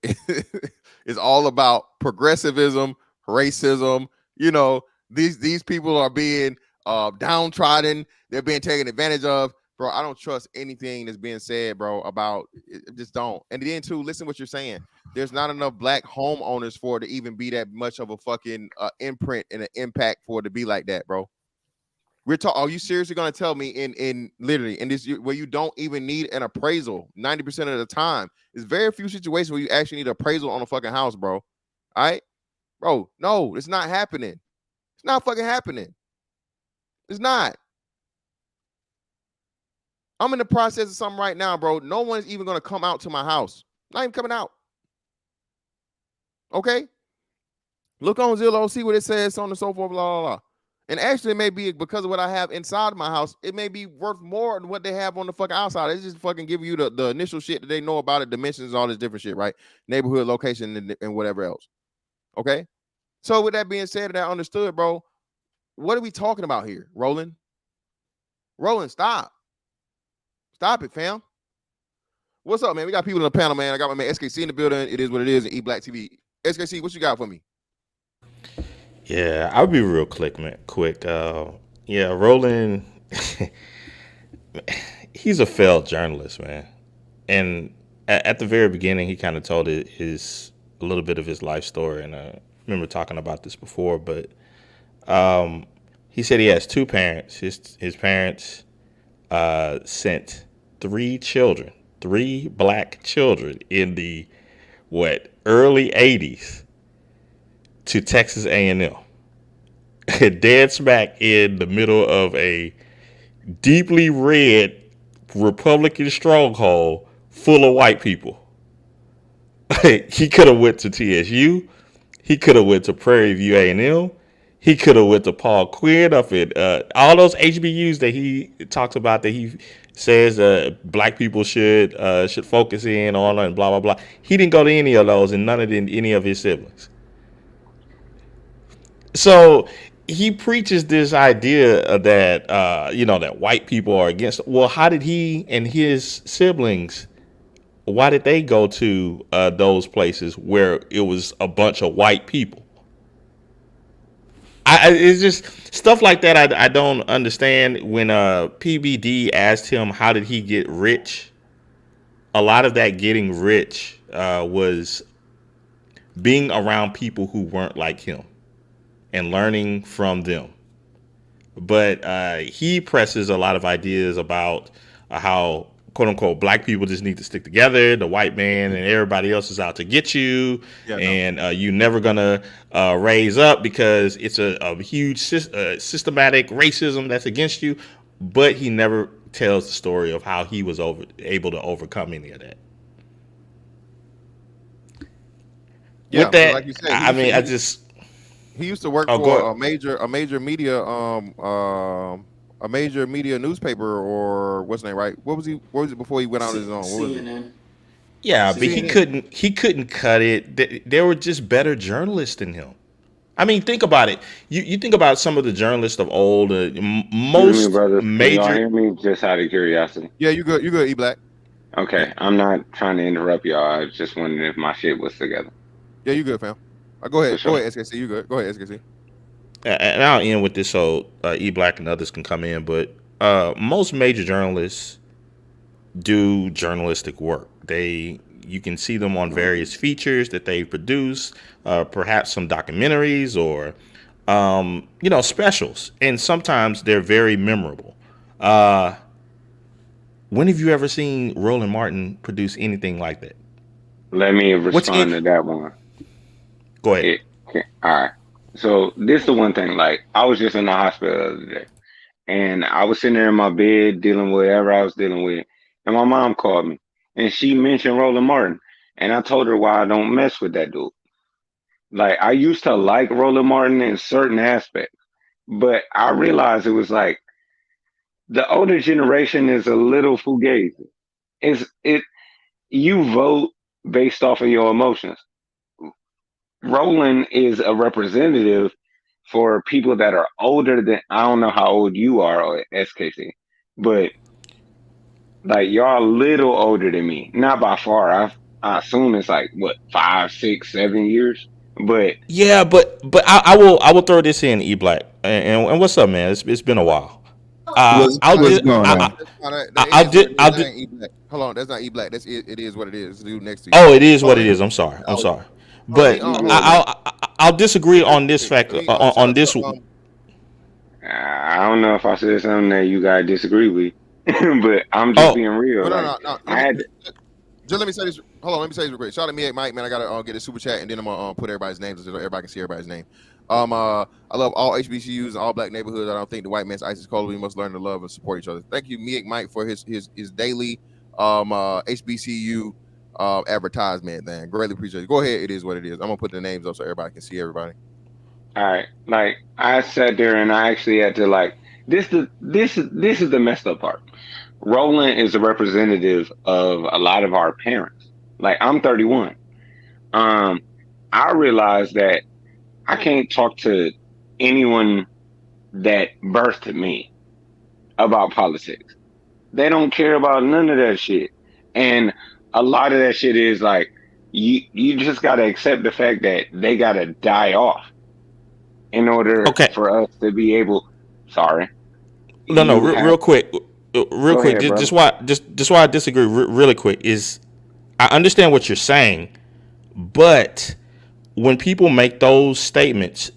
is all about progressivism, racism. You know, these people are being downtrodden. They're being taken advantage of. bro, I don't trust anything that's being said, bro, about it. Just don't. And then too, listen what you're saying. There's not enough black homeowners for it to even be that much of a fucking imprint and an impact for it to be like that, bro. We're talking. Are you seriously gonna tell me in literally in this where you don't even need an appraisal 90% of the time? There's very few situations where you actually need appraisal on a fucking house, bro. All right, bro. No, it's not happening. It's not fucking happening. It's not. I'm in the process of something right now, bro. No one's even gonna come out to my house. Not even coming out. Okay. Look on Zillow, see what it says, so on and so forth, blah, blah, blah. And actually, it may be because of what I have inside of my house, it may be worth more than what they have on the fucking outside. It's just fucking giving you the initial shit that they know about it, dimensions, all this different shit, right? Neighborhood, location, and whatever else. Okay? So with that being said and that understood, bro, what are we talking about here, Roland? Roland, stop. Stop it, fam. What's up, man? We got people in the panel, man. I got my man SKC in the building. It is what it is, and E-Black TV. SKC, what you got for me? Yeah, I'll be real quick. Yeah, Roland, he's a failed journalist, man. And at the very beginning, he kind of told a little bit of his life story, and I remember talking about this before. But he said he has two parents. His parents sent three black children in the early '80s to Texas A&M, dead smack in the middle of a deeply red Republican stronghold full of white people. He could have went to TSU. He could have went to Prairie View A&M. He could have went to Paul Quinn up in all those HBUs that he talks about that he says black people should focus in on and blah, blah, blah. He didn't go to any of those and none of any of his siblings. So he preaches this idea that that white people are against. Well, how did he and his siblings? Why did they go to those places where it was a bunch of white people? It's just stuff like that. I don't understand. When PBD asked him how did he get rich, a lot of that getting rich was being around people who weren't like him and learning from them. But he presses a lot of ideas about how, quote unquote, black people just need to stick together. The white man and everybody else is out to get you. Yeah, and you're never going to raise up because it's a huge systematic racism that's against you. But he never tells the story of how he was able to overcome any of that. Yeah, with that, like you said, he used to work for a major media newspaper, or what's the name, right? What was it before he went out on his own? What was it? Yeah, but he couldn't cut it. There were just better journalists than him. I mean, think about it. You think about some of the journalists of old. Most major. Can y'all hear me? Just out of curiosity. Yeah, you good. You good, E-Black. Okay, I'm not trying to interrupt y'all. I was just wondering if my shit was together. Yeah, you good, fam. Go ahead. Sure. Go ahead, SKC. You good? Go ahead, SKC. And I'll end with this so E-Black and others can come in. But most major journalists do journalistic work. You can see them on various features that they produce, perhaps some documentaries or specials, and sometimes they're very memorable. When have you ever seen Roland Martin produce anything like that? Let me respond to that one. Go ahead. All right. So this is the one thing. Like, I was just in the hospital the other day, and I was sitting there in my bed dealing with whatever I was dealing with, and my mom called me, and she mentioned Roland Martin, and I told her why I don't mess with that dude. Like, I used to like Roland Martin in certain aspects, but I realized it was like the older generation is a little fugazi. You vote based off of your emotions. Roland is a representative for people that are older than, I don't know how old you are, or SKC, but like, y'all a little older than me. Not by far. I assume it's like, what, 5, 6, 7 years? But yeah, but I will throw this in, E-Black. And what's up, man? It's been a while. That's not I'll that ain't E-Black. Hold on, that's not E-Black. That's it. It is what it is. It's the dude next to you. Oh, it is Hold what on, it is. I'm sorry. I'm hold sorry. on, let me, But hold on. I'll disagree on this fact Let me, on this. I don't know if I said something that you guys disagree with, but I'm just Oh, being real. no. I had Just let me say this. Hold on, let me say this real quick. Shout out to me, Mike, man. I gotta get a super chat, and then I'm gonna put everybody's names so everybody can see everybody's name. I love all HBCUs and all black neighborhoods. I don't think the white man's ISIS code. We must learn to love and support each other. Thank you, me, Mike, for his daily HBCU advertisement. Man, greatly appreciate it. Go ahead. It is what it is. I'm gonna put the names up so everybody can see everybody. all right. Like I sat there and I actually had to like this is the messed up part. Roland is a representative of a lot of our parents. Like I'm 31. I realized that I can't talk to anyone that birthed me about politics. They don't care about none of that shit. And a lot of that shit is like you just gotta accept the fact that they gotta die off in order for us to be able sorry. No, real quick. Real quick, ahead, just why I disagree really quick is I understand what you're saying, but when people make those statements,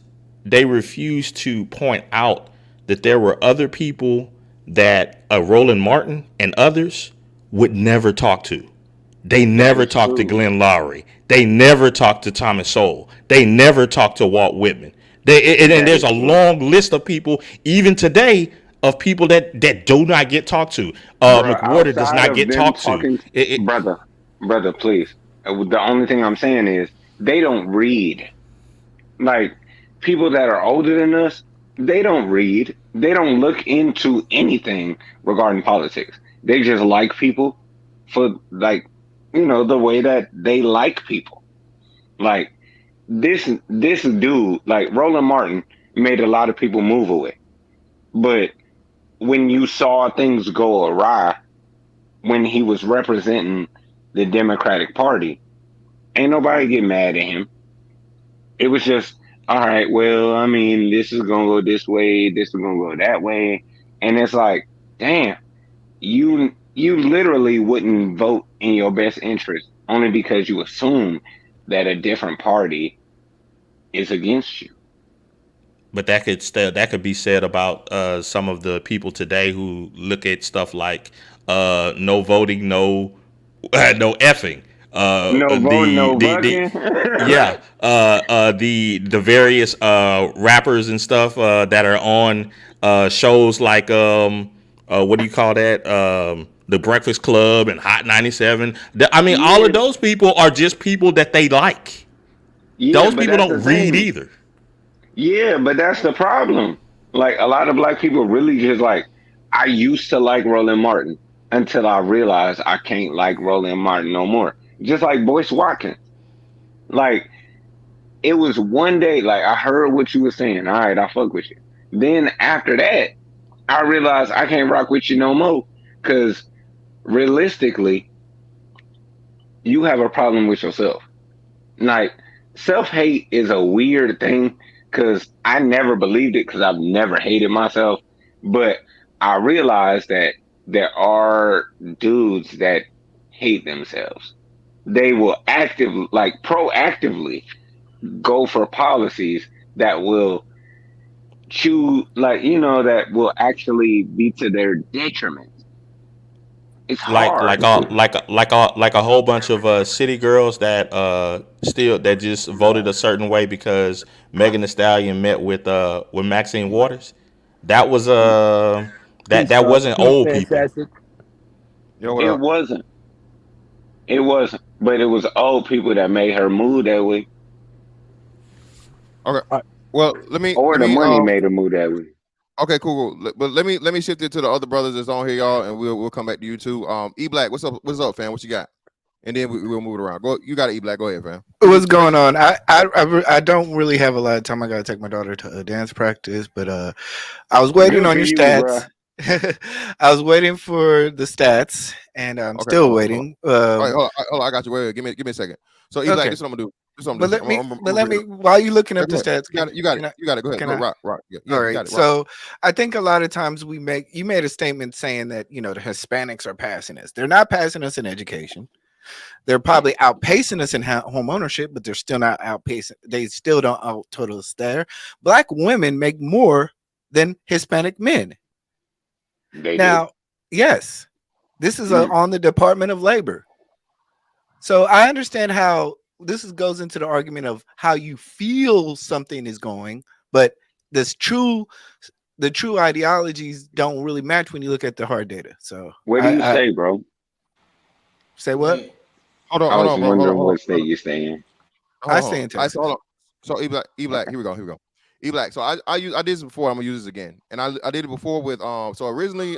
they refuse to point out that there were other people that Roland Martin and others would never talk to. They never talked to Glenn Lowry. They never talked to Thomas Sowell. They never talked to Walt Whitman. And there's a long list of people, even today, of people that do not get talked to. McWhorter does not get talked to. Brother, please. The only thing I'm saying is they don't read. Like people that are older than us, they don't read. They don't look into anything regarding politics. They just like people for like, the way that they like people. Like this dude, like Roland Martin, made a lot of people move away. But when you saw things go awry when he was representing the Democratic Party, ain't nobody get mad at him. It was just, all right, well, I mean, this is going to go this way, this is going to go that way. And it's like, damn, you literally wouldn't vote in your best interest only because you assume that a different party is against you. But that could be said about some of the people today who look at stuff like no voting, no effing. The various rappers and stuff that are on shows like what do you call that? The Breakfast Club and Hot 97. All of those people are just people that they like. Those people don't read either. Yeah, but that's the problem. Like a lot of black people really just like, I used to like Roland Martin until I realized I can't like Roland Martin no more. Just like Boyce Watkins. Like it was one day, like I heard what you were saying. All right, I fuck with you. Then after that, I realized I can't rock with you no more. Cause realistically, you have a problem with yourself. Like self-hate is a weird thing. Because I never believed it because I've never hated myself. But I realized that there are dudes that hate themselves. They will proactively go for policies that will that will actually be to their detriment. It's hard. like a whole bunch of city girls that just voted a certain way because Megan Thee Stallion met with Maxine Waters. That was that wasn't old people. It wasn't. It wasn't. But it was old people that made her move that way. Okay. Well, the money made her move that way. Okay, cool. But let me shift it to the other brothers that's on here, y'all, and we'll come back to you too. E-Black, what's up, fam? What you got? And then we'll move it around. Go, you got it, E-Black. Go ahead, fam. What's going on? I don't really have a lot of time. I gotta take my daughter to dance practice, but I was waiting on your stats. I was waiting for the stats, and I'm still waiting. Hold on, I got you. Wait, give me a second. So E-Black, this is what I'm gonna do. But let me while you looking up the stats, you got it. Go ahead. Go, rock. Yeah, all right. You got it, so I think a lot of times you made a statement saying that the Hispanics are passing us. They're not passing us in education. They're probably outpacing us in home ownership, but they're still not outpacing. They still don't out total us there. Black women make more than Hispanic men. Yes, this is on the Department of Labor. So I understand how goes into the argument of how you feel something is going, but the true ideologies don't really match when you look at the hard data. So what do you say, bro? Say what? I was wondering what state you're staying. I stay in Texas. So E-Black, here we go. E-Black. So I did this before. I'm gonna use this again, and I did it before with So originally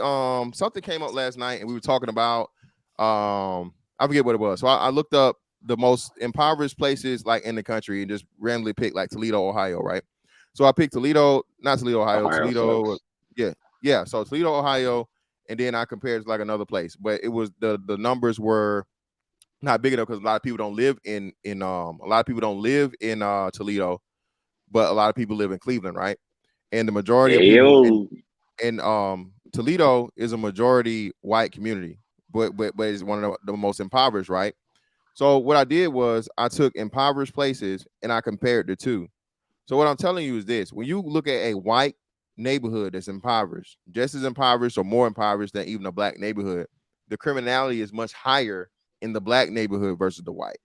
something came up last night, and we were talking about I forget what it was. So I looked up the most impoverished places like in the country and just randomly picked like Toledo, Ohio, right? So I picked Toledo, not Toledo, Ohio. Toledo, yeah. So Toledo, Ohio, and then I compared to like another place, but it was the numbers were not big enough because a lot of people don't live in Toledo, but a lot of people live in Cleveland, right? And the majority of people in Toledo is a majority white community, but it's one of the most impoverished, right? So what I did was I took impoverished places and I compared the two. So what I'm telling you is this: when you look at a white neighborhood that's impoverished, just as impoverished or more impoverished than even a black neighborhood, the criminality is much higher in the black neighborhood versus the white.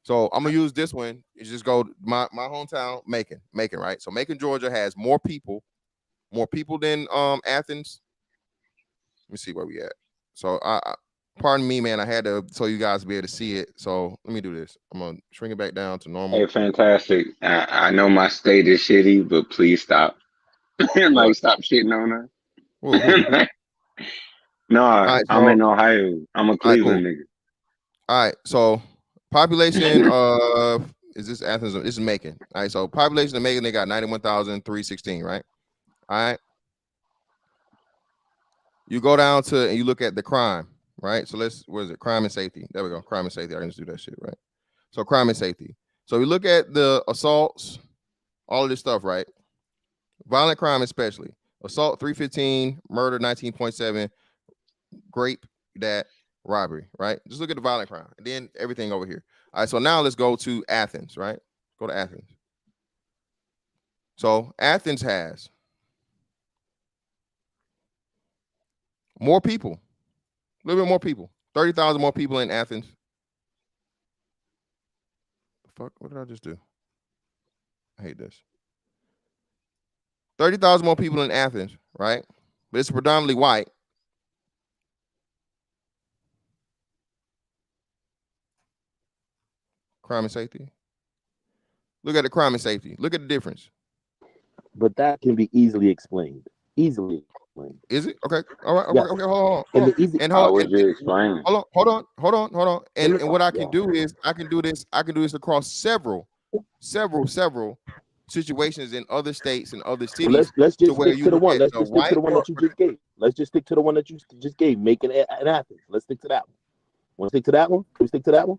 So I'm gonna use this one. You just go my hometown, Macon, right? So Macon, Georgia has more people than Athens. Let me see where we at. So I pardon me, man. I had to so you guys be able to see it. So let me do this. I'm gonna shrink it back down to normal. Hey, fantastic. I know my state is shitty, but please stop. Stop shitting on us. No, right, I'm in Ohio. I'm a Cleveland nigga. All right, so population is this Athens? This is Macon. All right, so population of Macon, they got 91,316, right? All right. You go down to and you look at the crime, right? So what is it? Crime and safety. There we go. Crime and safety. I can just do that shit, right? So crime and safety. So we look at the assaults, all of this stuff, right? Violent crime, especially assault 315, murder 19.7, rape, that robbery, right? Just look at the violent crime and then everything over here. All right, so now let's go to Athens, right? Go to Athens. So Athens has more people, a little bit more people, 30,000 more people in Athens. The fuck, what did I just do? I hate this. 30,000 more people in Athens, right? But it's predominantly white. Crime and safety. Look at the crime and safety. Look at the difference. But that can be easily explained. Easily explained. Is it? Okay. All right. Yes. Okay. Hold on. Hold on. And what I can do is I can do this across several situations in other states and other cities. Let's just stick to the one. Let's just stick to the one that you just gave. Let's just stick to the one that you just gave. Macon and Athens. Let's stick to that one. Want to stick to that one? Can we stick to that one?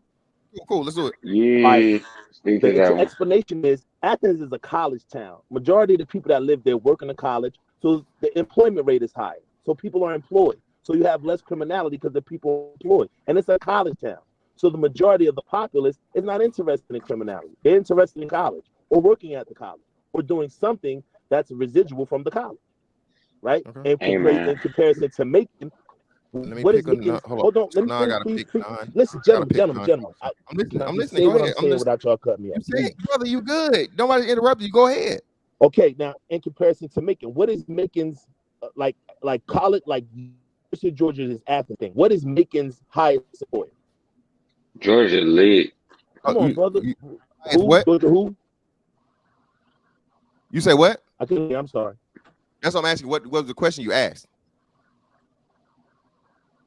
Cool. Let's do it. Yeah. Right. The explanation is Athens is a college town. Majority of the people that live there work in the college, so the employment rate is higher. So people are employed. So you have less criminality because the people are employed. And it's a college town. So the majority of the populace is not interested in criminality. They're interested in college or working at the college or doing something that's residual from the college. Right? Okay. And in comparison to Macon, what is Macon? Hold on. Let me finish, please. Listen, gentlemen. I'm listening. Go ahead. Without y'all cutting me off. You say, brother, you good. Nobody interrupted you. Go ahead. Okay, now in comparison to Macon, what is Macon's like college, like University of Georgia's Athens thing? What is Macon's highest employer? Georgia lit. Come on, brother. What? Georgia who? You say what? I couldn't hear. I'm sorry. That's what I'm asking. What was the question you asked?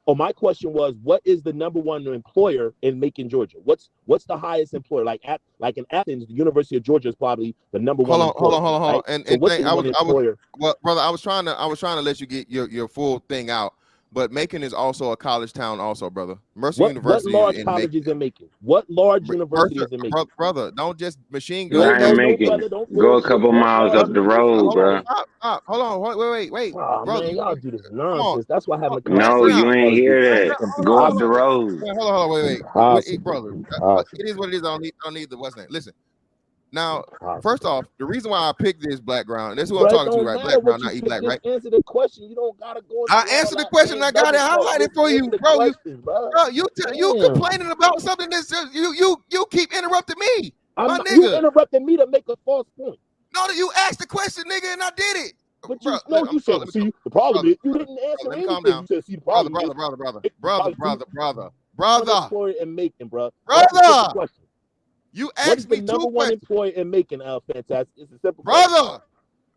Oh, my question was, what is the number one employer in Macon, Georgia? What's the highest employer? Like in Athens, the University of Georgia is probably the number one. Hold on. Right? And so what's the one employer? Well, brother, I was trying to let you get your full thing out. but Macon is also a college town, also, brother. Mercer What University large in college Macon. is in Macon? What large university Mercer, is in Macon? brother, don't just machine You gun. ain't making. brother, don't Go a bullshit. couple What miles large up the road, Hold on, bro. stop. Hold on, wait, Oh, brother. man, y'all do this Come on. nonsense. That's why having a No, conversation you with ain't brothers hear is that. Go up the road. Hold on, wait. impossible. Brother, Impossible. it is what it is. I don't need the what's name. Listen. Now, Impossible. first off, the reason why I picked this black ground, that's who Bro, I'm it talking to, don't right? matter Black ground, what you not E pick. black, Just right? answer the question. You don't gotta go. I through all answered the that, question. man. I got it Double talk. highlighted Just for answer you, the bro. questions, bro. You complaining about something that's you keep interrupting me, my You nigga. interrupted me to make a false point. No, you asked the question, nigga, and I did it. But Bro, you said, see, the problem is you didn't answer let me calm anything. down. You said, see, the problem Brother. employer in Macon, bro. Brother, you What is asked the me number two one questions. employer in Macon, Fantastic? It's a simple question.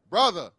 Brother.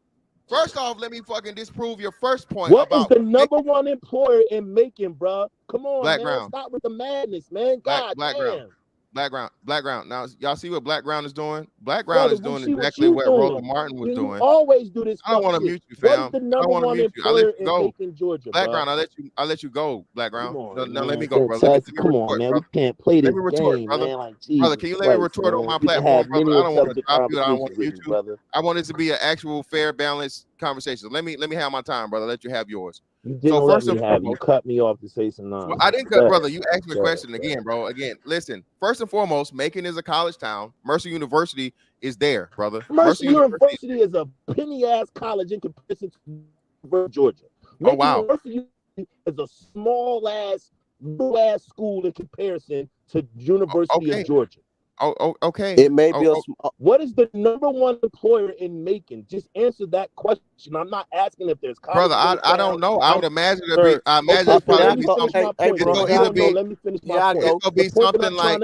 First off, let me fucking disprove your first point What is about the number one employer in Macon, bro? Come on, black man. ground. Stop with the madness, man. God damn. Black ground. Now, y'all see what black ground is doing? Black ground is doing See exactly what doing. Roland Martin was doing. You always do this. I don't want to mute you, What fam. is the I don't number want to one mute you. I employer let you in go. Macon, Georgia, Black bro? ground, I let you go, black ground. Now let me man, go, bro. Let me Come on, retort, man. brother. We can't play this Let me retort, game, brother. man. Like, Jesus Brother, can you let me Christ, retort on man. my We can platform, have brother? many I don't want to intelligent drop you. I don't want to conversations with mute you, you. brother. I want it to be an actual, fair, balanced conversation. Let me have my time, brother. Let you have yours. You didn't let me have it. You cut me off to say some nonsense. I didn't cut, brother. You asked me a question again, bro. Again, listen. First and foremost, Macon is a college town. Mercer University is there, brother. Mercer University is a penny ass college in comparison to Georgia. Oh wow. Mercer University is a small ass, little ass school in comparison to University of Georgia. Oh, okay. It may be What is the number one employer in Macon? Just answer that question. I'm not asking if there's college. Brother, I don't know. I would imagine it be. I imagine Okay, probably let be me something. finish my point. Let me finish my point. It's gonna be something like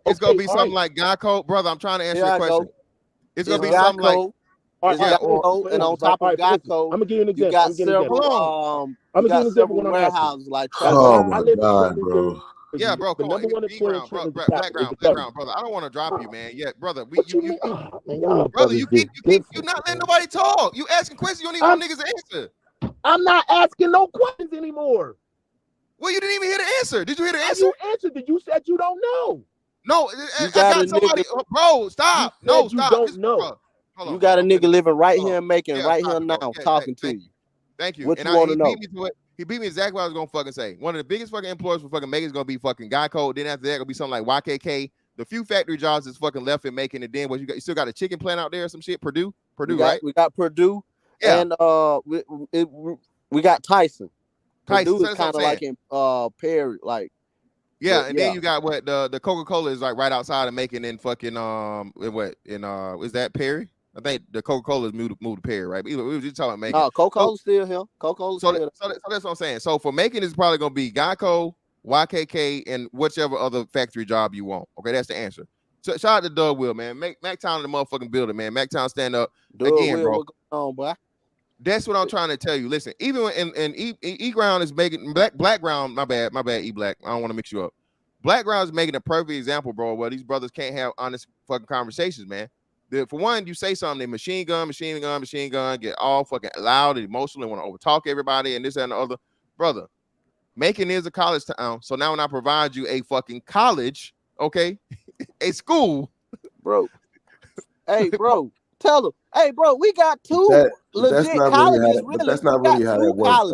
it's gonna be something like Geico, brother. I'm trying to answer your question. It's gonna be something like Geico, and on top of Geico, I'm gonna give you an example. you got several I'm gonna give you an example when I'm warehouses like Oh my God, bro. Yeah, bro. The number one employer in Trenton is black ground, brother. I don't want to drop you, man. Yeah, brother. Brother, you you're not letting nobody talk. You asking questions you don't even want niggas to answer. I'm not asking no questions anymore. Well, you didn't even hear the answer. Did you hear the answer? You answered it. You said you don't know. No, I got somebody. Bro, stop. No, stop. You don't know. You got a nigga living right here in Macon, right here now, talking to you. Thank you. What and you want to know? He beat me exactly what I was gonna fucking say. One of the biggest fucking employers for fucking Macon is gonna be fucking Geico. Then after that, gonna be something like YKK. The few factory jobs that's fucking left in Macon, and then what you got? You still got a chicken plant out there or some shit? Purdue, right? We got Purdue, and we got Tyson. Purdue is kind of like in Perry, like. Yeah, and then you got what the Coca-Cola is like right outside of Macon in fucking is that Perry? I think the Coca-Cola moved to Perry, right? But we were just talking about Macon. No, Coca-Cola's still here. Coca-Cola's still here. So that's what I'm saying. So for Macon, it's probably gonna be Geico, YKK, and whichever other factory job you want. Okay, that's the answer. So shout out to Doug Will, man. MacTown, the motherfucking building, man. MacTown, stand up again, bro. What's going on, boy? That's what I'm trying to tell you. Listen, even in E Ground is making black ground. My bad, E Black. I don't want to mix you up. Black ground is making a perfect example, bro. Where these brothers can't have honest fucking conversations, man. For one, you say something, they machine gun, get all fucking loud and emotional and want to overtalk everybody and this and the other. Brother, Macon is a college town. So now when I provide you a fucking college, okay, a school, bro. Hey, bro, tell them. Hey, bro, we got two legit colleges. But that's not really how that works.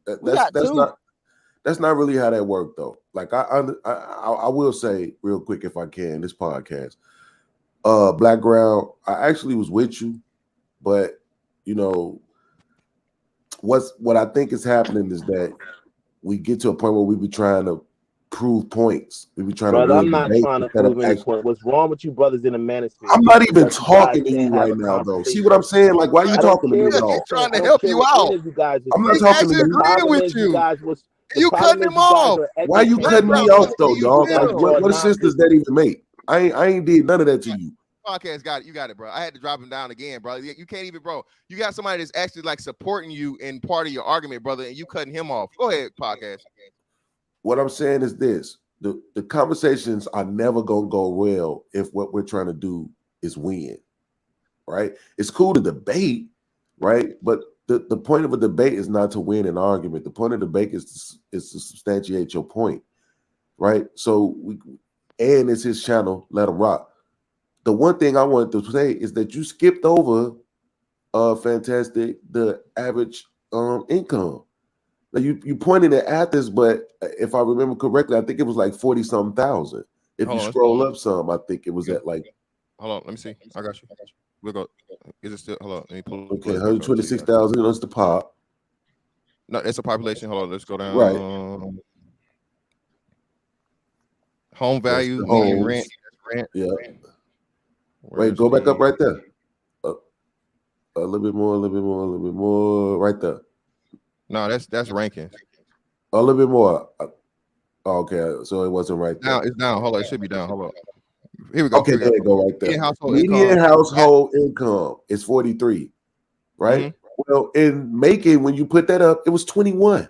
That's not really how that works, though. Like I will say real quick, if I can, this podcast. Black ground, I actually was with you, but you know what I think is happening is that we get to a point where we be trying to prove points. We be trying Brother, to. I'm not trying to prove any point. What's wrong with you brothers in the manosphere? I'm not even talking to you right now, though. See what I'm saying? Like, why are you talking to me at all? He's trying to help you out. I'm not talking to you. Agreeing with you. You cutting him off. Why you cutting me off, though, dog? Like, what sense does that even make? I ain't did none of that to you. Podcast got it. You got it, bro. I had to drop him down again, bro. You can't even, bro. You got somebody that's actually like supporting you in part of your argument, brother, and you cutting him off. Go ahead, podcast. What I'm saying is this: the conversations are never gonna go well if what we're trying to do is win, right? It's cool to debate, right? But the point of a debate is not to win an argument. The point of the debate is to substantiate your point, right? So and it's his channel, let him rock. The one thing I wanted to say is that you skipped over fantastic the average income. Now you pointed at Athens, but if I remember correctly, I think it was like 40-something thousand. If you scroll up some, I think it was at like. Hold on, let me see. I got you. We'll go. Is it still? Hold on, let me pull. Okay, 126,000. That's the pop. No, it's a population. Hold on, let's go down. Right. Home value, median rent. Yeah. Wait, go back up right there. A little bit more, right there. No, that's rankings. A little bit more. Okay, so it wasn't right there. Now it's down. Hold on, it should be down. Hold on. Here we go. Okay, there you go, right there. Median household income is 43, right? Mm-hmm. Well, in Macon, when you put that up, it was 21.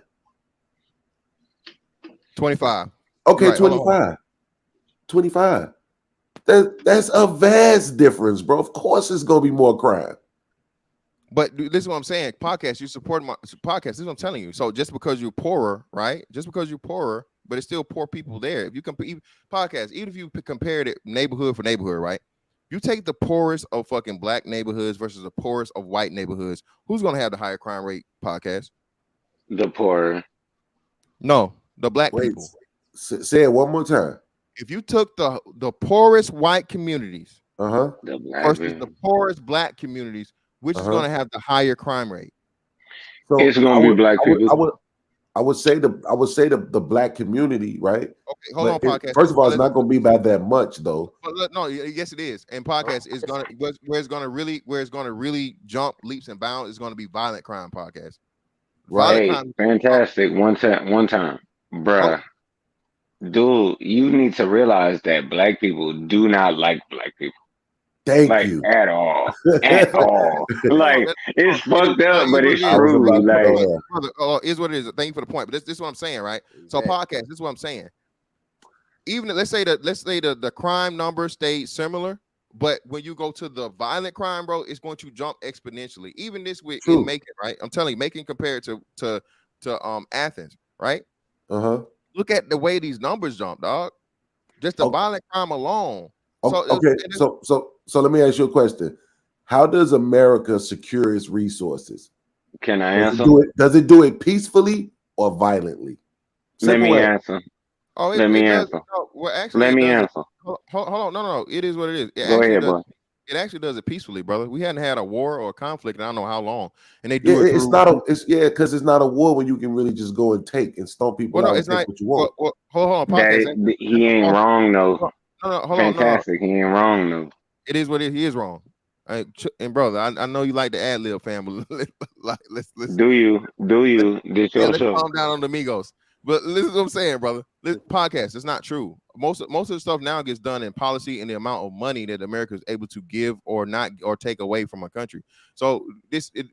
25. Okay, right, 25. 25. That's a vast difference, bro. Of course, it's gonna be more crime. But this is what I'm saying. Podcast, you support my podcast. This is what I'm telling you. So just because you're poorer, right? Just because you're poorer, but it's still poor people there. If you compare podcast, even if you compare it neighborhood for neighborhood, right? You take the poorest of fucking black neighborhoods versus the poorest of white neighborhoods. Who's gonna have the higher crime rate? Podcast. The poor. No, the black people. Say it one more time. If you took the poorest white communities versus the poorest black communities, which is going to have the higher crime rate? So it's going to be black people. I would say the black community, right? Okay, hold on, podcast. First of all, it's not going to be by that much, though. But no, yes, it is. And podcast is going to where it's going to really jump leaps and bounds is going to be violent crime podcast. Right, fantastic. One time, bruh. Dude, you need to realize that black people do not like black people. Thank you. At all. At all. Like, it's fucked up, but it's true. Like, is what it is. Thank you for the point. But this is what I'm saying, right? So podcast, this is what I'm saying. Even let's say the crime numbers stay similar, but when you go to the violent crime, bro, it's going to jump exponentially. Even this week in Macon, right? I'm telling you, Macon compared to Athens, right? Look at the way these numbers jump, dog. Just the violent crime alone. So let me ask you a question. How does America secure its resources? Can I answer? Does it do it peacefully or violently? Let me answer. Let me answer. Let me answer. Hold on. No. It is what it is. Go ahead, bro. It actually does it peacefully, brother. We hadn't had a war or a conflict in I don't know how long, and they do it. Because it's not a war when you can really just go and take and stomp people out and take what you want. Hold on, he ain't wrong though. No, hold Fantastic. on. He ain't wrong though. It is what it is. He is wrong. And brother, I know you like the ad lib family. let's do you? This your let's show. calm down on the Migos. But listen to what I'm saying, brother. This podcast, it's not true. Most of the stuff now gets done in policy and the amount of money that America is able to give or not or take away from a country. So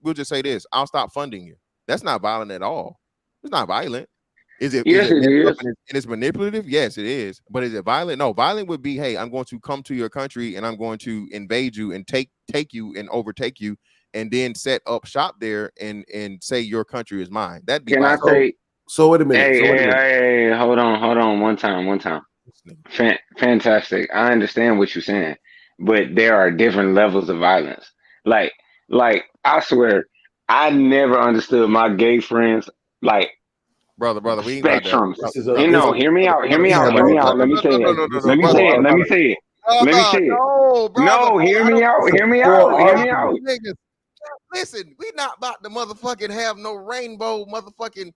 we'll just say this: I'll stop funding you. That's not violent at all. It's not violent. Is it? Yes, it is. And it's manipulative. Yes, it is. But is it violent? No. Violent would be, hey, I'm going to come to your country and I'm going to invade you and take you and overtake you, and then set up shop there and say your country is mine. That'd be. Can violent. I say? So wait a minute. Hey, hold on. One time. Fantastic. I understand what you're saying, but there are different levels of violence. Like I swear, I never understood my gay friends. Like, brother, we ain't spectrums. Hear me out. Let me say it. No, hear me out. Listen, we not about to motherfucking have no rainbow motherfucking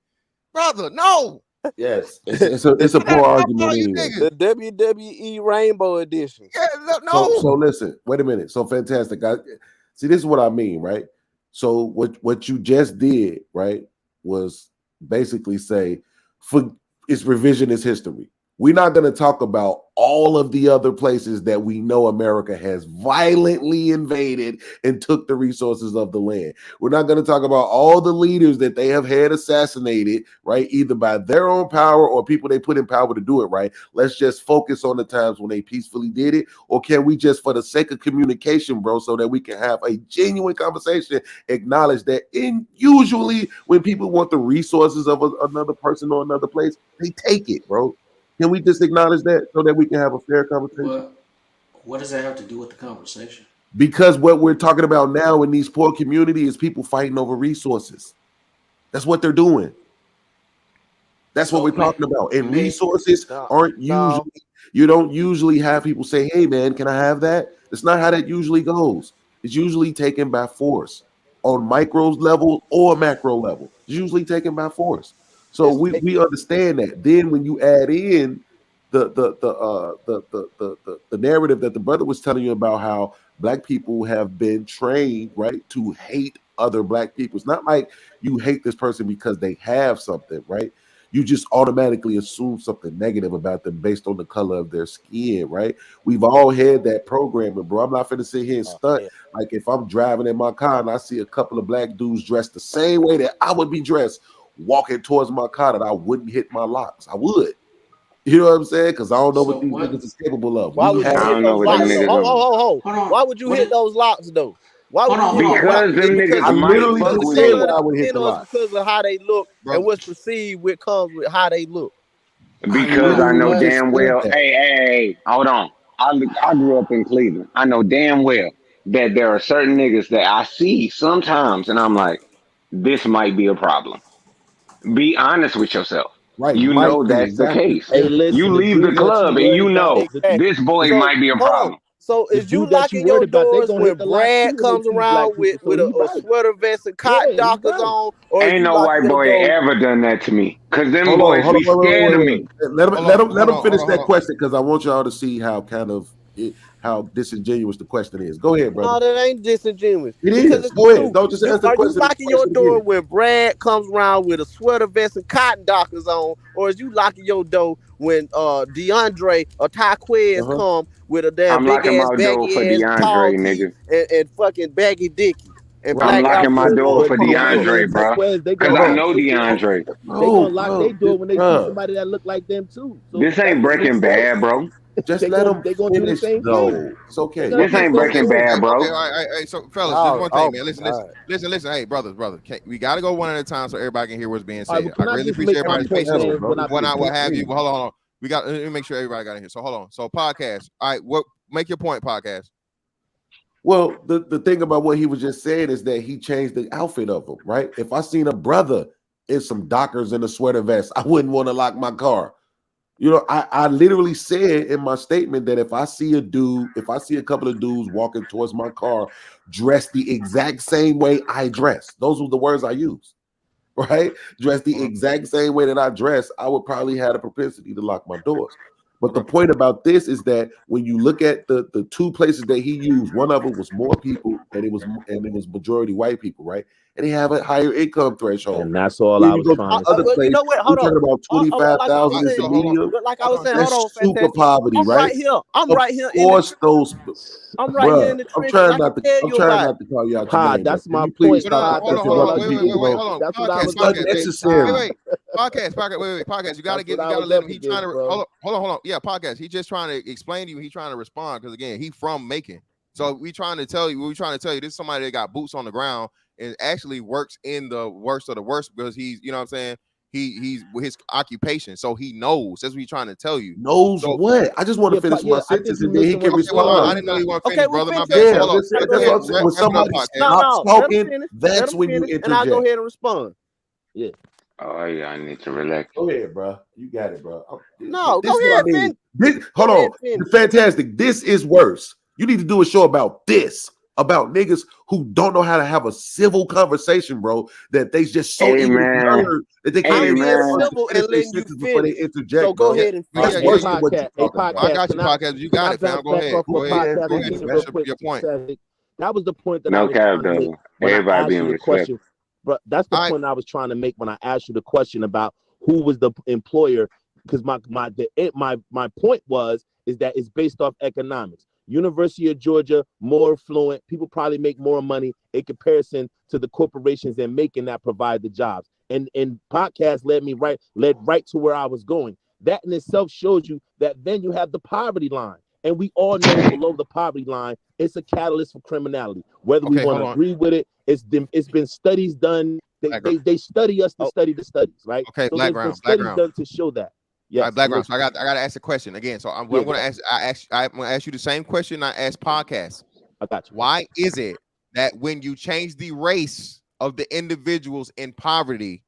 brother. No. Yes, it's a poor argument. Anyway. The WWE Rainbow Edition. Yeah, no. So listen, wait a minute. So fantastic. See, this is what I mean, right? So what you just did, right, was basically say it's revisionist history. We're not going to talk about all of the other places that we know America has violently invaded and took the resources of the land. We're not going to talk about all the leaders that they have had assassinated, right? Either by their own power or people they put in power to do it, right? Let's just focus on the times when they peacefully did it. Or can we just, for the sake of communication, bro, so that we can have a genuine conversation, acknowledge that usually when people want the resources of another person or another place, they take it, bro. Can we just acknowledge that so that we can have a fair conversation? Well, what does that have to do with the conversation? Because what we're talking about now in these poor communities is people fighting over resources. That's what they're doing. That's what we're talking about. And resources aren't usually, you don't usually have people say, hey, man, can I have that? That's not how that usually goes. It's usually taken by force on micro level or macro level. It's usually taken by force. So we understand that. Then when you add in the narrative that the brother was telling you about how black people have been trained, right, to hate other black people. It's not like you hate this person because they have something, right? You just automatically assume something negative about them based on the color of their skin, right? We've all had that programming, bro. I'm not finna sit here and stunt. Like if I'm driving in my car and I see a couple of black dudes dressed the same way that I would be dressed, walking towards my car, that I wouldn't hit my locks. I would. You know what I'm saying? Because I don't know what these niggas is capable of. Why would you hit those locks? Why would you hit those locks though? Why would you hit because them niggas I literally just said that I would hit the lock. Because of how they look and what's perceived with comes with how they look. Because I know damn well. Hey, hold on. I grew up in Cleveland. I know damn well that there are certain niggas that I see sometimes, and I'm like, this might be a problem. Be honest with yourself. Right, you know that's the case. Hey, listen, you leave the club and you know this boy might be a problem. So is you locking your doors when Brad comes around with a sweater vest and cotton dockers on? Or ain't no white boy ever done that to me. Cause them boys be scared of me. Let him finish that question because I want y'all to see how kind of how disingenuous the question is. Go ahead, brother. No, that ain't disingenuous. It is. Go ahead. Don't just answer the question. Are you locking your door when Brad comes around with a sweater vest and cotton dockers on, or is you locking your door when DeAndre or Tyquez come with a damn big ass baggy ass tall tee and fucking baggy dickie? I'm locking my door for DeAndre, bro. Because I know DeAndre. They gonna lock their door when they see somebody that look like them too. So this ain't Breaking Bad, bro. Just let them finish, though. It's okay. This ain't Breaking Bad, bro. Okay, all right, so fellas, just one thing, man. Listen. Hey, brothers. We got to go one at a time so everybody can hear what's being said. I really appreciate everybody's patience. What have you? Hold on. Let me make sure everybody got in here. So hold on. So podcast. All right, make your point, podcast. Well, the thing about what he was just saying is that he changed the outfit of him, right? If I seen a brother in some Dockers and a sweater vest, I wouldn't want to lock my car. You know, I literally said in my statement that if I see a couple of dudes walking towards my car dressed the exact same way I dress, those were the words I used, right? Dressed the exact same way that I dress, I would probably have a propensity to lock my doors. But the point about this is that when you look at the two places that he used, one of them was more people and it was majority white people, right? And they have a higher income threshold. And that's all I was trying to say. You know what? Hold on. About 25,000 is the medium. Like I was saying, that's hold on, super poverty, right? I'm right here. Of course, I'm right here in the trenches. I'm trying not to call you out. Pod, that's my point. Hold on. That's what I was necessary. Wait. Podcast. You gotta let him. He's trying to hold on. Yeah, podcast. He's just trying to explain to you. He's trying to respond because again, he from Macon. So we're trying to tell you. This is somebody that got boots on the ground and actually works in the worst of the worst because he's, you know what I'm saying? He's his occupation, so he knows. That's what he's trying to tell you. Knows what? I just want to finish my sentence and then he can respond. I didn't know you want to finish, brother. My bad. When somebody stops talking, that's when you interject. And I'll go ahead and respond. Yeah. Oh yeah, I need to relax. Go ahead, bro. You got it, bro. No, go ahead, hold on. It's fantastic. This is worse. You need to do a show about this. About niggas who don't know how to have a civil conversation, bro. That they just so ignorant that they can't even civil and letting you before they interject. So go ahead and finish. I got you, podcast. You got it, fam. Go ahead. Go ahead. That's your point. That was the point that I was trying to make. Everybody being respectful. But that's the point I was trying to make when I asked you the question about who was the employer because my point is that it's based off economics. University of Georgia, more affluent, people probably make more money in comparison to the corporations they're making that provide the jobs. And podcast led right to where I was going. That in itself shows you that then you have the poverty line. And we all know below the poverty line, it's a catalyst for criminality. Whether we want to agree with it, it's been studies done. They study us to study the studies, right? Okay, so Blackground. Done to show that. Yeah, right, Blackground. So I got to ask a question again. So I'm going to ask. I'm going to ask you the same question I asked podcast. I got you. Why is it that when you change the race of the individuals in poverty,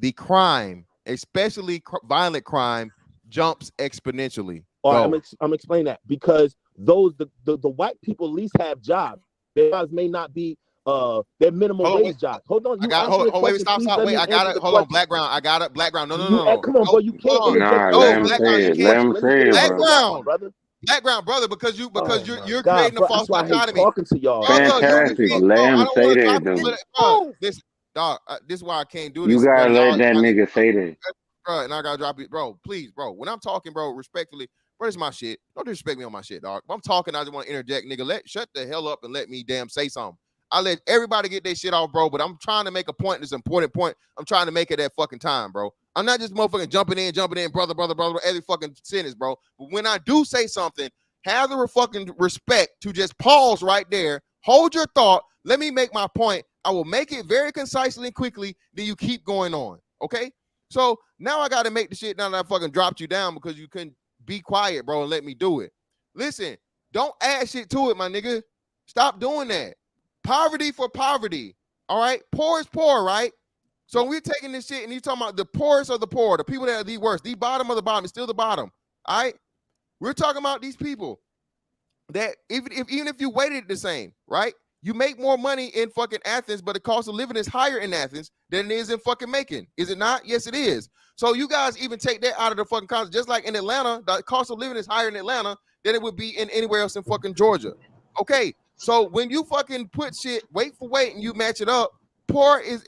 the crime, especially violent crime, jumps exponentially? All right, I'm explaining that because the white people at least have jobs. Their jobs may not be their minimum wage jobs. Hold on, stop. Wait, I got it. Hold on, Blackground. I got it. Blackground. No. Come on, bro. You can't. Let him say it. Blackground, brother. Blackground, brother, because you're creating a false dichotomy. Talking to y'all. Fantastic. Let him say that, though. This is why I can't do this. You gotta let that nigga say that. Bro, and I gotta drop it, bro. Please, bro. When I'm talking, bro, respectfully, bro, this is my shit. Don't disrespect me on my shit, dog. If I'm talking, I just want to interject, nigga. Shut the hell up and let me damn say something. I let everybody get their shit off, bro, but I'm trying to make a point. This important point. I'm trying to make it that fucking time, bro. I'm not just motherfucking jumping in, brother, every fucking sentence, bro. But when I do say something, have the fucking respect to just pause right there, hold your thought, let me make my point. I will make it very concisely and quickly, then you keep going on, okay? So now I got to make the shit now that I fucking dropped you down because you couldn't be quiet, bro, and let me do it. Listen, don't add shit to it, my nigga. Stop doing that. Poverty for poverty, all right? Poor is poor, right? So we're taking this shit and you're talking about the poorest of the poor, the people that are the worst, the bottom of the bottom is still the bottom, all right? We're talking about these people that even if you weighted it the same, right? You make more money in fucking Athens, but the cost of living is higher in Athens than it is in fucking Macon. Is it not? Yes, it is. So you guys even take that out of the fucking concept. Just like in Atlanta, the cost of living is higher in Atlanta than it would be in anywhere else in fucking Georgia. Okay. So when you fucking put shit weight for weight and you match it up, poor is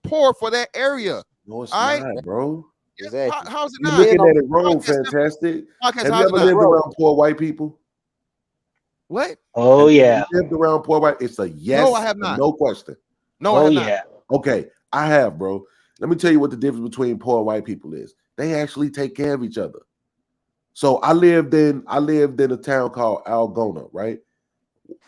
poor for that area. No, it's not, bro. Exactly. How's it You're not? looking at it wrong, Fantastic. Have you ever lived around poor white people? What? Oh, yeah. You lived around poor white? It's a yes. No, I have not. No question. No, I have not. Okay, I have, bro. Let me tell you what the difference between poor white people is. They actually take care of each other. So I lived in a town called Algona, right?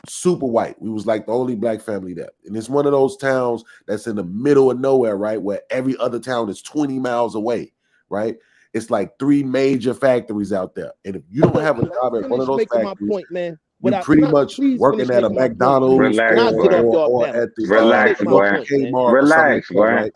Super white. We was like the only black family there. And it's one of those towns that's in the middle of nowhere, right? Where every other town is 20 miles away, right? It's like 3 major factories out there. And if you don't have a job at one of those factories, you're pretty much working at a McDonald's or at the Kmart. Relax, boy. Right?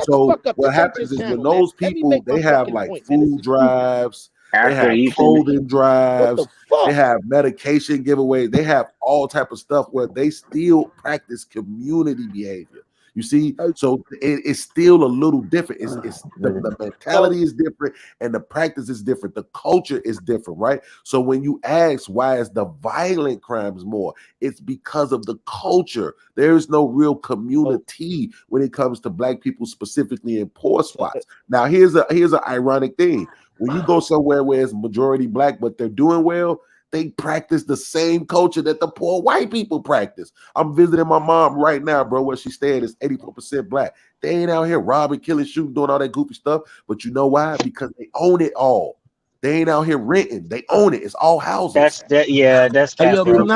So what happens is when those people, they have like food drives, they have clothing drives, they have medication giveaways, they have all type of stuff where they still practice community behavior. You see, so it's still a little different. It's the mentality is different and the practice is different. The culture is different, right? So when you ask why is the violent crimes more, it's because of the culture. There is no real community when it comes to black people, specifically in poor spots. Now, here's an ironic thing. When you go somewhere where it's majority black, but they're doing well, they practice the same culture that the poor white people practice. I'm visiting my mom right now, bro, where she staying is 84% black. They ain't out here robbing, killing, shooting, doing all that goofy stuff. But you know why? Because they own it all. They ain't out here renting. They own it. It's all houses. That's a different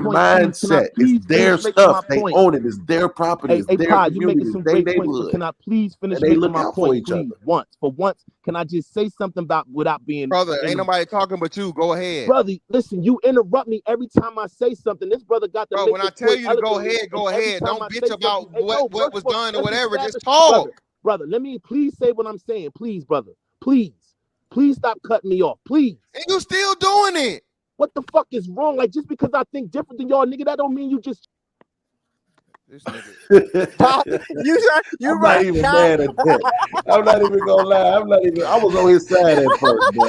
mindset. It's their stuff. They own it. It's their property. It's their community. You making some great points. Can I please finish making my point, please? For once, can I just say something without being brother? Ain't nobody talking but you. Go ahead, brother. Listen, you interrupt me every time I say something. This brother got the. Bro, when I tell you to go ahead, go ahead. Don't bitch about what was done or whatever. Just talk, brother. Let me please say what I'm saying, please, brother. Please stop cutting me off, please. And you still doing it. What the fuck is wrong? Like, just because I think different than y'all, nigga, that don't mean you just. This nigga. I'm not even mad at that. I'm not even gonna lie. I was on his side at first, bro.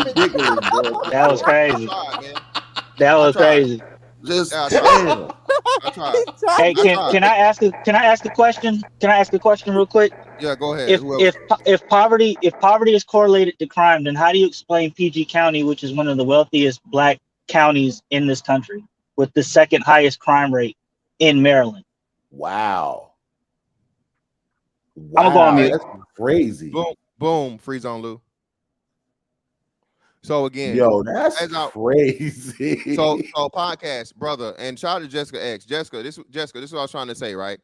Ridiculous, bro. That was crazy. That was crazy. Just Hey, can I ask a question? Can I ask a question real quick? Yeah, go ahead. If poverty is correlated to crime, then how do you explain PG County, which is one of the wealthiest black counties in this country, with the second highest crime rate in Maryland? Wow. I'm gonna go on mute. That's crazy. Boom. Free zone, Lou. So again, yo, that's crazy. So podcast, brother, and shout out to Jessica X. Jessica, this is what I was trying to say, right?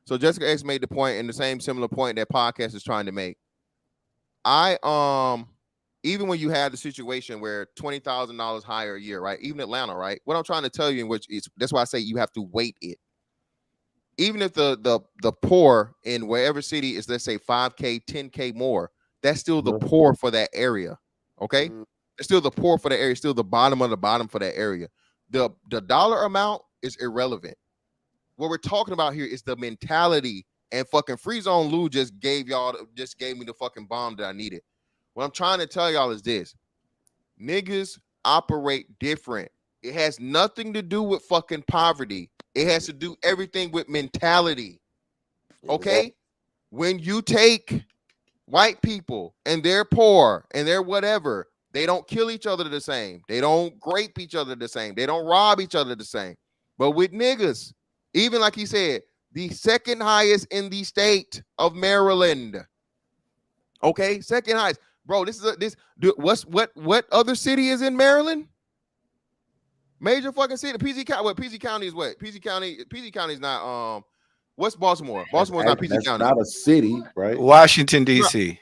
So Jessica X made the point, and the same similar point that podcast is trying to make. Even when you have the situation where $20,000 higher a year, right? Even Atlanta, right? What I'm trying to tell you, in which is that's why I say you have to weight it. Even if the poor in wherever city is, let's say 5K, 10K more, that's still the poor for that area. Okay, it's still the poor for the area, still the bottom of the bottom for that area. The dollar amount is irrelevant. What we're talking about here is the mentality. And fucking Free Zone Lou just gave me the fucking bomb that I needed. What I'm trying to tell y'all is this: niggas operate different. It has nothing to do with fucking poverty. It has to do everything with mentality. Okay? When you take white people and they're poor and they're whatever, they don't kill each other the same. They don't grape each other the same. They don't rob each other the same. But with niggas, even like he said, the second highest in the state of Maryland. Okay, second highest, bro. What other city is in Maryland? Major fucking city. PG County. What PG County is? What PG County is not. What's Baltimore? Baltimore's not PG County. Not a city, right? Washington D.C.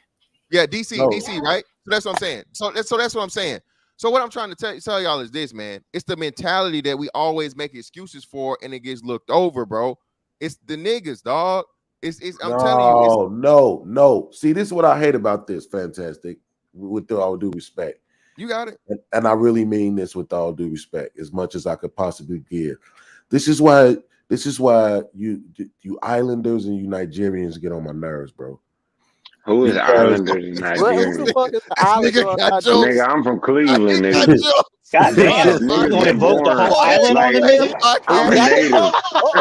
Yeah, DC, right? So that's what I'm saying. So that's what I'm saying. So what I'm trying to tell y'all is this, man. It's the mentality that we always make excuses for, and it gets looked over, bro. It's the niggas, dog. I'm telling you. No. See, this is what I hate about this. Fantastic. With all due respect. You got it. And I really mean this with all due respect, as much as I could possibly give. This is why you Islanders and you Nigerians get on my nerves, bro. Who is Islanders and Nigerians? Who the fuck is Islanders? Nigga, I'm from Cleveland, nigga. God damn, you gonna invoke the whole island on the nigga? I'm a native. What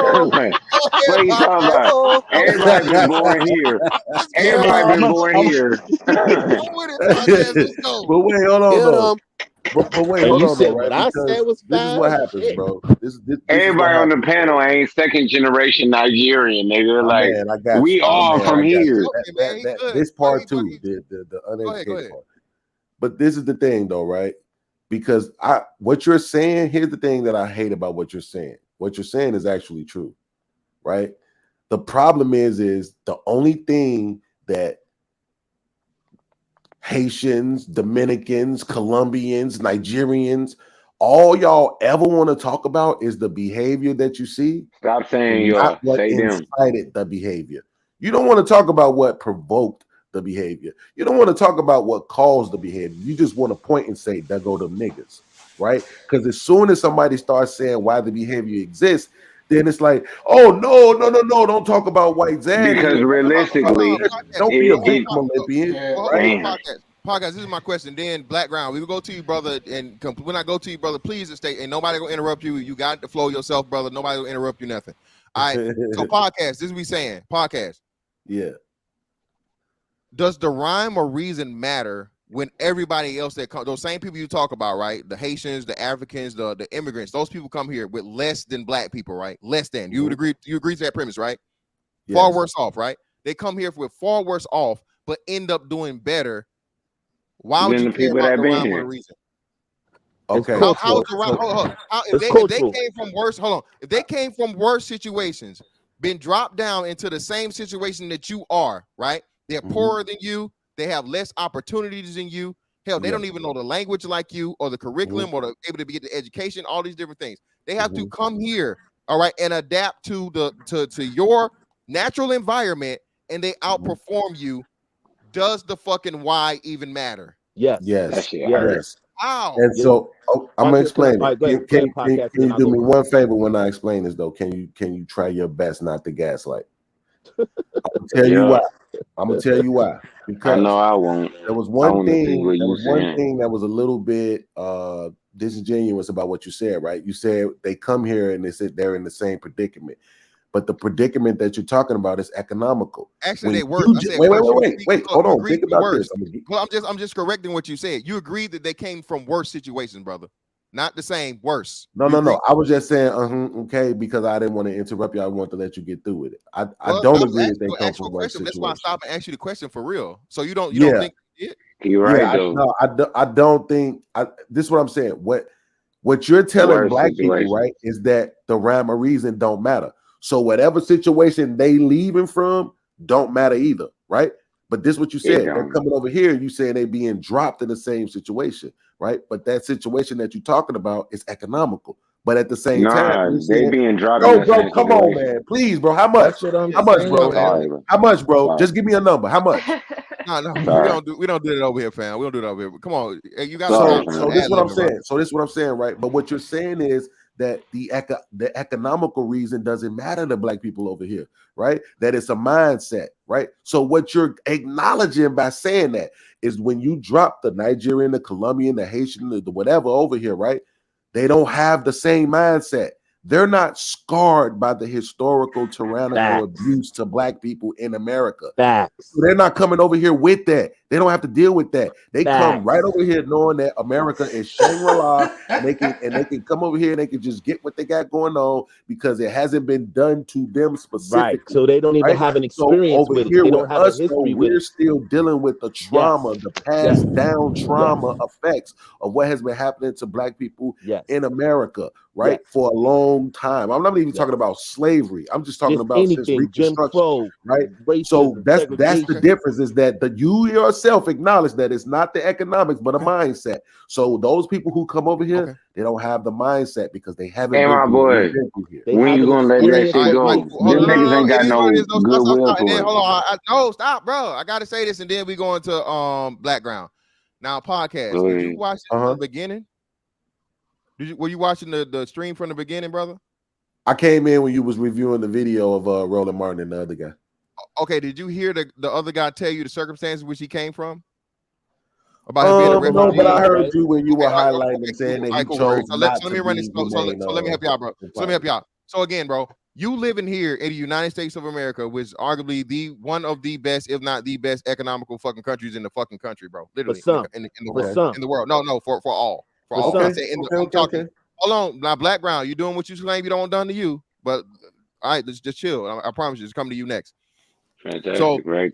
are you talking about? Everybody been born here. Everybody been born here. But wait, hold on, though. But wait, hold on, though, right? I said was this is what happens, bro. This Everybody on the panel ain't second generation Nigerian, nigga. Like, man, I got we you. all Man, from here. This part too, the uneducated part. But this is the thing, though, right? Because what you're saying, here's the thing that I hate about what you're saying. What you're saying is actually true, right? The problem is the only thing that Haitians, Dominicans, Colombians, Nigerians, all y'all ever want to talk about is the behavior that you see. Stop saying y'all. Say them. Incited the behavior. You don't want to talk about what provoked the behavior. You don't want to talk about what caused the behavior. You just want to point and say, there go them niggas, right? Because as soon as somebody starts saying why the behavior exists, then it's like, oh, no, don't talk about white zaddy. Because realistically, don't be a victim, Olympian. Right? Podcast, this is my question. Then Blackground, we will go to you, brother, and when I go to you, brother, please stay, and nobody will interrupt you. You got the flow yourself, brother. Nobody will interrupt you, nothing. All right, so podcast, this is what we saying. Podcast. Yeah. Does the rhyme or reason matter when everybody else that comes, those same people you talk about, right? The Haitians, the Africans, the immigrants, those people come here with less than black people, right? Less than. You would agree, you agree to that premise, right? Yes. Far worse off, right? They come here with far worse off, but end up doing better. Why would you care about the rhyme or reason? Okay. How is the rhyme? Hold on. If they came from worse, if they came from worse situations, been dropped down into the same situation that you are, right? They're poorer than you. They have less opportunities than you. Hell, they don't even know the language like you, or the curriculum, or able to get the education. All these different things. They have to come here, all right, and adapt to your natural environment, and they outperform you. Does the fucking why even matter? Yes. How? And so I'm gonna explain it. Can you do me one favor when I explain this though? Can you try your best not to gaslight? I'll tell you why. I'm gonna tell you why. Because I know I won't. There was one thing. There was one thing that was a little bit disingenuous about what you said. Right? You said they come here and they said they're in the same predicament. But the predicament that you're talking about is economical. Actually, they work. Wait. Hold on. Think about this. Well, I'm just correcting what you said. You agreed that they came from worse situations, brother. Not the same, worse. No. I was just saying, okay, because I didn't want to interrupt you. I want to let you get through with it. I don't agree that they come from worse situations. That's why I stopped and asked you the question for real. So you don't think it? You're right, though. I don't think. This is what I'm saying. What you're telling black people, right, is that the rhyme or reason don't matter. So whatever situation they leaving from don't matter either, right? But this is what you said. They're coming over here, you saying they being dropped in the same situation, right? But that situation that you're talking about is economical. But at the same time, they being dropped. No, bro, come on, man. Please, bro. How much? How much, bro? How much, bro? Just give me a number. How much? No. We don't do it over here, fam. We don't do it over here. Come on. You got so this is what I'm saying. So this is what I'm saying, right? But what you're saying is that the economical reason doesn't matter to black people over here, right? That it's a mindset, right? So what you're acknowledging by saying that is when you drop the Nigerian, the Colombian, the Haitian, the whatever over here, right? They don't have the same mindset. They're not scarred by the historical tyrannical abuse to black people in America. So they're not coming over here with that. They don't have to deal with that. They come right over here knowing that America is Shangri-La, and they can come over here and they can just get what they got going on because it hasn't been done to them specifically. Right. So they don't even have an experience with it. They don't have a history with it. We're still dealing with the trauma, the passed down trauma effects of what has been happening to black people in America, right? For a long time. I'm not even talking about slavery. I'm just talking about anything, Jim Crow, right? Racism, so that's the difference, is that you yourself acknowledge that it's not the economics, but a mindset. So those people who come over here, they don't have the mindset because they haven't been my boy, when you gonna let that shit go? Them niggas ain't got no goodwill for it. Hold on. No, stop, bro. I gotta say this, and then we go into Blackground. Now, podcast. Did you watch it from the beginning? Were you watching the stream from the beginning, brother? I came in when you was reviewing the video of Roland Martin and the other guy. Okay, did you hear the other guy tell you the circumstances which he came from? About him being a refugee? No, but I heard you when you were highlighting and saying that he chose let me run this. So let me help you out, bro. So let me help you out. So again, bro, you living here in the United States of America, which is arguably one of the best, if not the best, economical fucking countries in the fucking country, bro. Literally in the world. In the world. No, for all. For all. I'm talking. Hold on, now Blackground, you doing what you claim you don't want done to you, but all right, let's just chill. I promise you, it's coming to you next. Fantastic, so right?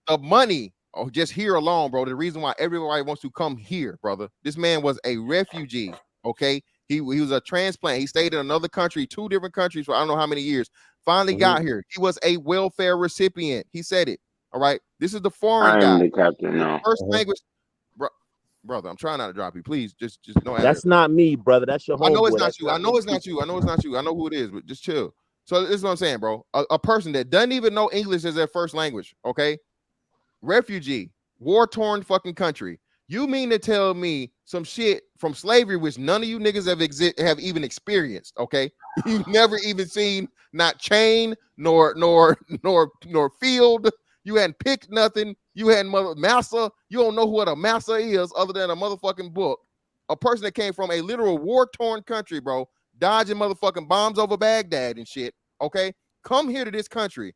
The money, just here alone, bro. The reason why everybody wants to come here, brother. This man was a refugee. Okay, he was a transplant. He stayed in another country, 2 different countries for I don't know how many years. Finally got here. He was a welfare recipient. He said it. All right, this is the foreign guy. The captain now. First language. Brother, I'm trying not to drop you. Please, just no. That's not me, brother. That's your homeboy. I know it's not you. I know it's not you. I know it's not you. I know who it is, but just chill. So this is what I'm saying, bro. A person that doesn't even know English as their first language, okay? Refugee, war-torn fucking country. You mean to tell me some shit from slavery which none of you niggas have even experienced, okay? You've never even seen not chain nor field. You hadn't picked nothing. You hadn't massa. You don't know what a massa is other than a motherfucking book. A person that came from a literal war-torn country, bro, dodging motherfucking bombs over Baghdad and shit, okay? Come here to this country.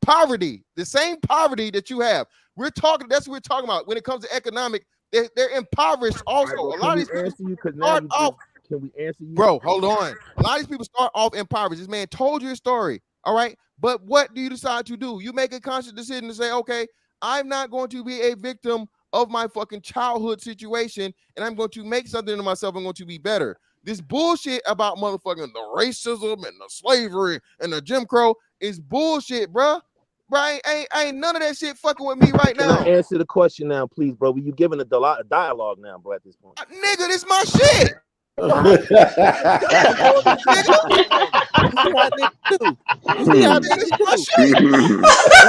Poverty, the same poverty that you have. That's what we're talking about. When it comes to economic, they're impoverished also. Right, a lot of these people start off. Can we answer you? Bro, hold on. A lot of these people start off impoverished. This man told you a story, all right? But what do you decide to do? You make a conscious decision to say, okay, I'm not going to be a victim of my fucking childhood situation, and I'm going to make something of myself. I'm going to be better. This bullshit about motherfucking the racism and the slavery and the Jim Crow is bullshit, bro. Right? Ain't none of that shit fucking with me right now. Can I answer the question now, please, bro? You giving a dialogue now, bro, at this point. Nigga, this my shit. You see how niggas do?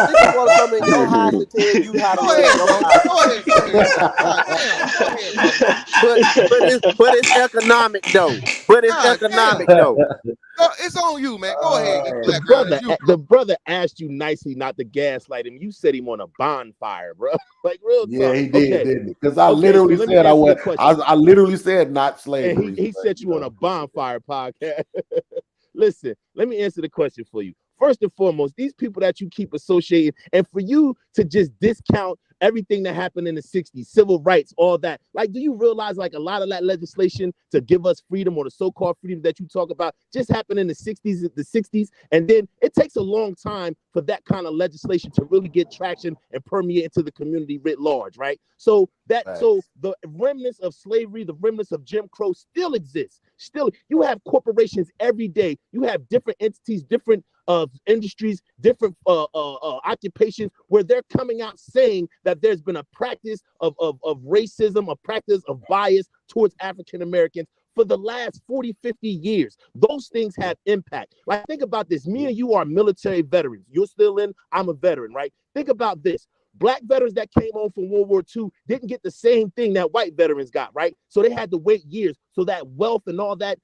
Niggas want to come in your house and tell you how to But it's economic though. It's on you, man. Go ahead. The brother asked you nicely not to gaslight him. You said him on a bonfire, bro. Like real talk. Yeah, he did, didn't he? Because I literally said I literally said not slavery. He set you on a bonfire podcast. Listen, let me answer the question for you. First and foremost, these people that you keep associating, and for you to just discount everything that happened in the 60s, civil rights, all that. Like, do you realize like a lot of that legislation to give us freedom, or the so-called freedom that you talk about, just happened in the 60s, and then it takes a long time for that kind of legislation to really get traction and permeate into the community writ large, right? So the remnants of slavery, the remnants of Jim Crow still exist. Still, you have corporations every day. You have different entities, different industries, different occupations, where they're coming out saying that there's been a practice of racism, a practice of bias towards African Americans for the last 40, 50 years. Those things have impact. Like, think about this. Me and you are military veterans. You're still in, I'm a veteran, right? Think about this. Black veterans that came home from World War II didn't get the same thing that white veterans got, right? So they had to wait years. So that wealth and all that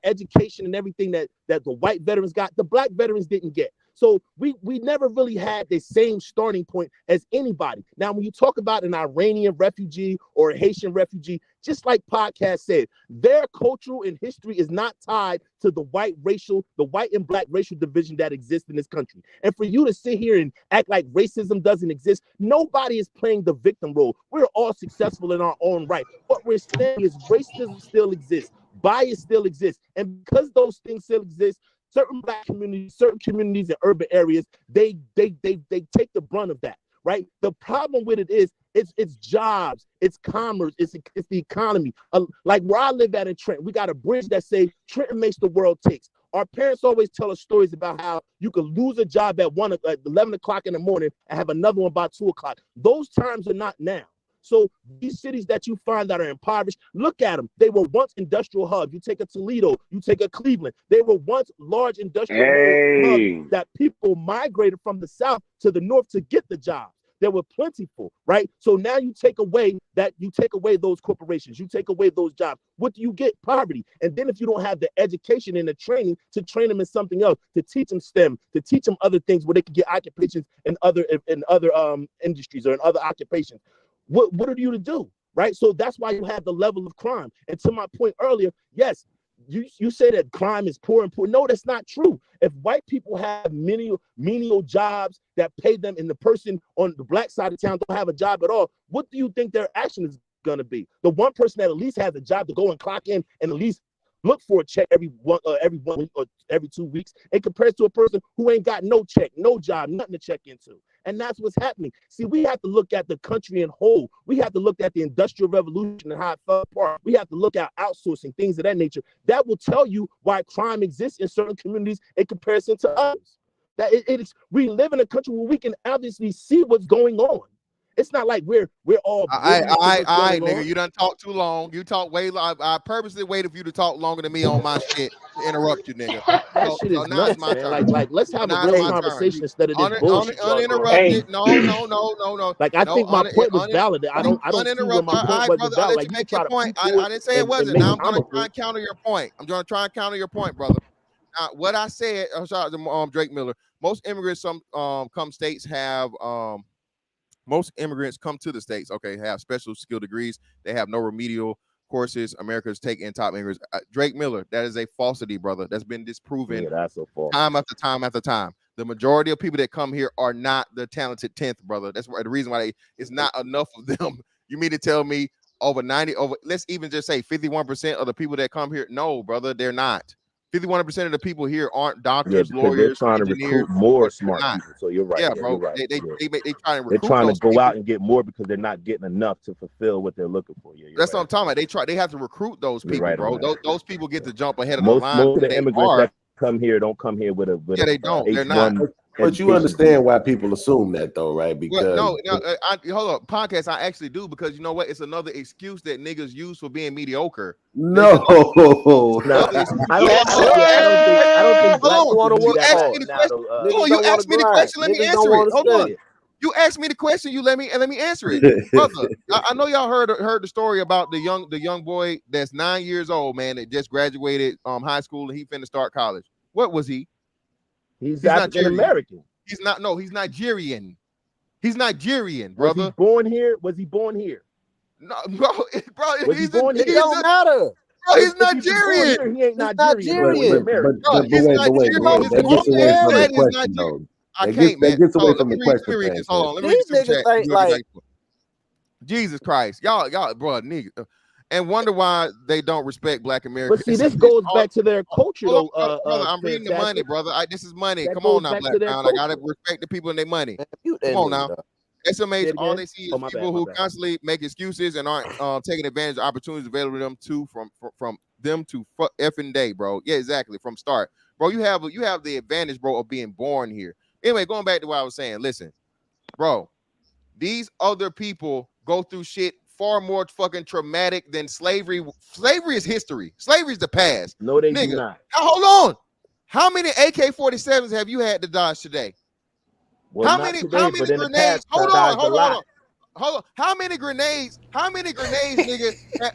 education and everything that the white veterans got, the black veterans didn't get. So we never really had the same starting point as anybody. Now, when you talk about an Iranian refugee or a Haitian refugee, just like Podcast said, their cultural and history is not tied to the white and black racial division that exists in this country. And for you to sit here and act like racism doesn't exist, nobody is playing the victim role. We're all successful in our own right. What we're saying is racism still exists, bias still exists, and because those things still exist, certain black communities, certain communities in urban areas, they take the brunt of that, right? The problem with it is it's jobs, it's commerce, it's the economy. Like where I live at in Trenton, we got a bridge that say Trenton makes the world takes. Our parents always tell us stories about how you could lose a job at 11 o'clock in the morning and have another one by 2 o'clock. Those times are not now. So these cities that you find that are impoverished, look at them. They were once industrial hubs. You take a Toledo, you take a Cleveland. They were once large industrial hubs that people migrated from the south to the north to get the jobs. They were plentiful, right? So now you take away those corporations, you take away those jobs. What do you get? Poverty. And then if you don't have the education and the training to train them in something else, to teach them STEM, to teach them other things where they can get occupations in other industries or in other occupations, what are you to do, right? So that's why you have the level of crime. And to my point earlier, yes, you say that crime is poor and poor. No, that's not true. If white people have menial jobs that pay them, and the person on the black side of town don't have a job at all, what do you think their action is going to be? The one person that at least has a job to go and clock in and at least look for a check every 1 week or every 2 weeks, and compared to a person who ain't got no check, no job, nothing to check into. And that's what's happening. See, we have to look at the country in whole. We have to look at the Industrial Revolution and how it fell apart. We have to look at outsourcing, things of that nature. That will tell you why crime exists in certain communities in comparison to others. That we live in a country where we can obviously see what's going on. It's not like we're all. I nigga, you done talk too long. You talk way long. I purposely waited for you to talk longer than me on my shit to interrupt you, nigga. That shit is nuts, man. Like, let's have a real conversation instead of this bullshit. Uninterrupted. No. Like, I think my point was valid. I don't see where my point wasn't valid. Like, you make your point. I didn't say it wasn't. Now I'm gonna try and counter your point. I'm gonna try and counter your point, brother. Now, what I said, shout out to Drake Miller. Most immigrants come states have most immigrants come to the states, have special skill degrees. They have no remedial courses. America's taking top immigrants. Drake Miller, that is a falsity, brother. That's been disproven that's so false. Time after time after time. The majority of people that come here are not the talented 10th, brother. That's the reason why it's not enough of them. You mean to tell me let's even just say 51% of the people that come here? No, brother, they're not. 51% of the people here aren't doctors, lawyers, they're trying to recruit more smart people. So you're right. Yeah, bro. Right. They trying to recruit. They're trying to go out and get more because they're not getting enough to fulfill what they're looking for. That's what I'm talking about. They have to recruit those people, bro. Those people get to jump ahead of the line. Most of the immigrants that come here don't come here with a they don't. They're not. But you understand why people assume that, though, right? Because hold up, podcast. I actually do, because you know what? It's another excuse that niggas use for being mediocre. No, I don't think black want to work that hard. You asked me the question. Let me answer it. Hold on. You asked me the question. You let me answer it, brother. I know y'all heard the story about the young boy that's 9 years old, man, that just graduated high school and he finna start college. What was he? He's African American. He's not. No, he's Nigerian. He's Nigerian, brother. Was he born here? Was he born here? No, bro. Was he born here? It don't matter. he's If he was born Nigerian. here, he ain't He's Nigerian. He was But American. Bro, but he's wait, Nigerian. His that gets mom away and from the dad is question Nigerian. though. I That can't, man. gets away Hold on, from the question, let me read this. Fam. Hold on, let me read These this super niggas chat. think like Jesus Christ, y'all, bro, nigga, and wonder why they don't respect Black But Americans. see, this goes back to their culture, Hold though. on, brother, I'm reading the money, Fantastic. brother. This is money. That Come goes on now, back Black to their Brown. I gotta culture. respect the people and their money. mute Come that on nigga, now. dog. SMH, Say it all again? they see is Oh, my people bad, my who bad. constantly make excuses and aren't taking advantage of opportunities available to them from them to effing day, bro. Yeah, exactly. From start, bro. You have the advantage, bro, of being born here. Anyway, going back to what I was saying. Listen, bro, these other people go through shit far more fucking traumatic than slavery. Slavery is history. Slavery is the past. No, they Nigga, do not. hold on. How many AK-47s have you had to dodge today? Well, not today, but in the grenades? past, I Hold dodged a on. lot. Hold on. How many grenades, nigga,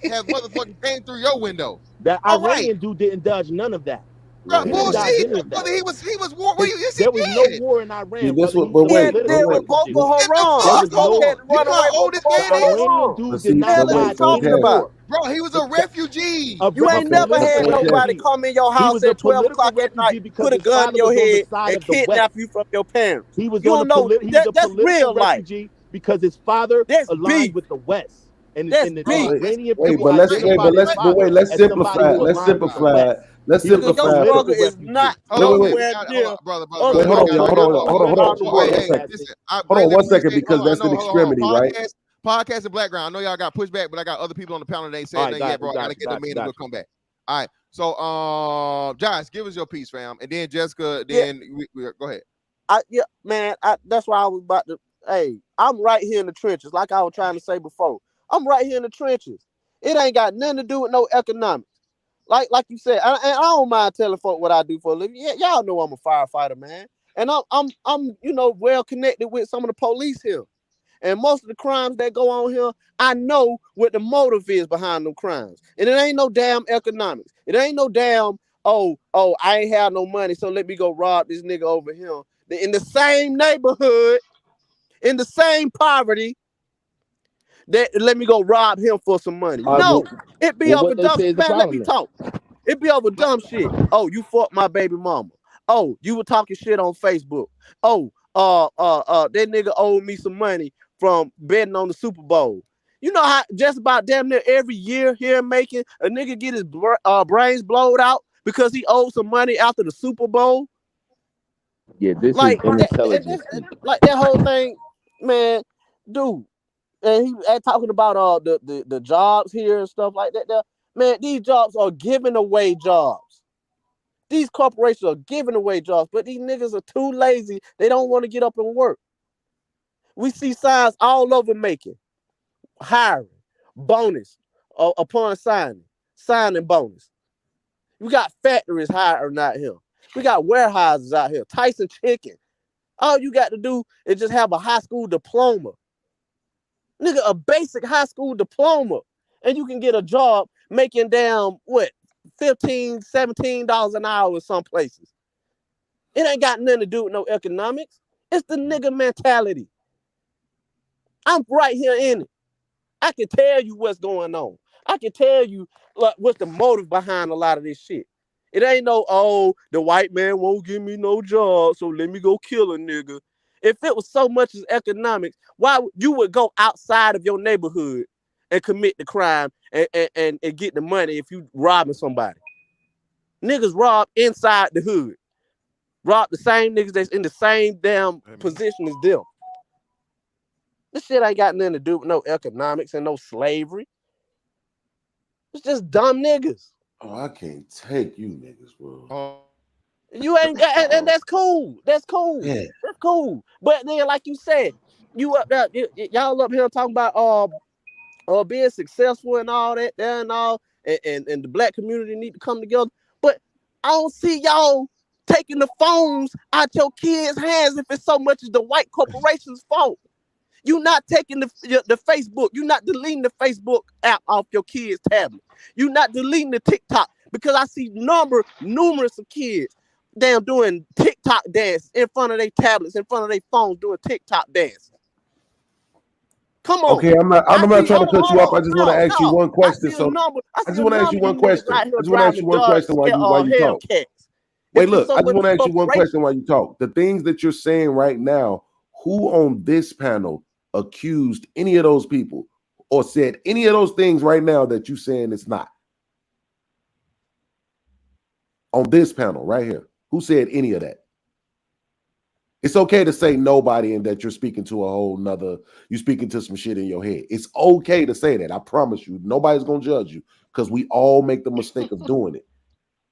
have motherfucking came through your window? That All right. Iranian dude didn't dodge none of that. Bro, He didn't dodge bullshit. any of that. Brother, he was war. Well, yes, he There was did. no war in Iran, See, this brother. what- He's but a He had to wait, deal political with refugee. Boko Get the Haram. fuck was He no- had to You run know away how from old this Boko man The is? Iranian Haram. dude But did see, not Hell, what dodge you talking any about? war. Bro, he was a refugee. You ain't never had political nobody refugee. come in your He house was a at 12 political o'clock at night, refugee because put a his gun in father your was on the head, side and of the West. kidnap you from your parents. He was You on don't the know he was a that's political real life. refugee because his father That's aligned beef. with the West. And That's the beef. Iranian wait, people but let's identify his father let's as somebody simplify. who Let's aligned with the simplify. West. Let's He was a Your simplify. struggle political is refugee. not Wait. nowhere near brother. Wait, hold I on, got y'all. it. Hold on. Hey, One hey, second. listen, I Hold on greatly one second appreciate- because hold on, that's I an know, hold on. extremity, right? Podcast and Black Ground. I know y'all got pushback, but I got other people on the panel that ain't said All right, nothing yet, bro. I got gotta you, get them in and got we'll you. come back. All right. So Josh, give us your piece, fam. And then Jessica, Yeah. then we go ahead. That's why I was about to. Hey, I'm right here in the trenches, like I was trying to say before. I'm right here in the trenches. It ain't got nothing to do with no economics. Like you said, and I don't mind telling folk what I do for a living. Yeah, y'all know I'm a firefighter, man, and I'm well connected with some of the police here. And most of the crimes that go on here, I know what the motive is behind them crimes. And it ain't no damn economics. It ain't no damn, oh, I ain't have no money, so let me go rob this nigga over here. In the same neighborhood, in the same poverty, that let me go rob him for some money. No, it be over dumb shit. Man, let me talk. It be over dumb shit. Oh, you fucked my baby mama. Oh, you were talking shit on Facebook. Oh, that nigga owed me some money from betting on the Super Bowl. You know how just about damn near every year here making a nigga get his brains blowed out because he owed some money after the Super Bowl. Yeah, this Like is unintelligent. like that whole thing, man, dude. And he talking about the jobs here and stuff like that. Man, these jobs are giving away jobs. These corporations are giving away jobs, but these niggas are too lazy. They don't want to get up and work. We see signs all over making, hiring, bonus upon signing bonus. We got factories hiring out here. We got warehouses out here. Tyson Chicken. All you got to do is just have a high school diploma. Nigga, a basic high school diploma. And you can get a job making damn, what, $15, $17 an hour in some places. It ain't got nothing to do with no economics. It's the nigga mentality. I'm right here in it. I can tell you what's going on. I can tell you what's the motive behind a lot of this shit. It ain't no, oh, the white man won't give me no job, so let me go kill a nigga. If it was so much as economics, why you would go outside of your neighborhood and commit the crime and get the money if you robbing somebody? Niggas rob inside the hood. Rob the same niggas that's in the same damn position as them. This shit ain't got nothing to do with no economics and no slavery. It's just dumb niggas. Oh, I can't take you niggas, bro. You ain't, and that's cool. That's cool. Yeah. That's cool. But then, like you said, you up there, y'all up here talking about being successful and all that, and all, and the black community need to come together. But I don't see y'all taking the phones out your kids' hands if it's so much as the white corporation's fault. You're not taking the Facebook. You're not deleting the Facebook app off your kids' tablet. You're not deleting the TikTok, because I see numerous of kids damn doing TikTok dance in front of their tablets, in front of their phones, doing TikTok dance. Come on. Okay, I'm not trying to cut you off. I just want to ask you one question. I just want to ask you one question. I just want to ask you one question while you talk. Hellcats. Wait, look, I just want to ask you one question while you talk. The things that you're saying right now, who on this panel accused any of those people or said any of those things right now that you saying it's not? On this panel right here, who said any of that? It's okay to say nobody and that you're speaking to a whole nother, you're speaking to some shit in your head. It's okay to say that. I promise you, nobody's gonna judge you because we all make the mistake of doing it.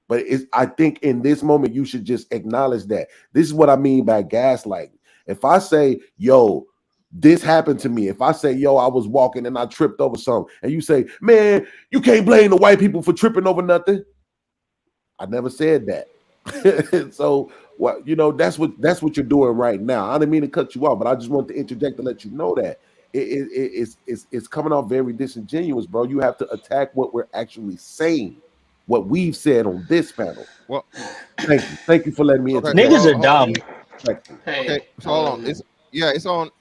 But I think in this moment, you should just acknowledge that. This is what I mean by gaslighting. If I say, yo, this happened to me. If I say, yo, I was walking and I tripped over something, and you say, man, you can't blame the white people for tripping over nothing. I never said that. So, what that's what you're doing right now. I didn't mean to cut you off, but I just want to interject to let you know that it's coming off very disingenuous, bro. You have to attack what we're actually saying, what we've said on this panel. Well, thank you for letting me interject. Niggas are dumb. Okay, so hold on.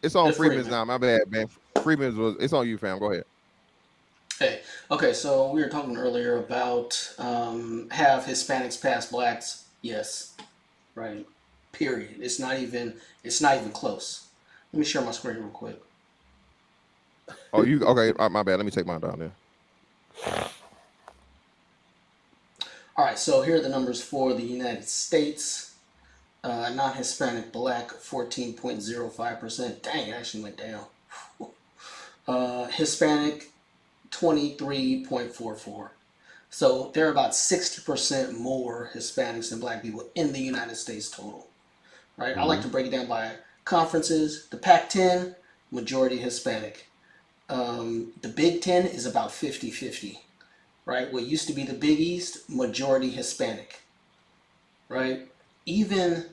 It's on Freeman's now. My bad, man. It's on you, fam. Go ahead. Hey, okay, so we were talking earlier about have Hispanics pass blacks? Yes, right. Period. It's not even close. Let me share my screen real quick. Oh, you okay? My bad. Let me take mine down there. All right, so here are the numbers for the United States. Non-Hispanic black 14.05%. Dang, it actually went down. Hispanic 23.44. So there are about 60% more Hispanics than black people in the United States total. Right? I like to break it down by conferences. The Pac-10, majority Hispanic. The Big Ten is about 50-50. Right? What used to be the Big East, majority Hispanic. Right? Even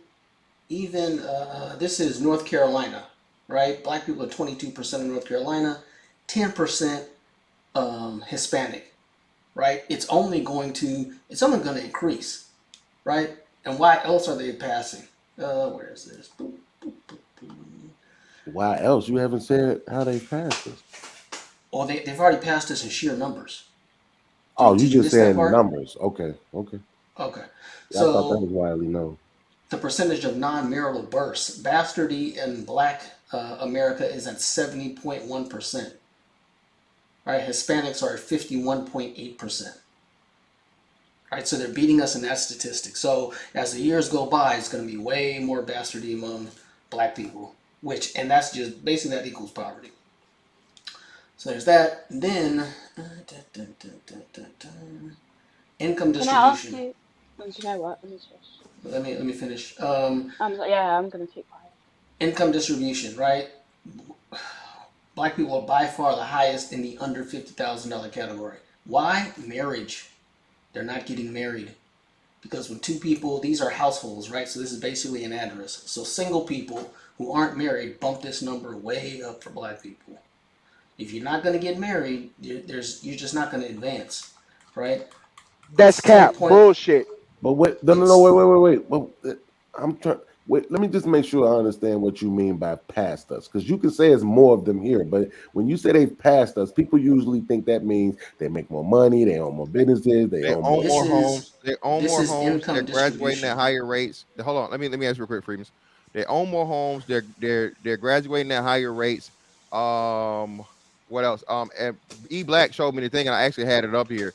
this is North Carolina. Right? Black people are 22% of North Carolina, 10% Hispanic, right? It's only going to increase, right? And why else are they passing? Where is this? Boop, boop, boop, boop. Why else? You haven't said how they passed us. Well, they've already passed us in sheer numbers. You just saying numbers. Okay. Okay. Yeah, so I thought that was widely known. The percentage of non-marital births, bastardy in Black America is at 70.1%. Right, Hispanics are at 51.8%. Right, so they're beating us in that statistic. So as the years go by, it's going to be way more bastardy among black people, and that's just basically that equals poverty. So there's that. And then income distribution. Let me finish. I'm gonna take quiet. Income distribution, right? Black people are by far the highest in the under $50,000 category. Why? Marriage. They're not getting married. Because when two people, these are households, right? So this is basically an address. So single people who aren't married bump this number way up for black people. If you're not going to get married, you're just not going to advance, right? That's cap. Bullshit. But wait, wait. Well, I'm trying. Wait, let me just make sure I understand what you mean by past us, because you can say it's more of them here, but when you say they've passed us, people usually think that means they make more money, they own more businesses, they own more homes, they're graduating at higher rates. Hold on, let me ask you real quick, Freeman. They own more homes, they're graduating at higher rates. What else? And E Black showed me the thing, and I actually had it up here.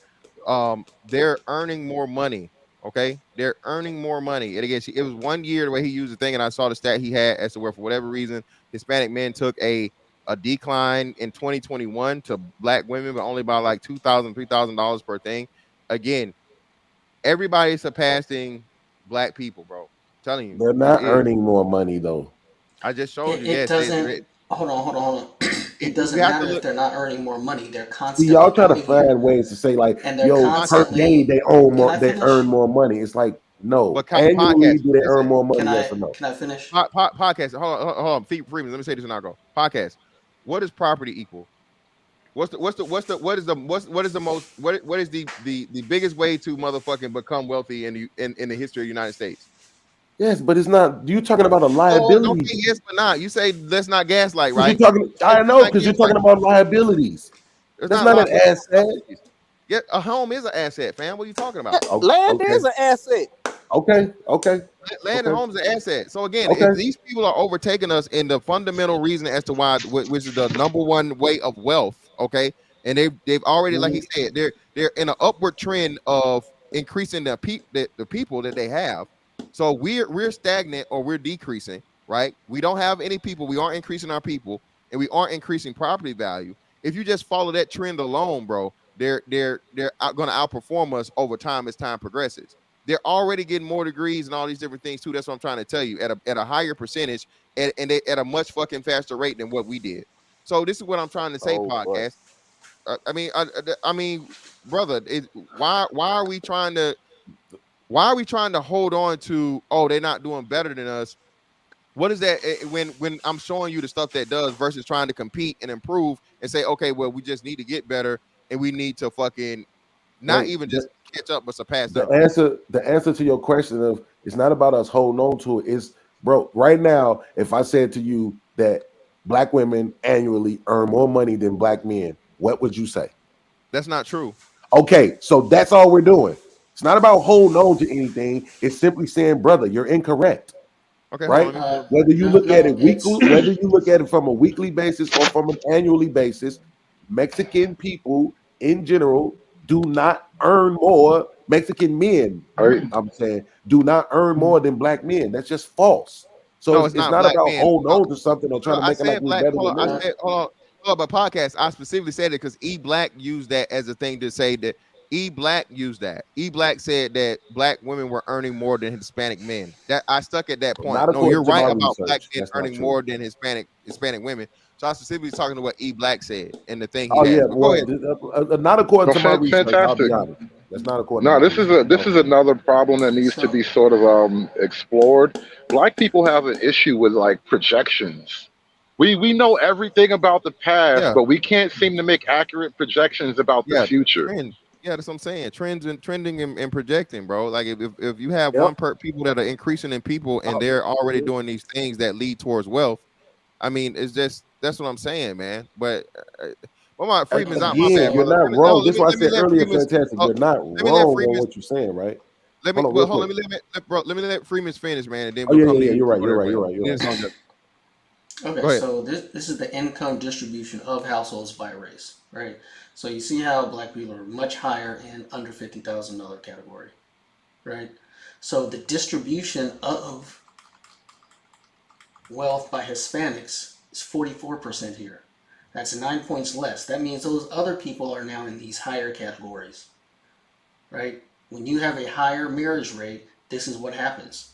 They're earning more money. Okay, they're earning more money. And again, it was 1 year the way he used the thing, and I saw the stat he had as to where, for whatever reason, Hispanic men took a decline in 2021 to black women, but only by like $2,000, $3,000 per thing. Again, everybody's surpassing black people, bro. I'm telling you, they're not earning more money though. I just showed you. It doesn't. Hold on. It doesn't matter if they're not earning more money. They're constantly. Y'all try to find ways to say like, per day they own more, they earn more money. It's like no. Annually, do they earn more money? Yes or no? Can I finish? Podcast. Hold on. Freeman, let me say this and I'll go. Podcast. What is property equal? What is the biggest way to motherfucking become wealthy in the history of the United States? Yes, but it's not. You're talking about a Oh, liability. don't say yes but not. You say let's not gaslight, right? You're talking. I know because you're talking about liabilities. It's That's not not an asset. Yeah, a home is an asset, fam. What are you talking about? Land is an asset. Okay. Land and homes are asset. So again, Okay. if these people are overtaking us in the fundamental reason as to why, which is the number one way of wealth, okay, and they've already, like he said, they're in an upward trend of increasing the people that they have. So we're stagnant or we're decreasing, right? We don't have any people. We aren't increasing our people, and we aren't increasing property value. If you just follow that trend alone, bro, they're going to outperform us over time as time progresses. They're already getting more degrees and all these different things too. That's what I'm trying to tell you, at a higher percentage and they, at a much fucking faster rate than what we did. So this is what I'm trying to say, podcast. I mean, brother, why are we trying to hold on to, oh, they're not doing better than us? What is that when I'm showing you the stuff that does versus trying to compete and improve and say, okay, well, we just need to get better and we need to fucking not even just catch up but surpass The them. answer to your question of it's not about us holding on to it. It's, bro, right now, if I said to you that black women annually earn more money than black men, what would you say? That's not true. Okay, so that's all we're doing. It's not about holding on to anything. It's simply saying, brother, you're incorrect. Okay, right? Whether you look at it weekly, whether you look at it from a weekly basis or from an annually basis, Mexican people in general do not earn more. Mexican men, I'm saying, do not earn more than black men. That's just false. So No, it's not not black about men. holding on to something or trying to I make it like said we're black. better Hold than on. them. I said, hold on, but podcast. I specifically said it because E Black used that as a thing to say that E Black used that. E Black said that black women were earning more than Hispanic men. That I stuck at that point. Not No, you're according to right my about black research. men That's not earning true. more than Hispanic women. So I specifically talking to what E Black said and the thing he Oh has. yeah, But go ahead. not according to my research. I'll Fantastic. be honest. That's not according No, to my this is research. this is another problem that needs to be sort of explored. Black people have an issue with like projections. We know everything about the past, Yeah. but we can't seem to make accurate projections about the Yeah, future. trend. Yeah, that's what I'm saying. Trending and projecting, bro. Like if you have Yep. people that are increasing in people and they're already doing these things that lead towards wealth, I mean, it's just that's what I'm saying, man. But well, my Freeman's out. My Again, bad, you're brother. not wrong. This is why I Let me said let earlier, Freeman's. fantastic. You're not Let me let wrong on Freeman's. what you're saying, right? Let me Hold on, well, real hold on. quick. Let me let Freeman's finish, man, and then Oh we'll yeah, come yeah, to yeah. you. You're right. You're right. Whatever. You're right. You're Then it's right. on just- Okay, Go ahead. so this is the income distribution of households by race, right? So you see how black people are much higher in under $50,000 category, right? So the distribution of wealth by Hispanics is 44% here. That's 9 points less. That means those other people are now in these higher categories, right? When you have a higher marriage rate, this is what happens.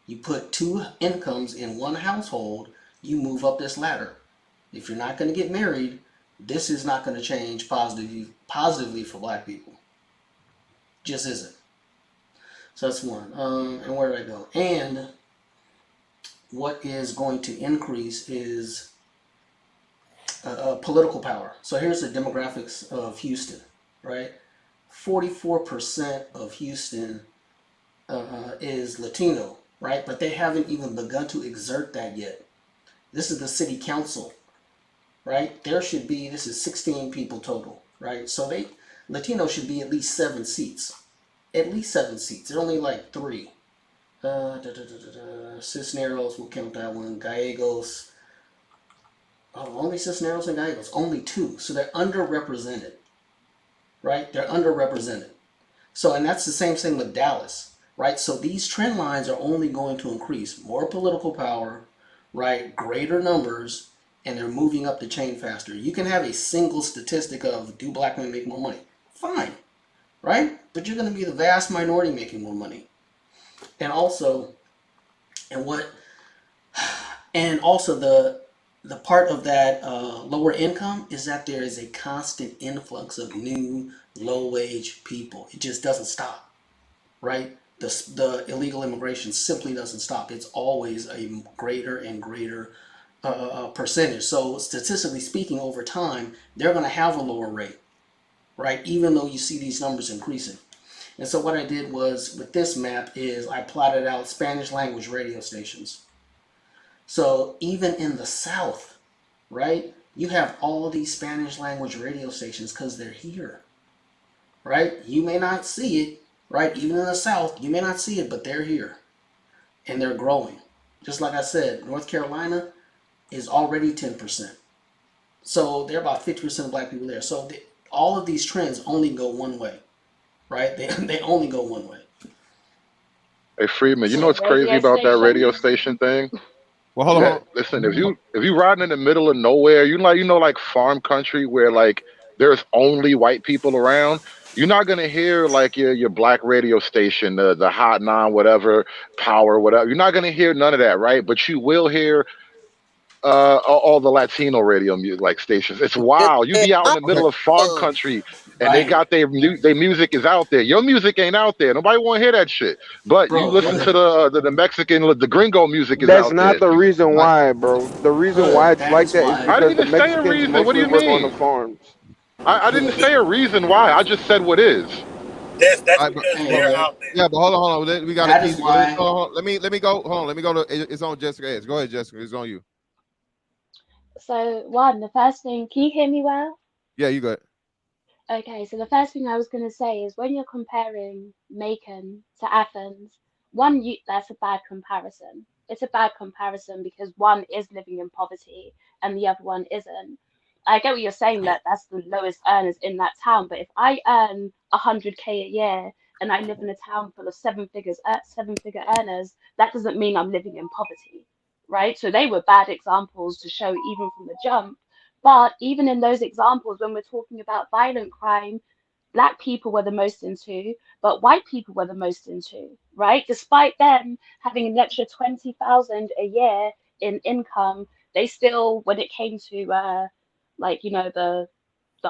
You put two incomes in one household, you move up this ladder. If you're not going to get married, this is not going to change positively for black people. Just isn't. So that's one. And where did I go? And what is going to increase is political power. So here's the demographics of Houston, right? 44% of Houston is Latino, right? But they haven't even begun to exert that yet. This is the city council, right? This is 16 people total, right? So Latino should be at least 7 seats. At least 7 seats. They're only like 3. Cisneros, we'll count that one. Gallegos. Oh, only Cisneros and Gallegos. Only 2. So they're underrepresented, right? They're underrepresented. So, and that's the same thing with Dallas, right? So these trend lines are only going to increase. More political power, right? Greater numbers, and they're moving up the chain faster. You can have a single statistic of, do black men make more money? Fine, right? But you're going to be the vast minority making more money. And also, the part of that lower income is that there is a constant influx of new low-wage people. It just doesn't stop, right? The illegal immigration simply doesn't stop. It's always a greater and greater percentage. So statistically speaking, over time, they're going to have a lower rate, right? Even though you see these numbers increasing. And so what I did was with this map is I plotted out Spanish language radio stations. So even in the South, right, you have all these Spanish language radio stations because they're here, right? You may not see it, right? Even in the South, you may not see it, but they're here and they're growing. Just like I said, North Carolina is already 10%. So there are about 50% of black people there. So all of these trends only go one way, right? They only go one way. Hey Freeman, you know So what's crazy about that radio station thing? Well, hold on. Listen, if you riding in the middle of nowhere, like farm country where like there's only white people around, you're not gonna hear like your black radio station, the Hot 9, whatever, Power, whatever. You're not gonna hear none of that, right? But you will hear all the Latino radio music like stations. It's wild. You be out in the middle of farm country and they got their music is out there. Your music ain't out there. Nobody want to hear that shit. But you listen to the Mexican, the gringo music is That's out not there. the reason why, bro. The reason why it's like that is I because didn't the even say a Mexicans reason. What do mostly you work on mean? the farms. I didn't say a reason why. I just said what is. That's because they're out there. Yeah, but hold on. We got That to is keep. why- Hold on. Let me go. Hold on. Let me go to. It's on Jessica. Go ahead, Jessica. It's on you. So the first thing, can you hear me well? Yeah, you good. Okay, so the first thing I was going to say is when you're comparing Macon to Athens, that's a bad comparison. It's a bad comparison because one is living in poverty and the other one isn't. I get what you're saying that that's the lowest earners in that town, but if I earn 100K a year and I live in a town full of seven-figure earners, that doesn't mean I'm living in poverty, right? So they were bad examples to show even from the jump. But even in those examples, when we're talking about violent crime, black people were the most into, but white people were the most into, right? Despite them having an extra 20,000 a year in income, they still, when it came to the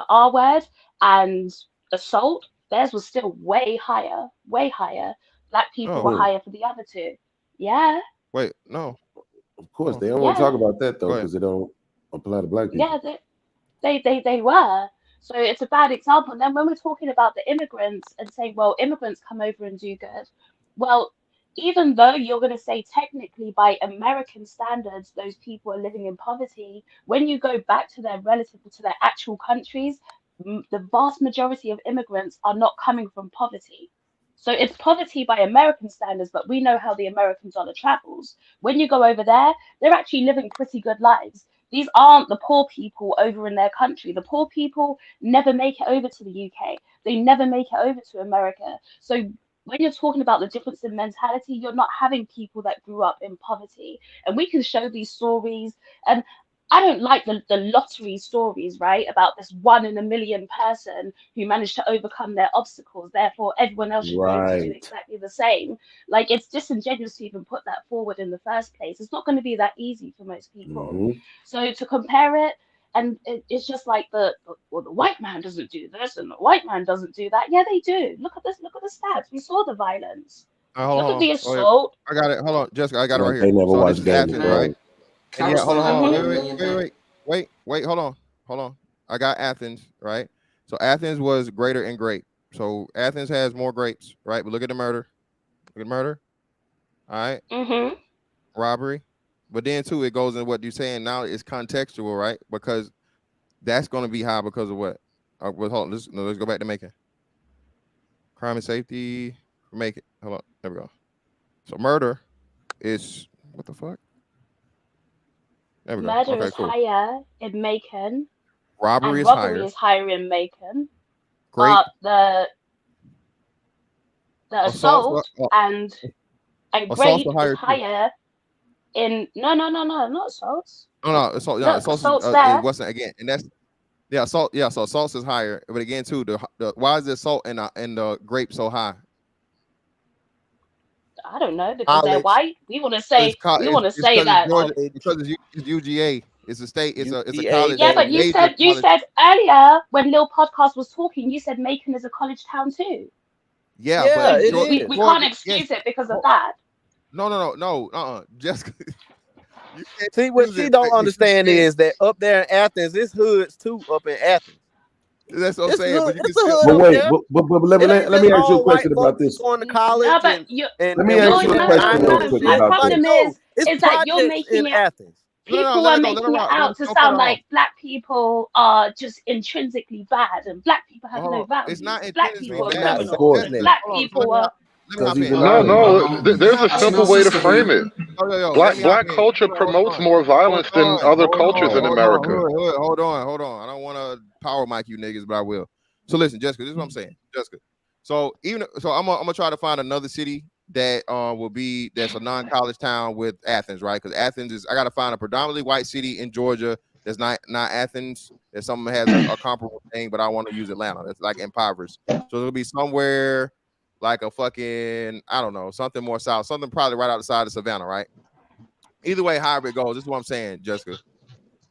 R word and assault, theirs was still way higher, way higher. Black people were higher for the other two. Yeah. Wait, no. Of course, they don't want to Yeah. talk about that though because they don't apply to black people. Yeah, they were. So it's a bad example. And then when we're talking about the immigrants and saying, well, immigrants come over and do good, well, even though you're going to say technically by American standards, those people are living in poverty, when you go back to their actual countries, the vast majority of immigrants are not coming from poverty. So it's poverty by American standards, but we know how the American dollar travels. When you go over there, they're actually living pretty good lives. These aren't the poor people over in their country. The poor people never make it over to the UK. They never make it over to America. So when you're talking about the difference in mentality, you're not having people that grew up in poverty. And we can show these stories. And I don't like the lottery stories, right? About this 1 in a million person who managed to overcome their obstacles. Therefore, everyone else should be able to do Right. exactly the same. Like, it's disingenuous to even put that forward in the first place. It's not going to be that easy for most people. Mhm. So to compare it, and it's just like the white man doesn't do this and the white man doesn't do that. Yeah, they do. Look at this. Look at the stats. We saw the violence. Hold Look on. at the Wait, assault. I got it. Hold on, Jessica. I got it Like right they here. never So watched this is Game of Athens, Thrones. right? And yeah, hold on. Wait. Hold on. I got Athens, right? So Athens was greater in grape. So Athens has more grapes, right? But look at the murder. Look at murder. All right. Mm-hmm. Robbery. But then too, it goes in what you're saying now. It's contextual, right? Because that's going to be high because of what? Well, hold on. Let's go back to Macon. Crime and safety. Make it. Hold on. There we go. So murder is what the fuck? There we go. Murder Okay, is cool. higher in Macon. Robbery and is robbery higher. is higher in Macon. Grape. But the assault and assaults rape are higher is too. higher in not assaults. No, assault. No, Look, assaults assault's is, there. it wasn't again, and that's assault. Yeah, so assaults is higher, but again too, the why is the assault and the grape so high? I don't know because they're College. white. We want to say It's because that. it's Georgia, because it's UGA. It's a state. It's a UGA, college. Yeah, It's a but you major said college. earlier when Lil Podcast was talking, you said Macon is a college town too. Yeah, Yeah, but it we, is. we Georgia, can't excuse yes. it because of that. No. Just you can't See, what use she it, don't but you understand can. is that up there in Athens, it's hoods too up in Athens. That's what I'm It's saying. hood, But you can it's a still. hood But over wait, there. but let It ain't me just ask you a all white question about folks this. going to No, college but and you, Let me and ask you're you a getting no, question no, real diamonds and no. quick My shit. about Like, this. problem no, it's is that you're projects in making it. Athens. No, People let are her go. Let her making it rock. out to Don't cut sound her off. like black people are just intrinsically bad and black people have Hold no on. It's values not and black intrinsically people No, are bad. of criminals course, and nigga. black Hold on. So people are. let me Because hop he's in. No, allowing it. no. There's a See, simple no, way to sister, frame it. Let me hop Black in. culture Hold promotes on. more Hold violence than on. other Hold cultures on. in Hold on. America. Hold on. I don't want to power mic you niggas, but I will. So listen, Jessica, this is what I'm saying. Jessica. So I'm gonna try to find another city that will be that's a non-college town with Athens, right? Because Athens is I gotta find a predominantly white city in Georgia that's not Athens. That something has a comparable thing, but I want to use Atlanta. That's like impoverished. So it'll be somewhere like a fucking, I don't know, something more south, something probably right outside of Savannah, right? Either way, however it goes, this is what I'm saying, Jessica.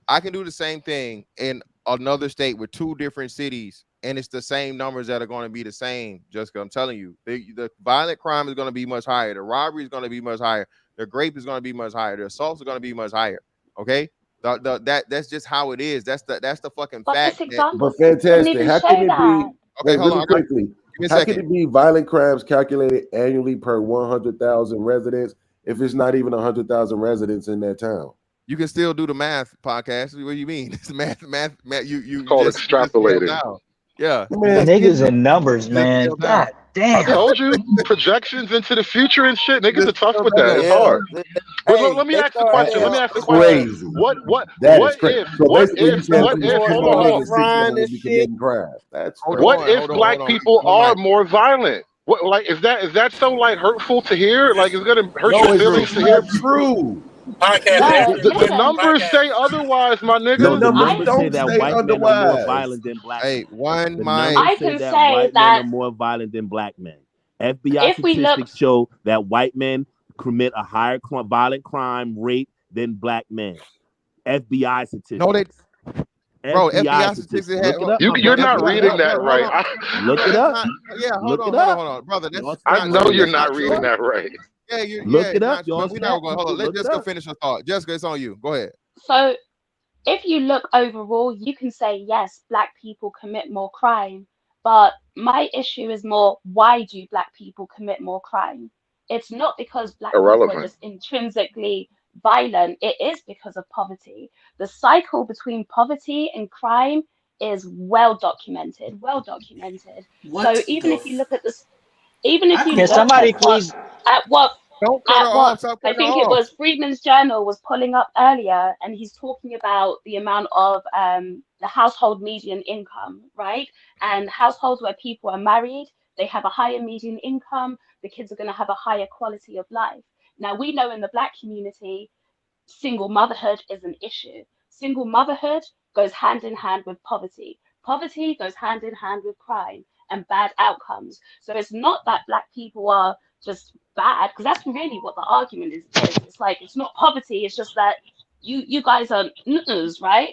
I can do the same thing in another state with two different cities, and it's the same numbers that are going to be the same, Jessica. I'm telling you, the violent crime is going to be much higher. The robbery is going to be much higher. The rape is going to be much higher. The assaults are going to be much higher. Okay, that's just how it is. That's the fucking But fact. this example But doesn't fantastic. even How show can it that. be? Okay, Wait, hold on. really quickly. Give me a How can second. it be violent crimes calculated annually per 100,000 residents if it's not even 100,000 residents in that town? You can still do the math podcast. What do you mean? It's math. You Called just scaled extrapolating. down. Yeah. Man, Niggas and numbers, Just man. scaled down. God I damn. told you, projections into the future and shit. Niggas Just are tough scaled with that. down. It's Yeah. hard. But Hey, let me they ask the started question. saying Let me That's ask the they started question. crazy. What That is crazy. So what basically, if you saying what two if niggas hold in on, one hold nigga on. frying situation and would be shit. committing crimes. That's Hold crazy. What on. if black people One are mic. more violent? What like is that so like hurtful to hear? Like it's gonna hurt your No, it's feelings just to hear not true. podcast No, answer the question. listen. numbers say Podcast. otherwise, my The No, nigga. the numbers I numbers say don't that say white men are more otherwise. violent than black Hey, men. one The mic. numbers I say can that say white men that are more violent than black men. FBI if we look, statistics show that white men commit a higher violent crime rate than black men. FBI No, they, statistics. bro. FBI FBI statistics. statistics had, Look it up, my You're brother. not Look FBI. it reading up. that Hold right. on. Look it That's up. not. Yeah, Look it hold up. on, brother. Y'all That's I not know snap true. you're people. That's not not reading true. that right. Yeah, Look it's it up. not true. Y'all But we never snap going. Hold people. on. Let Look it Jessica up. finish her thought. Jessica, it's on you. Go ahead. so if you look overall, you can say yes, black people commit more crime. But my issue is more, why do black people commit more crime? It's not because black people are Irrelevant. just intrinsically violent. It is because of poverty. The cycle between poverty and crime is well documented, well documented. So What even the? if you look at this, even if I you Can could look walk. somebody at please? what Stop I cutting her think it off. was Friedman's Journal was pulling up earlier, and he's talking about the amount of the household median income, right? And households where people are married, they have a higher median income, the kids are going to have a higher quality of life. Now, we know in the Black community, single motherhood is an issue. Single motherhood goes hand in hand with poverty. Poverty goes hand in hand with crime and bad outcomes. So it's not that black people are just bad, because that's really what the argument is. It's like it's not poverty, it's just that you guys are nutters, right?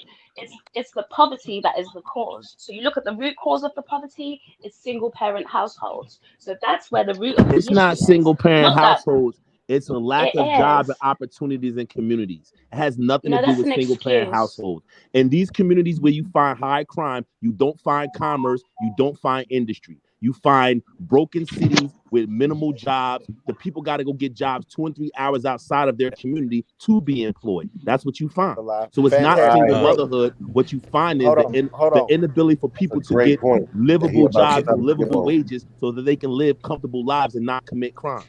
It's the poverty that is the cause. So you look at the root cause of the poverty, it's single parent households. So that's where the root of It's the not issue is. single parent Not that households. It's a lack it of job and is. opportunities in communities. It has nothing to No, do that's with an single parent excuse. households. In these communities where you find high crime, you don't find commerce, you don't find industry. You find broken cities with minimal jobs. The people got to go get jobs 2 and 3 hours outside of their community to be employed. That's what you find. So it's not All Fantastic. single right. Bro, motherhood. What you find is hold on, hold the on. inability for That's a people to great get point that he livable about to jobs tell and us to livable go. wages so that they can live comfortable lives and not commit crime.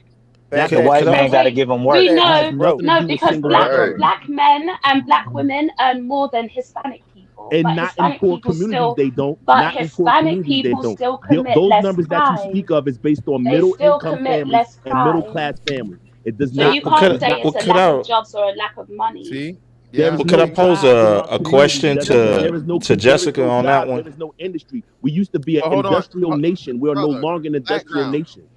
That's The what white you Fantastic. man find. got to Okay, give them we work. It has know Bro, nothing to no do with because single Right. motherhood. black men and black women earn more than Hispanic people, And but not in Hispanic poor people communities, still, they don't. but Not in poor Hispanic communities, they people don't. still commit Those less numbers that you crime. speak of is based on They middle still income commit families less and middle crime. class families. It does So not. you Well, can't could say Not it's a could lack of I jobs or a lack of money. See? there Yeah. is well could I no pose jobs in our a communities, question Jessica. There is no. to There is Jessica no on that job. one? There is no industry. We used to be an But hold on, industrial nation. We are no brother. longer an industrial Background. nation.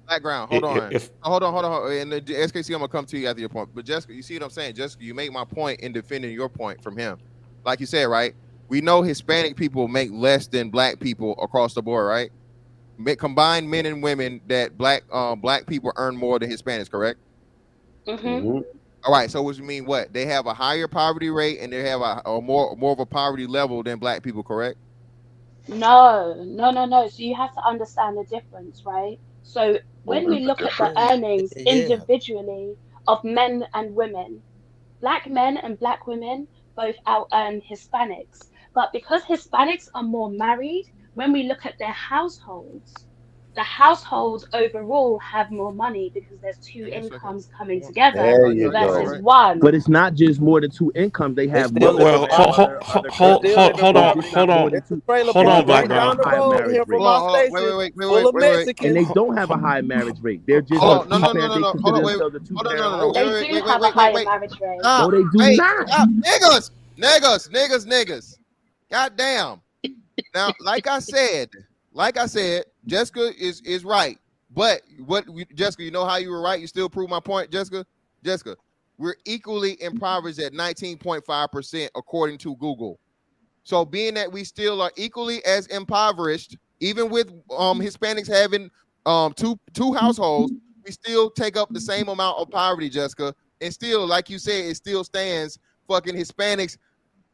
Background. Hold on. If Hold on. And the SKC, I'm gonna come to you after your point. But Jessica, you see what I'm saying? Jessica, you make my point in defending your point from him. Like you said, right? We know Hispanic people make less than black people across the board, right? Combined men and women that black people earn more than Hispanics, correct? Mm-hmm. All right. So which mean what? They have a higher poverty rate and they have a more of a poverty level than black people, correct? No. So you have to understand the difference, right? So when we look at the earnings individually of men and women, black men and black women both out earn Hispanics. But because Hispanics are more married, when we look at their households, the households overall have more money because there's two incomes coming together There you versus go. one. But it's not just more than two incomes. They have Well, hold on, Black Ground. Down the road here from our station, full of Mexicans. And they don't have a high marriage rate. They're just No. They do have a higher marriage rate. No, they do not. Niggas. Goddamn. Now, like I said, Jessica is right. But Jessica, you know how you were right? You still prove my point, Jessica? Jessica, we're equally impoverished at 19.5% according to Google. So being that we still are equally as impoverished, even with Hispanics having two households, we still take up the same amount of poverty, Jessica. And still, like you said, it still stands. Fucking Hispanics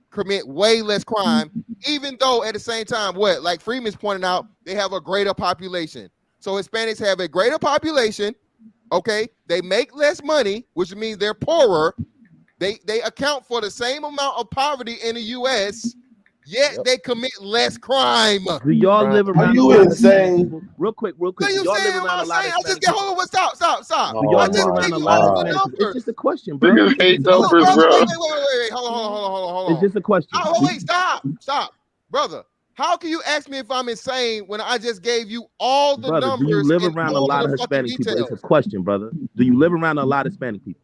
commit way less crime, even though at the same time, like Freeman's pointing out, they have a greater population. So Hispanics have a greater population. Okay, they make less money, which means they're poorer. They account for the same amount of poverty in the U.S., yet they commit less crime. Do y'all live around? Are you insane? Real quick. What are you saying? I just get hold of stop. Do y'all live around a lot of numbers? It's just a question, bro. Niggas hate numbers, bro. Wait. Hold on. It's just a question. Oh, wait, stop, brother. How can you ask me if I'm insane when I just gave you all the brother, numbers? Do you live around a lot of Hispanic people? It's a question, brother. Do you live around a lot of Hispanic people?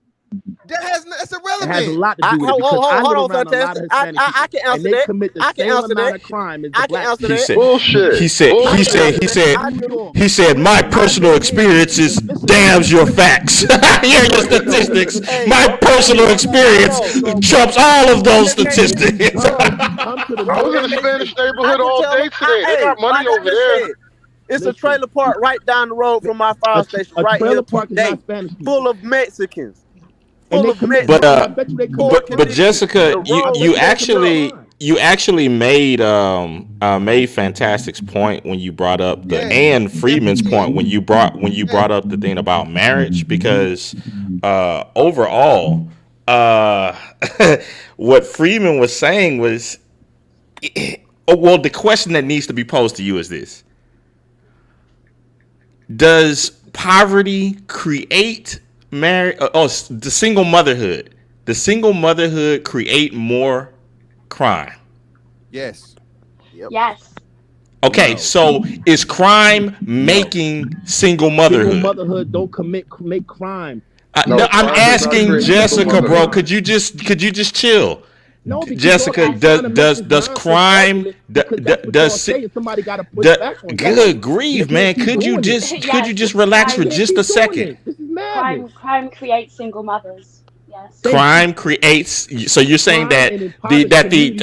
That's irrelevant. It has a lot to do with it because I live around a lot of Hispanic people, I can answer and they that. commit the I can same answer amount that. of crime as I the can black answer people. that. Bullshit. He said, my personal experiences damns your facts. Here are your statistics. My personal experience trumps all of those statistics. I was in a Spanish neighborhood all day today. They got money over there. It's a trailer park right down the road from my fire station, right here today, full of Mexicans. Full of Mexicans. But Jessica, you actually made Fantastic's point when you brought up and Freeman's point when you brought up the thing about marriage, because overall, what Freeman was saying was, well, the question that needs to be posed to you is this: does poverty create marriage? The single motherhood. The single motherhood create more crime? Yes. Yep. Yes. Okay, so is crime making single motherhood? Single motherhood don't make crime. No, I'm asking Jessica, bro. Could you just chill? No, Jessica, does crime does somebody got to push back on good grief, man? Could you just relax for just a second? Crime creates single mothers. Yes. Crime creates. So you're saying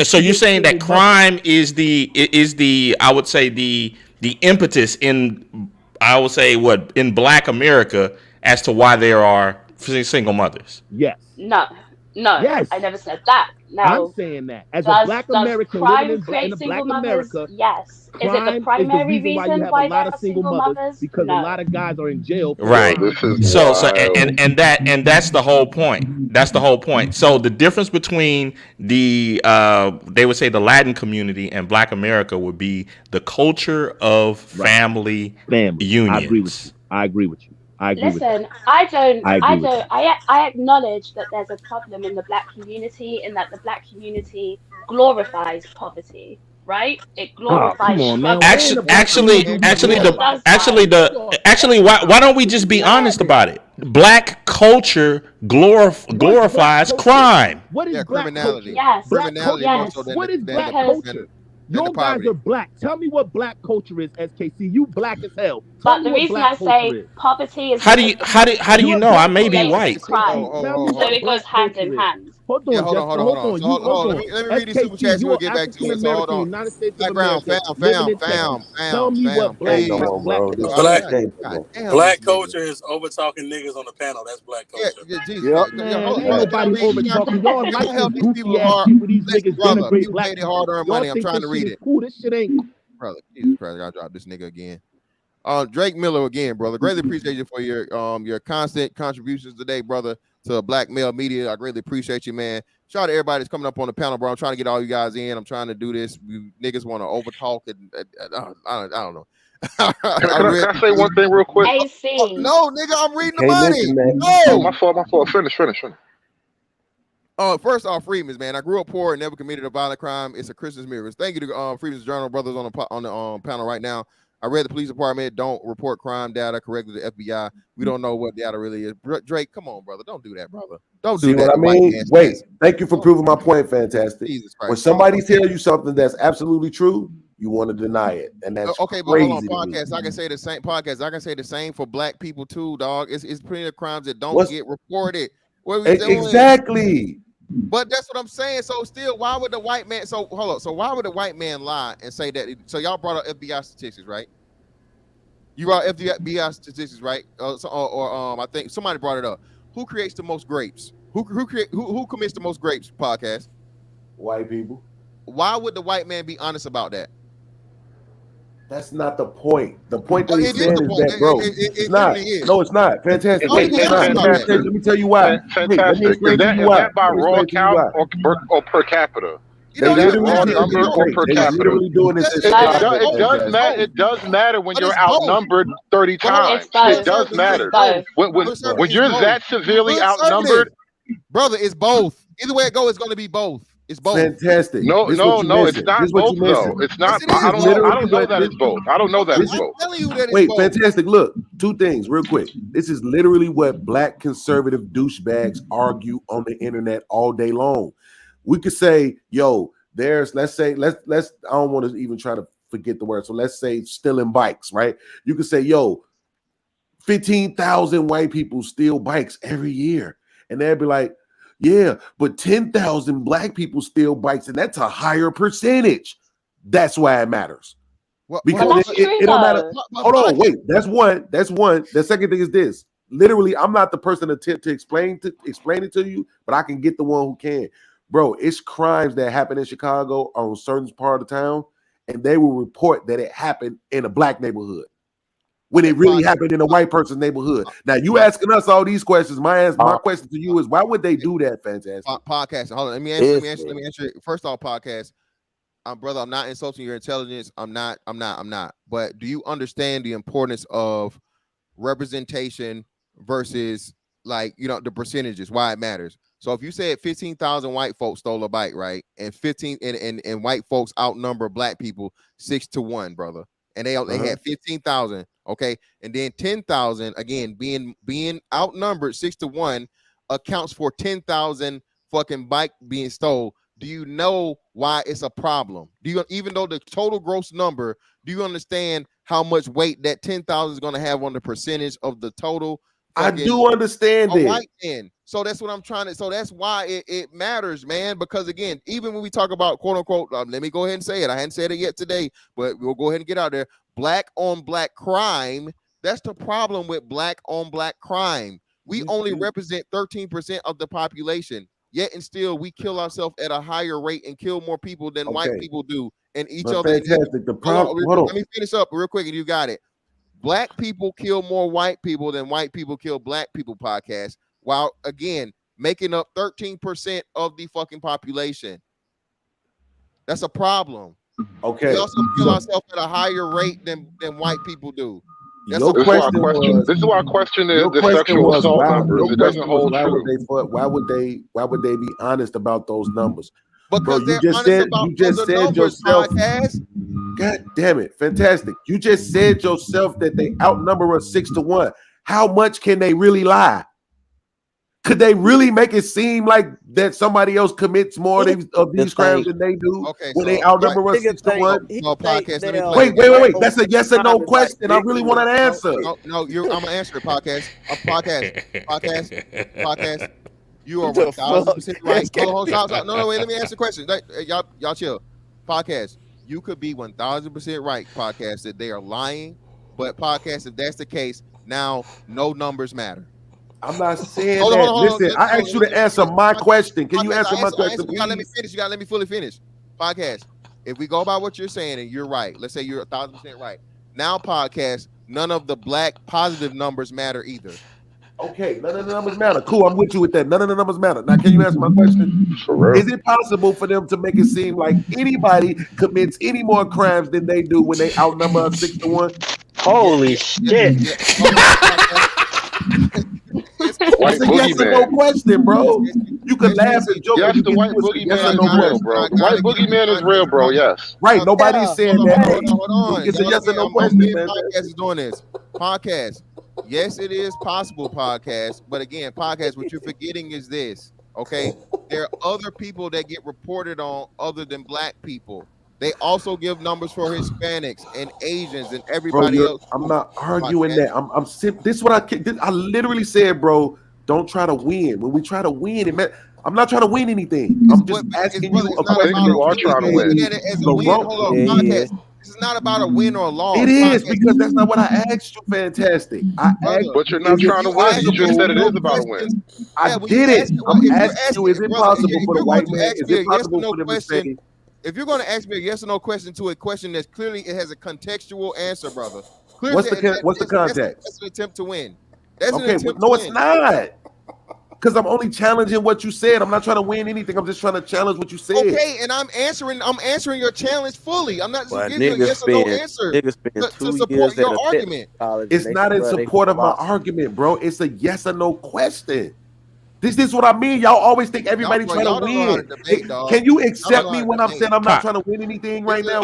so you're saying that crime is the I would say the impetus in, I would say, in Black America as to why there are single mothers. Yes. No. Yes. I never said that. No. I'm saying that as a Black American living in a Black America, yes. Is it the primary reason why you have a lot of single mothers? Because a lot of guys are in jail. Right. So that's the whole point. That's the whole point. So the difference between they would say the Latin community and Black America would be the culture of family unions. I agree with you. Listen, I acknowledge that there's a problem in the Black community, in that the Black community glorifies poverty, right? It glorifies why don't we just be honest about it? Black culture glorifies crime. What is criminality? Yes. Criminality. What is Black culture? Your guys are Black. Tell me what Black culture is, SKC. You Black as hell. But the reason I say poverty is how do you know? I may be white. So it goes hand in hand. Hold on. Let me read these super chats. We'll get back to it. So hold on. Background, fam. Tell me what Black culture is over talking niggas on the panel. That's Black culture. Ain't nobody over talking. Y'all like these goofy ass people. These niggas denigrate Black. Hard-earned money. I'm trying to read it. Cool. This shit ain't. brother. Jesus Christ, I gotta drop this nigga again. Drake Miller again, brother. Greatly appreciate you for your constant contributions today, brother, to Black Male Media. I greatly appreciate you, man. Shout out to everybody that's coming up on the panel, bro. I'm trying to get all you guys in. I'm trying to do this. You niggas want to overtalk and I don't know. Can I say one thing real quick? AC. No, nigga, I'm reading the Can't money. mention that. No. Oh, my fault. Finish. First off, Freeman's, man. I grew up poor and never committed a violent crime. It's a Christmas miracle. Thank you to Freeman's Journal brothers on the panel right now. I read the police department don't report crime data correctly to the FBI. We don't know what data really is. Drake, come on, brother. Don't do that, brother. Don't do See that. what I mean? Wait, thank you for proving my point, Fantastic. Jesus Christ. When somebody tells you something that's absolutely true, you want to deny it, and that's okay. But crazy hold to on, me. podcast. I can say the same podcast. I can say the same for Black people too, dog. It's plenty of crimes that don't What's- get reported. What are we doing? Exactly. But that's what I'm saying. So still, why would the white man? So hold on. So why would the white man lie and say that? So y'all brought up FBI statistics, right? You brought FBI statistics, right? I think somebody brought it up. Who creates the most grapes? Who commits the most grapes? Podcast. White people. Why would the white man be honest about that? That's not the point. The point that he's It is saying the is point. that, bro, It it's not. literally is. No, it's not. Fantastic. Oh, Wait, yeah, it's not. fantastic. Let me tell you why. Fantastic. Wait, Is that by raw count or per capita? They literally raw do number this. or per They're capita? literally doing this. It does matter when you're outnumbered 30 times. It does matter. When you're that severely outnumbered, brother, it's both. Either way it goes, it's going to be both. It's both. Fantastic. No, This no, what you no. missing. It's not This what both you missing. though. It's not. Yes, it is. I don't know that it's both. I don't know that it's This- both. I'm telling you that it's Wait, both. Fantastic. Look, two things real quick. This is literally what Black conservative douchebags argue on the internet all day long. We could say, yo, let's I don't want to even try to forget the word. So let's say stealing bikes, right? You could say, yo, 15,000 white people steal bikes every year. And they'd be like, yeah, but 10,000 Black people steal bikes, and that's a higher percentage. That's why it matters. Because it don't matter. Hold on, wait. That's one. The second thing is this. Literally, I'm not the person to attempt to explain it to you, but I can get the one who can. Bro, it's crimes that happen in Chicago or in certain part of the town, and they will report that it happened in a Black neighborhood when it really happened in a white person's neighborhood. Now, you asking us all these questions. My question to you is, why would they do that, Fantastic? Podcast. Hold on. Let me answer. First off, podcast. Brother, I'm not insulting your intelligence. I'm not. But do you understand the importance of representation versus the percentages, why it matters? So if you said 15,000 white folks stole a bike, right? And 15 and white folks outnumber Black people 6-1, brother. And they had 15,000, okay? And then 10,000, again, being outnumbered 6-1 accounts for 10,000 fucking bike being stole. Do you know why it's a problem? Even though the total gross number, do you understand how much weight that 10,000 is going to have on the percentage of the total? I do understand it. White man. So that's what I'm trying to. So that's why it matters, man. Because again, even when we talk about quote unquote, let me go ahead and say it. I hadn't said it yet today, but we'll go ahead and get out there. Black on Black crime. That's the problem with Black on Black crime. We only represent 13% of the population. Yet and still, we kill ourselves at a higher rate and kill more people than white people do, and each other. Fantastic. Hold on. Let me finish up real quick, and you got it. Black people kill more white people than white people kill Black people. Podcast, while again making up 13% of the fucking population. That's a problem. Okay. We also kill ourselves at a higher rate than white people do. This is why I question the sexual assault numbers. It doesn't hold true. Why would they be honest about those numbers? Because you just said yourself. God damn it, Fantastic! You just said yourself that they outnumber us 6-1. How much can they really lie? Could they really make it seem like that somebody else commits more of these crimes than they do when they outnumber us 6-1? Wait. That's a yes or no question. I really want an answer. No, I'm gonna answer it. Podcast. You are 1,000% right. No, wait. Let me answer the question. Y'all chill. Podcast. You could be 1,000% right. Podcast that they are lying, but podcast, if that's the case, now no numbers matter. I'm not saying that. Listen, I asked you to answer my question. Can you answer my question? You gotta let me finish. You gotta let me fully finish. Podcast. if we go by what you're saying and you're right, let's say you're 1,000% right. Now, podcast, none of the black positive numbers matter either. Okay, none of the numbers matter. Cool, I'm with you with that. None of the numbers matter. Now, can you answer my question? Is it possible for them to make it seem like anybody commits any more crimes than they do when they outnumber us 6-1? Holy shit! It's a yes or no question, bro. You can laugh and joke. Yes, the white boogeyman is real, bro. The white boogeyman is real, bro. Yes. Right. Nobody's saying that. Hold on. It's a yes or no I'm question, man. Podcast is doing this. Podcast. Yes, it is possible, podcast. But again, podcast, what you're forgetting is this. Okay. There are other people that get reported on other than black people. They also give numbers for Hispanics and Asians and everybody else. I'm not arguing that. This is what I literally said, bro. Don't try to win. When we try to win, I'm not trying to win anything. I'm just asking you a question. You are trying to win. Podcast. This is not about a win or a loss. It is because that's not what I asked you. Fantastic. But you're not trying to win. You just said it is about a win. I did it. I'm asking you, is it possible for the white man? Is it possible for them to say? If you're going to ask me a yes or no question to a question that's clearly it has a contextual answer, brother. What's the context? That's an attempt to win. That's okay, an attempt no, to it's win. not. Because I'm only challenging what you said. I'm not trying to win anything. I'm just trying to challenge what you said. Okay, and I'm answering your challenge fully. I'm not just giving you a yes or no answer to support your argument. It's not in support of my argument, bro. It's a yes or no question. This is what I mean. Y'all always think everybody trying to win. Can you accept me when I'm saying I'm not trying to win anything right now?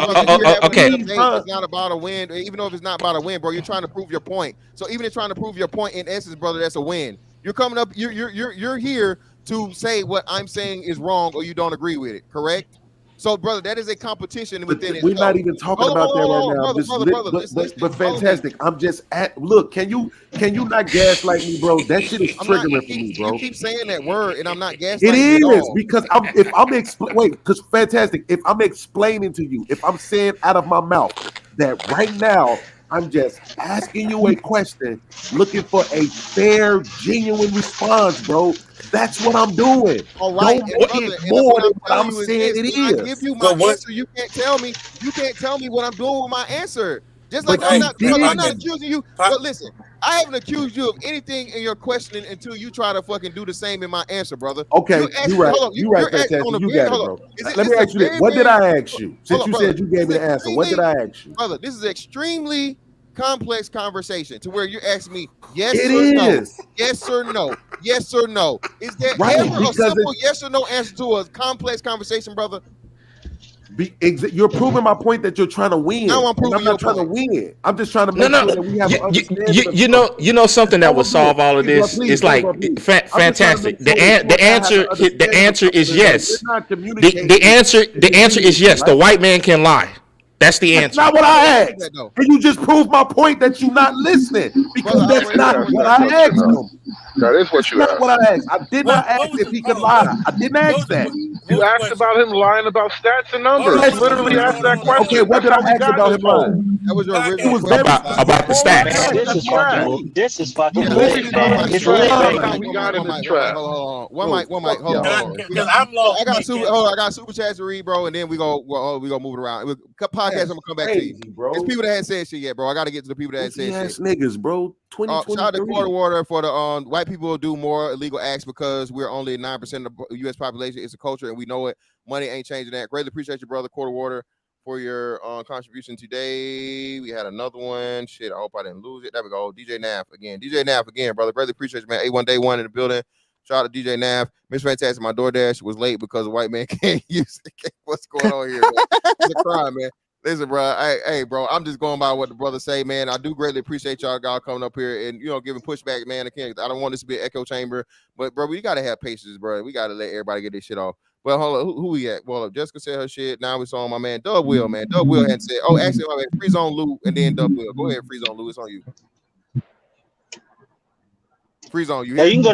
Okay. It's not about a win, even though if it's not about a win, bro. You're trying to prove your point. So even if trying to prove your point, in essence, brother, that's a win. You're coming up. You're here to say what I'm saying is wrong or you don't agree with it. Correct? So, brother, that is a competition within it. We're not even talking about that right now. But fantastic. I'm just look. Can you not gaslight me, bro? That shit is triggering for me, bro. You keep saying that word, and I'm not gaslighting. It is because because fantastic. If I'm explaining to you, if I'm saying out of my mouth that right now I'm just asking you a question, looking for a fair, genuine response, bro. That's what I'm doing. All right, Don't get more than what I'm saying it is. I give you my answer. You can't tell me. You can't tell me what I'm doing with my answer. Just like I'm not accusing you. But listen, I haven't accused you of anything in your questioning until you try to fucking do the same in my answer, brother. Okay, you're right. You're right, fantastic. You got it, bro. Let me ask you this. What did I ask you? Since you said you gave me the answer, what did I ask you? Brother, this is extremely complex conversation to where you're asking me yes it or no, is. yes or no, yes or no. Is there Right, ever a simple yes or no answer to a complex conversation, brother? You're proving my point that you're trying to win. Now I'm proving I'm not trying to win. I'm just trying to make sure that we have an understanding. You know something that will solve all of this. It's like fantastic. The answer is yes. The answer is yes. The white man can lie. That's the answer. That's not what I asked. And you just proved my point that you're not listening because that's not what I asked him. That is what you asked. That's not what I asked. I did not ask if he could lie. I didn't ask that. You asked about him lying about stats and numbers. You literally asked that question. Okay, what did I ask about him lying? That was your original about the stats. This is fucking It's lit. We got in this trap. One mic. Hold on. Because I'm lost. I got super chats to read, bro, and then we go move it around. Podcast, I'm gonna come back to you. Bro. There's people that hadn't said shit yet, bro. I gotta get to the people that hadn't said shit. Niggas, bro. 2023. Shout out to Quarter Water for the white people will do more illegal acts because we're only 9% of the U.S. population. It's a culture, and we know it. Money ain't changing that. Greatly appreciate you, brother, Quarter Water, for your contribution today. We had another one. Shit, I hope I didn't lose it. There we go. DJ Naff again, brother. Greatly appreciate you, man. A1 Day 1 in the building. Shout out to DJ Naff. Miss Fantastic, my DoorDash was late because the white man can't use it. What's going on here, man? It's a crime, man. Listen, bro. Hey, bro. I'm just going by what the brothers say, man. I do greatly appreciate y'all coming up here and giving pushback, man. I don't want this to be an echo chamber, but bro, we gotta have patience, bro. We gotta let everybody get this shit off. Well, hold on. Who we at? Well, Jessica said her shit. Now we saw my man Doug Will, man. Doug Will had said, "Oh, actually, my man, Freeze on Lou, and then Doug Will. Go ahead, Freeze on Lou. It's on you. Freeze on you. Yeah, you can go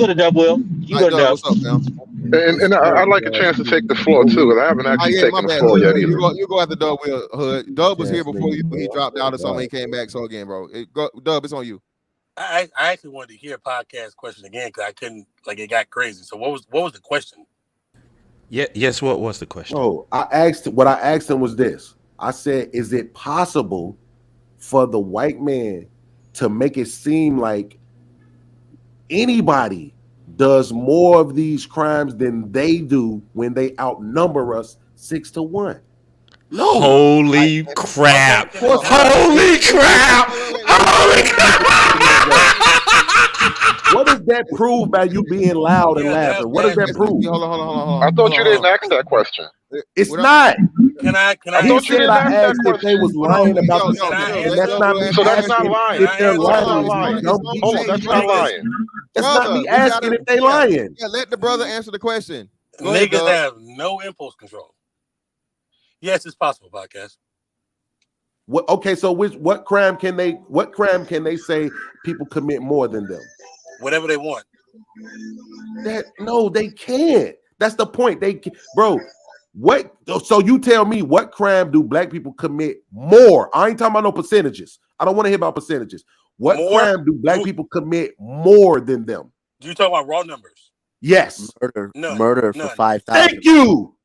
to Doug Will. You can go to Doug. What's up, man? And I'd like a chance to take the floor too, because I haven't actually taken the floor yet either. You go after Dub Will Hood. Dub was here before you. He dropped out or something. He came back. So again, bro, Dub, it's on you. I actually wanted to hear podcast question again because I couldn't. Like, it got crazy. So what was the question? Yeah. Yes. What was the question? Oh, I asked him was this. I said, is it possible for the white man to make it seem like anybody does more of these crimes than they do when they outnumber us 6-1? No. Holy crap! Holy crap! Holy crap! What does that prove by you being loud and laughing? What does that prove? Hold on. I thought you didn't ask that question. It's not. Can I He said I asked if they was lying about the that's not me. So that's not lying. If they're lying, Hold on, that's not lying. That's not me asking if they lying. Yeah, let the brother answer the question. Niggas have no impulse control. Yes, it's possible, podcast. What? Okay, so what crime can they say people commit more than them? Whatever they want. No, they can't. That's the point. Bro. What? So you tell me, what crime do black people commit more? I ain't talking about no percentages. I don't want to hear about percentages. What crime do black people commit more than them? You talking about raw numbers? Yes. Murder for 5,000. Thank you.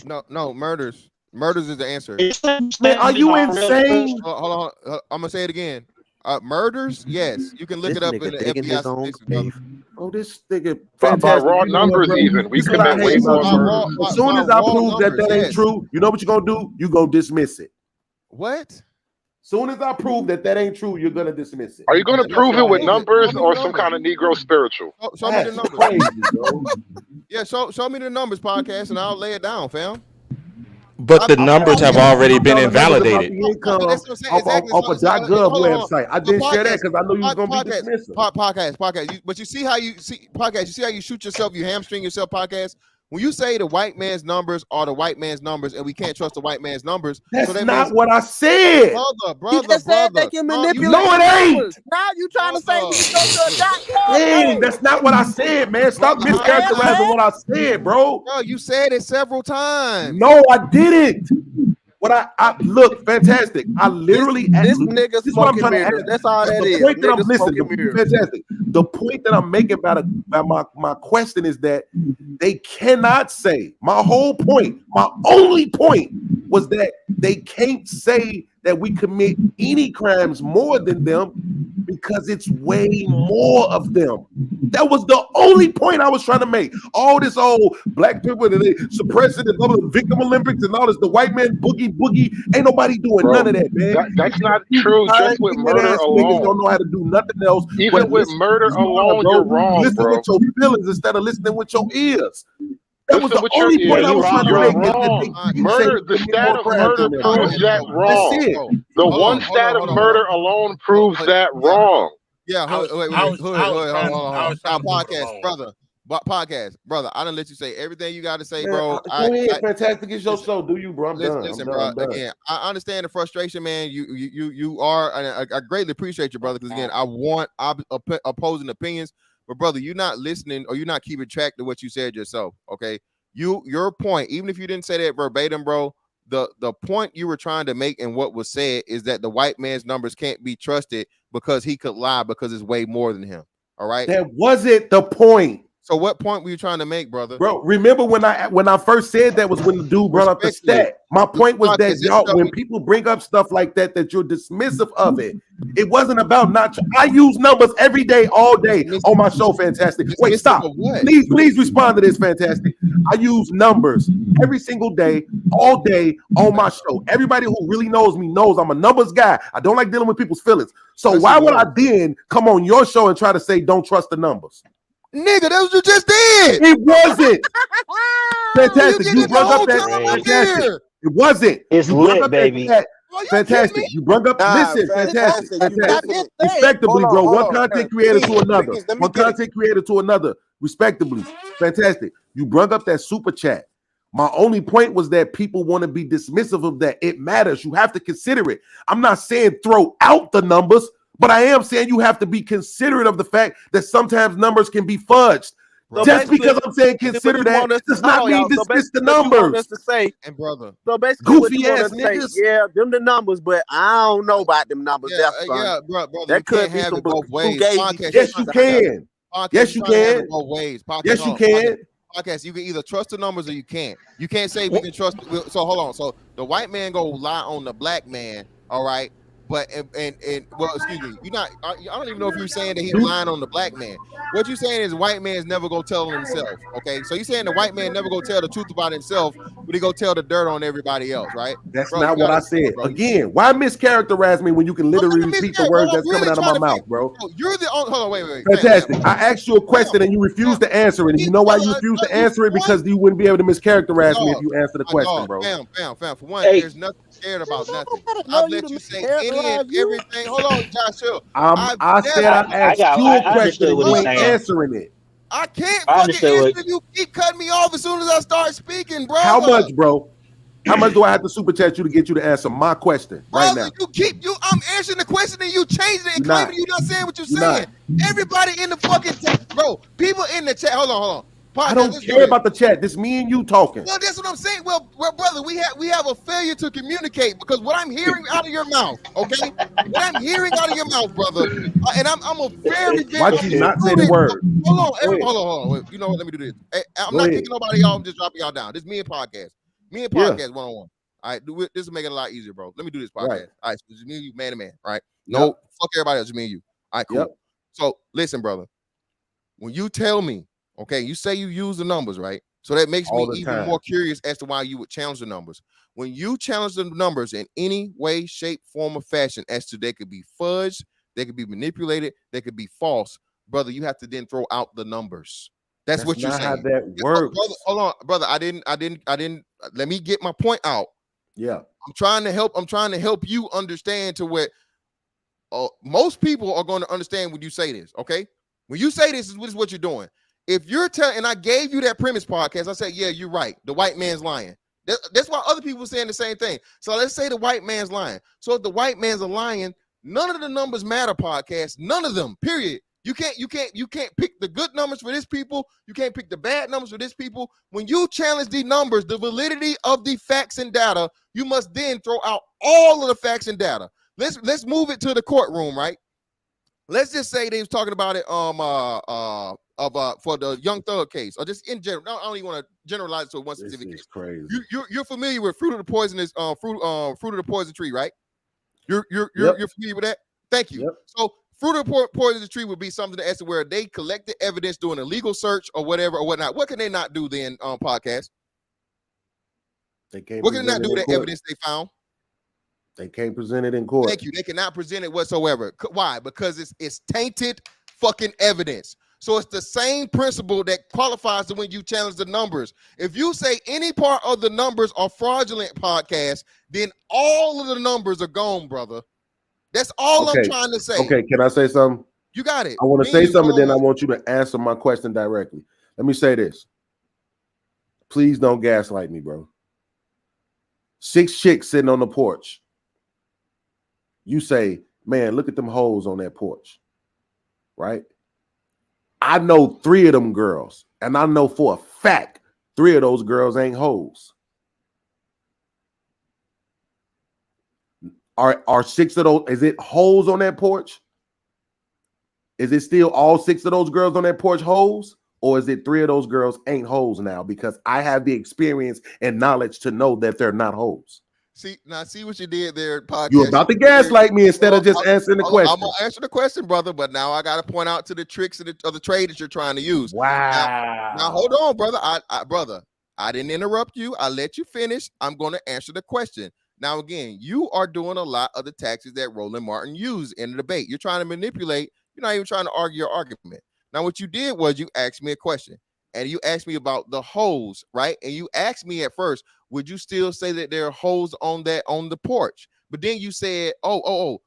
No, murders. Murders is the answer. Man, are you insane? Hold on. I'm gonna say it again. Murders, yes. You can look it up in the FBI. Oh, this nigga. By raw numbers, even. We commit way more murders. As soon as I prove that ain't true, you know what you're gonna do? You're gonna dismiss it. What? Soon as I prove that ain't true, you're gonna dismiss it. Are you gonna prove it with numbers or some kind of Negro spiritual? Show me the numbers. Crazy, bro. Yeah, show me the numbers, podcast, and I'll lay it down, fam. But the numbers have already been invalidated. Off a .gov website. I didn't share that because I know you was gonna be dismissive. Podcast. But you see how you shoot yourself, you hamstring yourself, podcast. When you say the white man's numbers are the white man's numbers, and we can't trust the white man's numbers, that's not what I said. Brother, you just said they can manipulate. No, it ain't. Now you trying to say we can go to a .gov? Hey, that's not what I said, man. Stop mischaracterizing what I said, bro. Bro, you said it several times. No, I didn't. What I look fantastic. I literally this nigga smoking mirrors. That's all that is. The point that I'm listening, fantastic. The point that I'm making about my question is that they cannot say. My whole point, my only point was that they can't say that we commit any crimes more than them because it's way more of them. That was the only point I was trying to make. All this old black people and they suppressing and the victim Olympics and all this, the white man boogie, ain't nobody doing none of that, man. That's not true. Just with murder alone, don't know how to do nothing else. Even with murder alone, you're wrong, listen bro. with your feelings instead of listening with your ears. That was Listen the only point I was trying to make. The stat of murder proves that wrong. The one stat of murder alone proves that wrong. Yeah, hold on. Podcast, brother. Podcast, brother. I done let you say everything you got to say, bro. Go ahead, fantastic. It's your show. Do you, bro? Listen, bro. Again, I understand the frustration, man. You are. I greatly appreciate you, brother. Because again, I want opposing opinions. But brother, you're not listening or you're not keeping track to what you said yourself. Okay, your point, even if you didn't say that verbatim, bro, the point you were trying to make and what was said is that the white man's numbers can't be trusted because he could lie because it's way more than him. All right, that wasn't the point. So what point were you trying to make, brother? Bro, remember when I first said that was when the dude brought up the stat. My point was that y'all, when people bring up stuff like that, that you're dismissive of it. It wasn't about not. I use numbers every day, all day on my show. Fantastic. Wait, stop. Please respond to this. Fantastic. I use numbers every single day, all day on my show. Everybody who really knows me knows I'm a numbers guy. I don't like dealing with people's feelings. So why would I then come on your show and try to say don't trust the numbers? Nigga, that's what you just did. It wasn't. Fantastic. You brought up that. Fantastic. It wasn't. It's lit, baby. Fantastic. You brought up. Listen, fantastic. Respectably, bro. One content creator to another. One content creator to another. Respectably. Fantastic. You brought up that super chat. My only point was that people want to be dismissive of that. It matters. You have to consider it. I'm not saying throw out the numbers. But I am saying you have to be considerate of the fact that sometimes numbers can be fudged. So just because I'm saying consider that does not mean dismiss the numbers. To say, and brother, so basically, goofy ass niggas. Say, yeah, them the numbers, but I don't know about them numbers. Brother. That could be some both ways. Yes, you can. Yes, you can. Both ways. Yes, you can. podcast. You can either trust the numbers or you can't. You can't say we can trust. So hold on. So the white man go lie on the black man. All right. But and well, excuse me. You're not. I don't even know if you're saying that he's lying on the black man. What you're saying is white man's never gonna tell on himself. Okay. So you're saying the white man never gonna tell the truth about himself, but he go tell the dirt on everybody else, right? That's not what I said. Again, why mischaracterize me when you can literally repeat the words that's coming out of my mouth, bro? You're the only. Hold on. Wait. Fantastic. I asked you a question and you refused to answer it. And you know why you refused to answer it? Because you wouldn't be able to mischaracterize me if you answer the question, bro. Fam. For one, there's nothing scared about nothing. I've let you say any and everything. Hold on, Joshua. I said I asked you a question and you ain't answering it. I can't fucking answer if you keep cutting me off as soon as I start speaking, bro. How much, bro? How much do I have to super chat you to get you to answer my question right now? I'm answering the question and you changing it and claiming you're not saying what you're saying. Everybody in the fucking chat, bro. People in the chat. Hold on. I don't care about the chat. This me and you talking. Well, that's what I'm saying. Well, brother, we have a failure to communicate because what I'm hearing out of your mouth, okay? What I'm hearing out of your mouth, brother, and I'm a very Why'd you not say the word? Hold on. You know what? Let me do this. Hey, I'm not kicking nobody off. I'm just dropping y'all down. This is me and podcast. Me and podcast one-on-one. All right, this will make it a lot easier, bro. Let me do this podcast. Right. All right, so it's me and you, man to man. All right. No, fuck everybody else. It's me and you. All right, cool. Yep. So listen, brother. When you tell me, okay, you say you use the numbers, right? So that makes me even more curious as to why you would challenge the numbers. When you challenge the numbers in any way, shape, form, or fashion, as to they could be fudged, they could be manipulated, they could be false, brother, you have to then throw out the numbers. That's what you're saying. How that works. Brother, hold on, brother. I didn't. Let me get my point out. Yeah. I'm trying to help you understand to what most people are going to understand when you say this. Okay. When you say this is what you're doing. If you're telling, and I gave you that premise podcast, I said, yeah, you're right. The white man's lying. That's why other people were saying the same thing. So let's say the white man's lying. So if the white man's a lying, none of the numbers matter podcast. None of them, period. You can't pick the good numbers for this people. You can't pick the bad numbers for this people. When you challenge the numbers, the validity of the facts and data, you must then throw out all of the facts and data. Let's move it to the courtroom, right? Let's just say they was talking about it for the Young Thug case, or just in general. I don't even want to generalize it to one specific case. Crazy. You're familiar with fruit of the poisonous fruit of the poison tree, right? You're familiar with that? Thank you. Yep. So fruit of the poisonous tree would be something as to where they collected evidence doing a legal search or whatever or whatnot. What can they not do then on podcast? They can't. What can they not do with that evidence they found? They can't present it in court. Thank you. They cannot present it whatsoever. Why? Because it's tainted fucking evidence. So it's the same principle that qualifies to when you challenge the numbers. If you say any part of the numbers are fraudulent podcast, then all of the numbers are gone, brother. That's all I'm trying to say. Okay, can I say something? You got it. I want to say something, then I want you to answer my question directly. Let me say this. Please don't gaslight me, bro. 6 chicks sitting on the porch. You say, man, look at them hoes on that porch, right? I know 3 of them girls, and I know for a fact 3 of those girls ain't hoes. Are 6 of those, is it hoes on that porch? Is it still all 6 of those girls on that porch hoes? Or is it 3 of those girls ain't hoes now? Because I have the experience and knowledge to know that they're not hoes. See what you did there, podcast. You're about to gaslight me instead of just answering the question. I'm gonna answer the question, brother, but now I gotta point out to the tricks of the trade that you're trying to use. Wow. Now hold on, brother. I didn't interrupt you. I let you finish. I'm gonna answer the question. Now, again, you are doing a lot of the tactics that Roland Martin used in the debate. You're trying to manipulate. You're not even trying to argue your argument. Now, what you did was you asked me a question, and you asked me about the hoes, right? And you asked me at first, would you still say that there are hoes on the porch? But then you said, or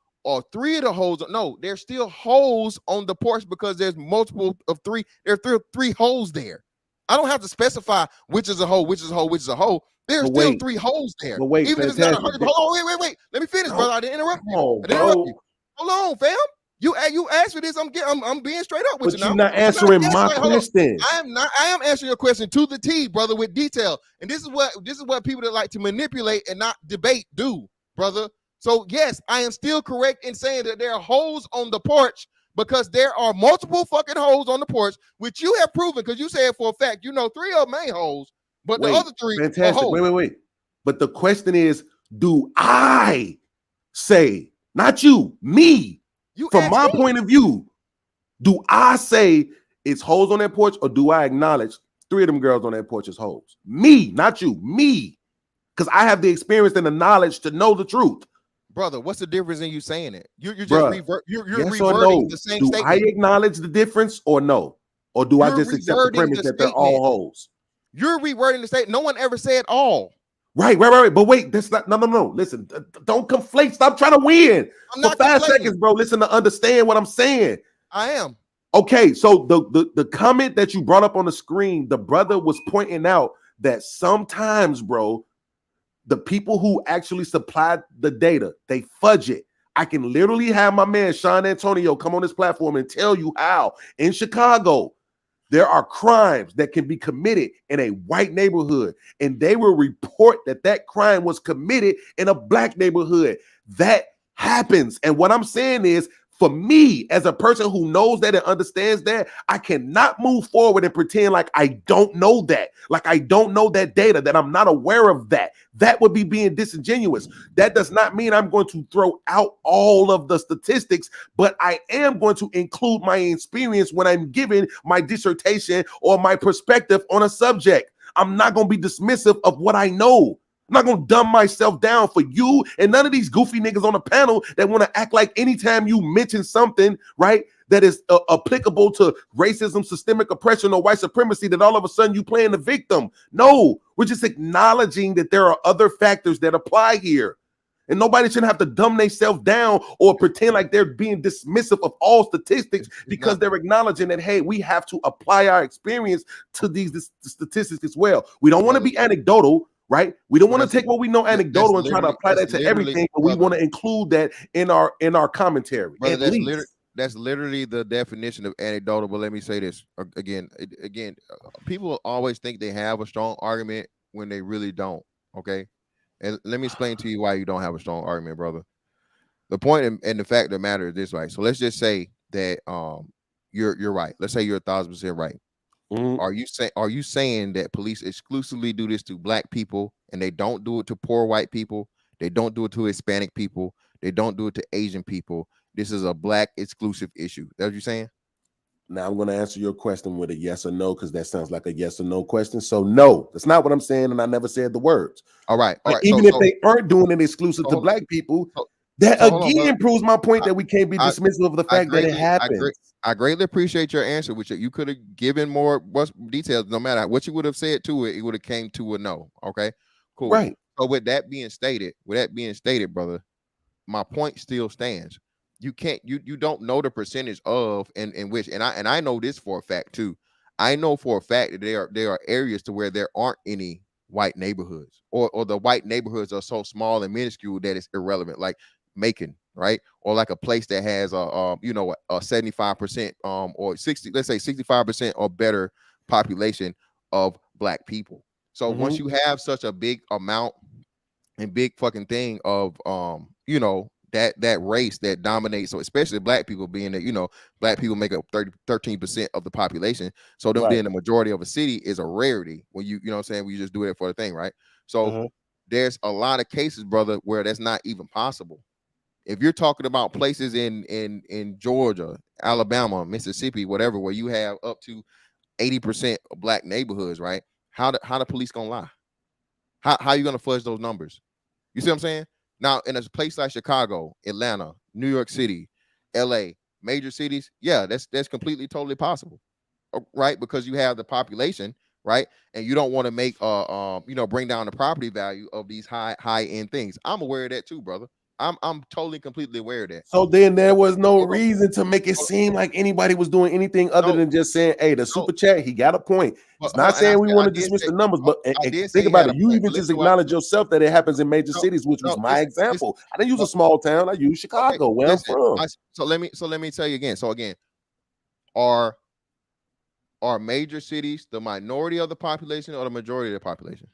3 of the hoes. No, there's still hoes on the porch because there's multiple of 3. There are 3 hoes there. I don't have to specify which is a hoe, which is a hoe, which is a hoe. There's still 3 hoes there. But wait, even if it's not 100. Hold on, wait. Let me finish, brother. I didn't interrupt you. I didn't interrupt you. Hold on, fam. You asked for this. I'm being straight up with you now. You're not answering my question. I am answering your question to the T, brother, with detail. And this is what people that like to manipulate and not debate do, brother. So yes, I am still correct in saying that there are hoes on the porch, because there are multiple fucking holes on the porch, which you have proven because you said for a fact, 3 of them ain't holes, but the other 3 are fantastic. holes. Wait. But the question is, do I say, not you, me, from my point of view, do I say it's holes on that porch, or do I acknowledge 3 of them girls on that porch is holes? Me, not you, me. Because I have the experience and the knowledge to know the truth. Brother, what's the difference in you saying it? You're just you're yes reverting the same statement. Do I acknowledge the difference or no? Or do I just accept the premise that they're all holes? You're rewording the statement. No one ever said all. Right. But wait, that's not no. Listen, don't conflate. Stop trying to win. For 5 seconds, bro. Listen to understand what I'm saying. I am. Okay, so the comment that you brought up on the screen, the brother was pointing out that sometimes, bro, the people who actually supplied the data, they fudge it. I can literally have my man Sean Antonio come on this platform and tell you how in Chicago there are crimes that can be committed in a white neighborhood, and they will report that crime was committed in a black neighborhood. That happens. And what I'm saying is, for me, as a person who knows that and understands that, I cannot move forward and pretend like I don't know that, like I don't know that data, that I'm not aware of that. That would be being disingenuous. That does not mean I'm going to throw out all of the statistics, but I am going to include my experience when I'm giving my dissertation or my perspective on a subject. I'm not going to be dismissive of what I know. I'm not going to dumb myself down for you and none of these goofy niggas on the panel that want to act like anytime you mention something, right, that is applicable to racism, systemic oppression, or white supremacy, that all of a sudden you playing the victim. No, we're just acknowledging that there are other factors that apply here. And nobody shouldn't have to dumb themselves down or pretend like they're being dismissive of all statistics because they're acknowledging that, hey, we have to apply our experience to these statistics as well. We don't want to be anecdotal. Right, we don't want to take what we know anecdotal and try to apply that to everything, but we want to include that in our commentary. Brother, that's literally the definition of anecdotal. But let me say this again. People always think they have a strong argument when they really don't. Okay, and let me explain to you why you don't have a strong argument, brother. The point and the fact of the matter is this, right? So let's just say that you're right. Let's say you're 1,000% right. Are you saying that police exclusively do this to black people and they don't do it to poor white people? They don't do it to Hispanic people. They don't do it to Asian people. This is a black exclusive issue. That's what you're saying? Now I'm going to answer your question with a yes or no, because that sounds like a yes or no question. So no, that's not what I'm saying, and I never said the words. All right. Even if they aren't doing it exclusive to black people, that again proves my point that we can't be dismissive of the fact that it happens. I greatly appreciate your answer, which you could have given more details. No matter what you would have said to it, it would have came to a no. Okay, cool. Right. So with that being stated, brother, my point still stands. You can't, you don't know the percentage of in which, and I know this for a fact too. I know for a fact that there are areas to where there aren't any white neighborhoods, or the white neighborhoods are so small and minuscule that it's irrelevant. Like Macon, right? Or like a place that has a 75% or 60, let's say 65% or better population of black people. So once you have such a big amount and big fucking thing of that race that dominates, so especially black people being that, black people make up 13% of the population. So them being the majority of a city is a rarity when you know what I'm saying, we just do it for the thing, right? So there's a lot of cases, brother, where that's not even possible. If you're talking about places in Georgia, Alabama, Mississippi, whatever, where you have up to 80% of black neighborhoods, right? How the police gonna lie? How you gonna fudge those numbers? You see what I'm saying? Now, in a place like Chicago, Atlanta, New York City, LA, major cities, yeah, that's completely totally possible, right? Because you have the population, right? And you don't want to make bring down the property value of these high end things. I'm aware of that too, brother. I'm totally completely aware of that. So then there was no reason to make it seem like anybody was doing anything other than just saying, hey, the super chat, he got a point. It's not saying we want to dismiss the numbers, but think about it. You even just acknowledge yourself that it happens in major cities, which was my example. I didn't use a small town. I used Chicago, where I'm from. So let me tell you again. So again, are major cities the minority of the population or the majority of the population?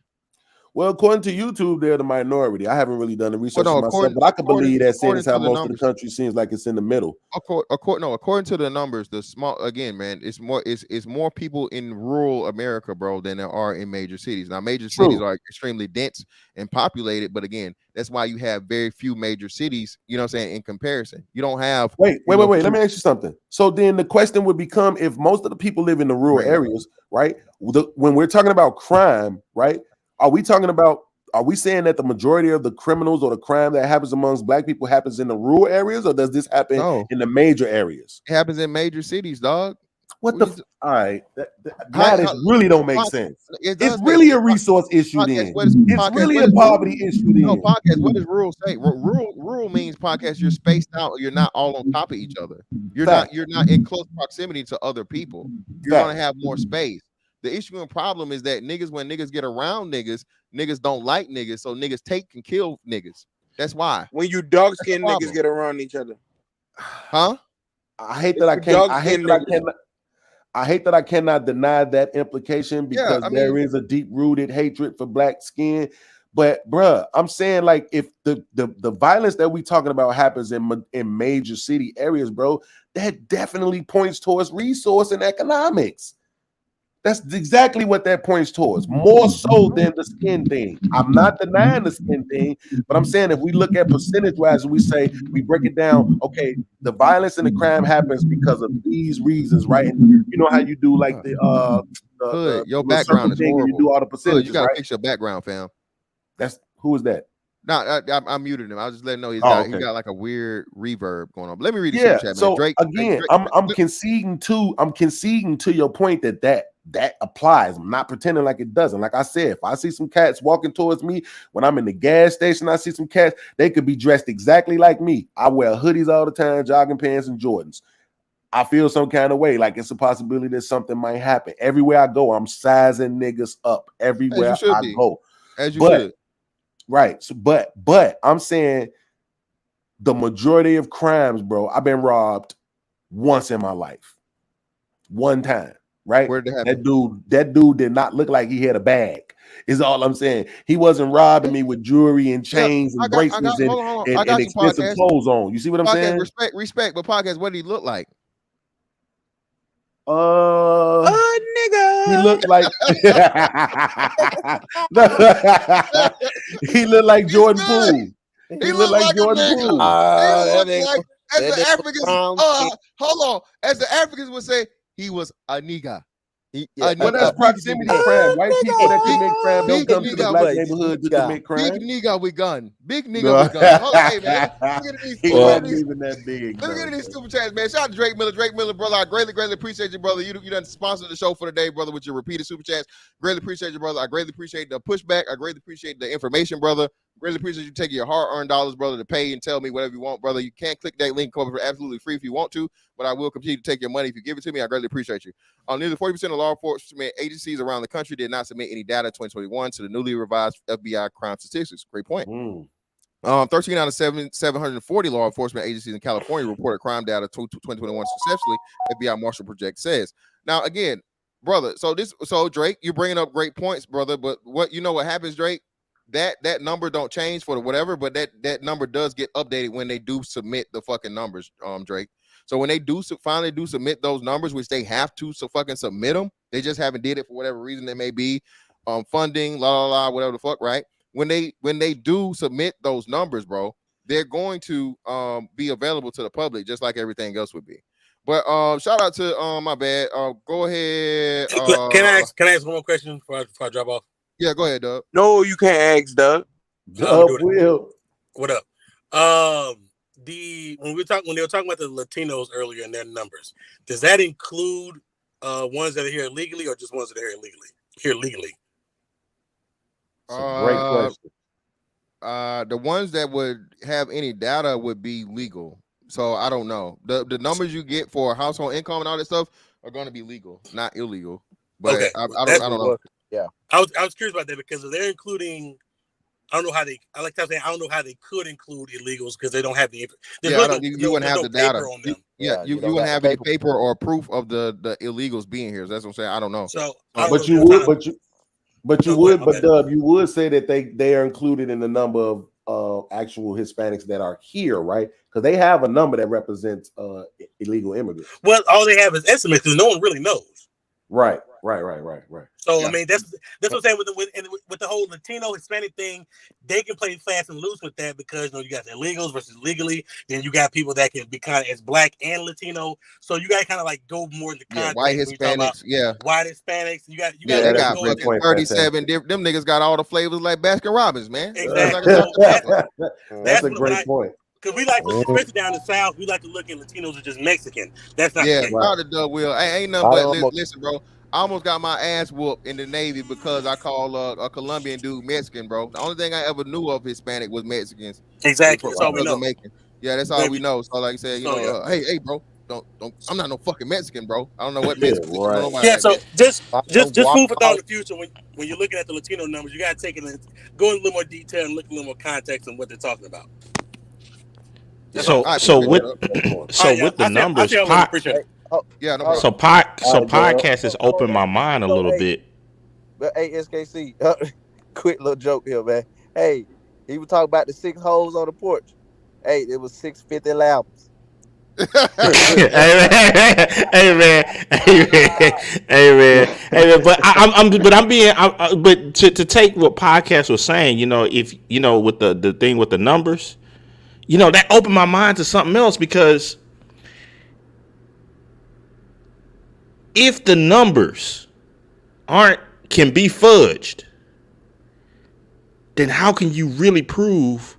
Well, according to YouTube, they're the minority. I haven't really done the research no, myself, but I can believe that seeing as how according to the most of the numbers. country seems like it's in the middle. According to the numbers, the small again, man, it's more people in rural America, bro, than there are in major cities. Now, major cities are extremely dense and populated, but again, that's why you have very few major cities. You know what I'm saying? In comparison, you don't have. Wait. Let me ask you something. So then the question would become: if most of the people live in the rural areas, right? When we're talking about crime, right? Are we saying that the majority of the criminals or the crime that happens amongst black people happens in the rural areas, or does this happen in the major areas? It happens in major cities, dog. All right. Now this really don't make sense. It's really a resource issue then. It's really a poverty issue then. No, podcast. What does rural say? Rural means podcast. You're spaced out. You're not all on top of each other. You're not in close proximity to other people. You're gonna have more space. The issue and problem is that when niggas get around niggas don't like niggas, so niggas take and kill niggas. That's why. When you dark skinned niggas get around each other. Huh? I hate that I cannot deny that implication because there is a deep-rooted hatred for black skin. But bruh, I'm saying like if the violence that we talking about happens in major city areas, bro, that definitely points towards resource and economics. That's exactly what that points towards, more so than the skin thing. I'm not denying the skin thing, but I'm saying if we look at percentage-wise and we say we break it down, okay, the violence and the crime happens because of these reasons, right? And you know how you do like your background is horrible. You do all the percentages, you gotta right? fix your background, fam. Who is that? No, I muted him. I was just letting know he got like a weird reverb going on. But let me read the super chat, man. So Drake, I'm conceding to your point that applies. I'm not pretending like it doesn't. Like I said, if I see some cats walking towards me when I'm in the gas station, I see some cats, they could be dressed exactly like me. I wear hoodies all the time, jogging pants and Jordans. I feel some kind of way, like it's a possibility that something might happen. Everywhere I go, I'm sizing niggas up. Everywhere I go. As you should. Right. So, but I'm saying the majority of crimes, bro, I've been robbed once in my life. One time, right? Where did it happen? That dude did not look like he had a bag, is all I'm saying. He wasn't robbing me with jewelry and chains and bracelets and expensive clothes on. You see what I'm saying? Respect, but podcast, what did he look like? Nigga. He looked like he looked like Jordan Poole. He looked like Jordan Poole. As the Africans, hold on. As the Africans would say, he was a nigga. Well, that's proximity crime. White people that commit crime don't come to the black neighborhood to commit crime. Big nigga with gun. Big nigga with gun. Hold on, hey, man. Let me get these super chats, man. Shout out to Drake Miller. Drake Miller, brother. I greatly appreciate you, brother. You done sponsored the show for the day, brother, with your repeated super chats. Greatly appreciate you, brother. I greatly appreciate the pushback. I greatly appreciate the information, brother. Really appreciate you taking your hard-earned dollars, brother, to pay and tell me whatever you want, brother. You can't click that link over for absolutely free if you want to, but I will continue to take your money if you give it to me. I greatly appreciate you. Nearly 40% of law enforcement agencies around the country did not submit any data in 2021 to the newly revised FBI crime statistics. Great point. 13 out of 740 law enforcement agencies in California reported crime data to 2021 successfully, FBI Marshall Project says. Now, again, brother, so Drake, you're bringing up great points, brother, but what happens, Drake? That number don't change for the whatever, but that number does get updated when they do submit the fucking numbers, Drake. So when they finally submit those numbers, which they have to fucking submit them, they just haven't did it for whatever reason they may be, funding, whatever the fuck, right? When they do submit those numbers, bro, they're going to be available to the public just like everything else would be. But shout out to my bad. Go ahead. Can I ask one more question before I drop off? Yeah, go ahead, Doug. No, you can't ask, Doug. What up? When they were talking about the Latinos earlier and their numbers, does that include ones that are here illegally or just ones that are here legally? Great question. The ones that would have any data would be legal. So I don't know. The numbers you get for household income and all that stuff are going to be legal, not illegal. But okay. I don't know. Yeah, I was curious about that because if they're including, I don't know how they could include illegals because they don't have the. You wouldn't have the data on them. You wouldn't have any paper or proof of the illegals being here. So that's what I'm saying. I don't know. So, but you would. But you would, but Dub, you would say that they are included in the number of actual Hispanics that are here, right? Because they have a number that represents illegal immigrants. Well, all they have is estimates because no one really knows. Right. So I mean, that's what I'm saying with the whole Latino Hispanic thing. They can play fast and loose with that because you got the illegals versus legally. Then you got people that can be kind of as black and Latino. So you got to kind of like go more into context. White Hispanics, white Hispanics. You got they got fucking 37. Them niggas got all the flavors like Baskin Robbins, man. Exactly. That's a great point. Because we like, especially down the South, we like to look at Latinos as just Mexican. That's not the case. Proud of Doug Will. Ain't nothing but listen, bro. I almost got my ass whooped in the Navy because I call a Colombian dude Mexican, bro. The only thing I ever knew of Hispanic was Mexicans. Exactly. That's all we know. Yeah, that's all we know. So like I said, hey, bro, don't. I'm not no fucking Mexican, bro. I don't know what Mexican. So just food for thought in the future when you're looking at the Latino numbers, you gotta take it and go in a little more detail and look a little more context on what they're talking about. So with the numbers, podcast has opened my mind a little bit. But hey, SKC, quick little joke here, man. Hey, he was talking about the 6 holes on the porch. Hey, it was 650 lamps. hey man. But to take what podcast was saying, if with the thing with the numbers. That opened my mind to something else because if the numbers can be fudged, then how can you really prove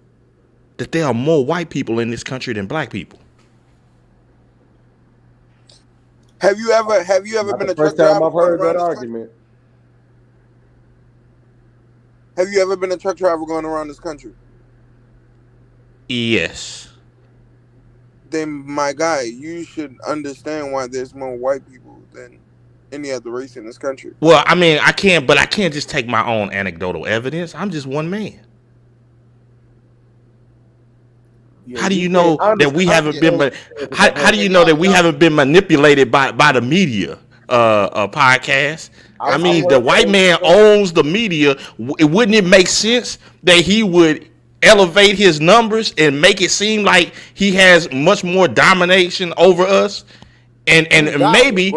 that there are more white people in this country than black people? Have you ever been a truck driver? First time I've heard that argument. Have you ever been a truck driver going around this country? Yes. Then, my guy, you should understand why there's more white people than any other race in this country. Well, I mean, I can't just take my own anecdotal evidence. I'm just one man. How do you know that we haven't been? How do you know that we haven't been manipulated by the media? Podcast. I mean, the white man owns the media. Wouldn't it make sense that he would elevate his numbers and make it seem like he has much more domination over us? And maybe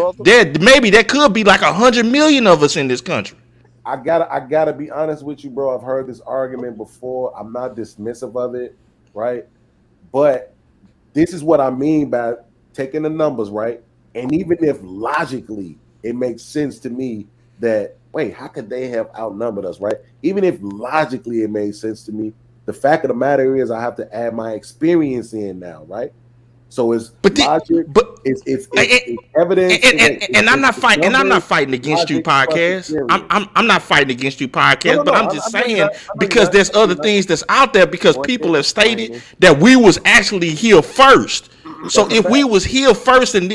there could be like 100 million of us in this country. I gotta be honest with you, bro. I've heard this argument before. I'm not dismissive of it, right? But this is what I mean by taking the numbers, right? And even if logically it makes sense to me that, wait, how could they have outnumbered us, right? Even if logically it made sense to me, the fact of the matter is I have to add my experience in now, right? So it's logic, it's evidence, and I'm not fighting against you, podcast. I'm not fighting against you, podcast. But I'm just saying because there's other things that's out there because people have stated that we was actually here first. So if we was here first and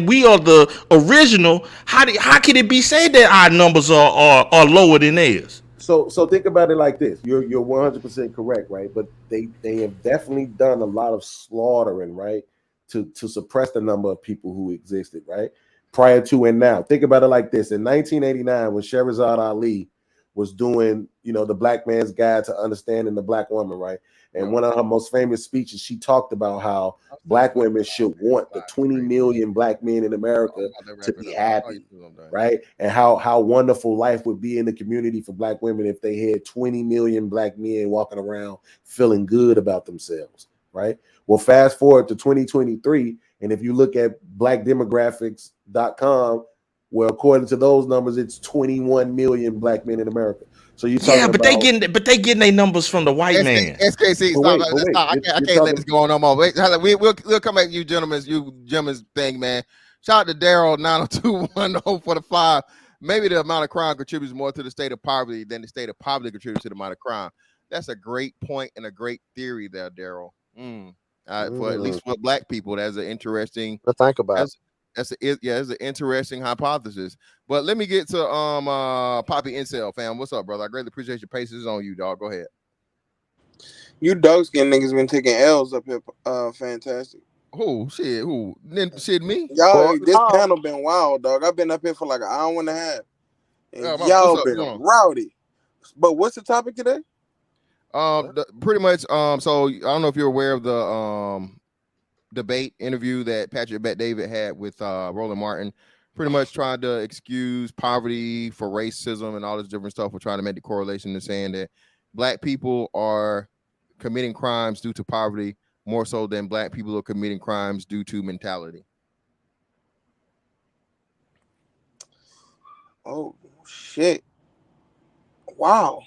we are the original, how can it be said that our numbers are lower than theirs? So think about it like this. You're 100% correct, right? But they have definitely done a lot of slaughtering, right? To suppress the number of people who existed, right? Prior to and now. Think about it like this. In 1989, when Shahrazad Ali was doing, the Black Man's Guide to Understanding the Black Woman, right? And one of her most famous speeches, she talked about how Black women should want the 20 million Black men in America to be happy, right? And how wonderful life would be in the community for Black women if they had 20 million Black men walking around feeling good about themselves, right? Well, fast forward to 2023, and if you look at blackdemographics.com, well, according to those numbers, it's 21 million Black men in America. So you but they getting their numbers from the white man. SKC, stop. I can't let this go on no more. Wait, we'll come back to you gentlemen's thing, man. Shout out to Daryl 9021045. Maybe the amount of crime contributes more to the state of poverty than the state of poverty contributes to the amount of crime. That's a great point and a great theory there, Daryl. For at least for Black people, that's an interesting. To think about. That's an interesting hypothesis. But let me get to Poppy Incel, fam. What's up, brother? I greatly appreciate your patience on you, dog. Go ahead. You dark skinned niggas been taking L's up here. Fantastic. Who? Shit, me? Y'all, this panel been wild, dog. I've been up here for like an hour and a half. And y'all been rowdy. But what's the topic today? Pretty much. So I don't know if you're aware of the debate interview that Patrick Bet-David had with Roland Martin. Pretty much trying to excuse poverty for racism and all this different stuff. We're trying to make the correlation to saying that black people are committing crimes due to poverty more so than black people are committing crimes due to mentality. Oh shit! Wow.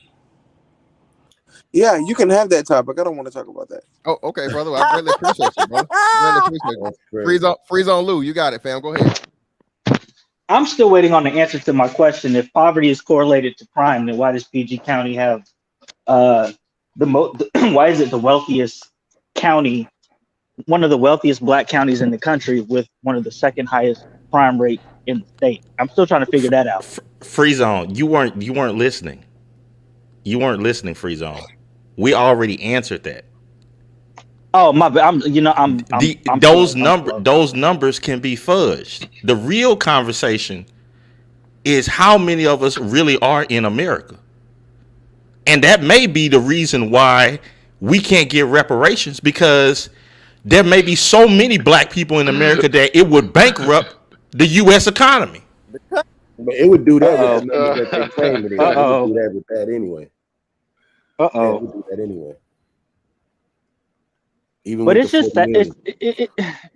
Yeah, you can have that topic. I don't want to talk about that. Oh, okay, brother. I really appreciate you, brother. Really appreciate you. Freeze on Lou. You got it, fam. Go ahead. I'm still waiting on the answer to my question. If poverty is correlated to crime, then why does PG County have why is it the wealthiest county, one of the wealthiest black counties in the country with one of the second highest crime rate in the state? I'm still trying to figure that out. Free zone. You weren't listening. You weren't listening, Free zone. We already answered that. Oh my bad. Those numbers can be fudged. The real conversation is how many of us really are in America. And that may be the reason why we can't get reparations, because there may be so many black people in America that it would bankrupt the U.S. economy. But it would do that with the numbers that they claim it is. It would do that with that anyway. It would do that anyway. Even but it's just that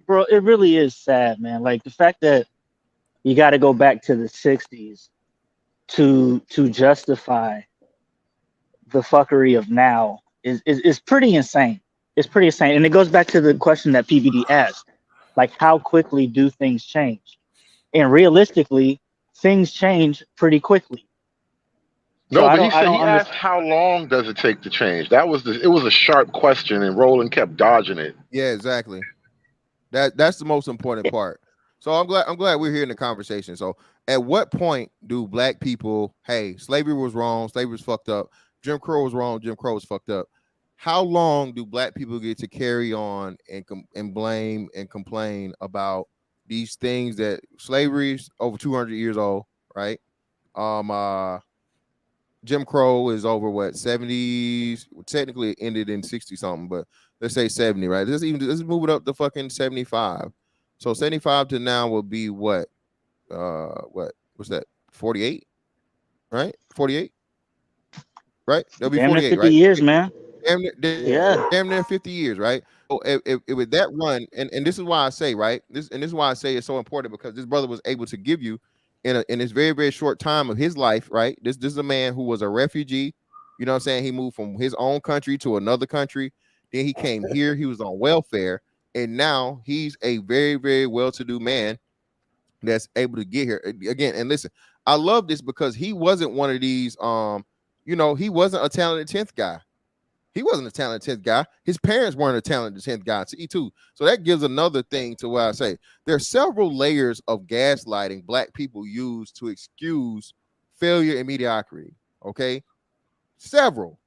bro, it really is sad, man. Like the fact that you got to go back to the 60s to justify the fuckery of now is pretty insane. It's pretty insane. And it goes back to the question that PBD asked, like how quickly do things change? And realistically, things change pretty quickly. No, So but he asked how long does it take to change? It was a sharp question, and Roland kept dodging it. Yeah, exactly. That's the most important part. So I'm glad we're here in the conversation. So at what point do black people, hey, slavery was wrong, slavery was fucked up, Jim Crow was wrong, Jim Crow was fucked up. How long do black people get to carry on and blame and complain about these things that slavery is over 200 years old, right? Jim Crow is over what, 70s? Technically it ended in 60 something, but let's say 70, right? Let's move it up to fucking 75. So 75 to now will be what? What's that? 48, right? 48, right? That'll be 48, 50 right? years, man. Damn near 50 years, right? So if with that run, and this is why I say, right? This is why I say it's so important, because this brother was able to give you in this very, very short time of his life, right? This is a man who was a refugee. You know what I'm saying? He moved from his own country to another country. Then he came here. He was on welfare. And now he's a very, very well-to-do man that's able to get here again. And listen, I love this because he wasn't one of these, he wasn't a talented 10th guy. He wasn't a talented 10th guy. His parents weren't a talented 10th guy, too. So that gives another thing to what I say. There are several layers of gaslighting black people use to excuse failure and mediocrity. Okay? Several.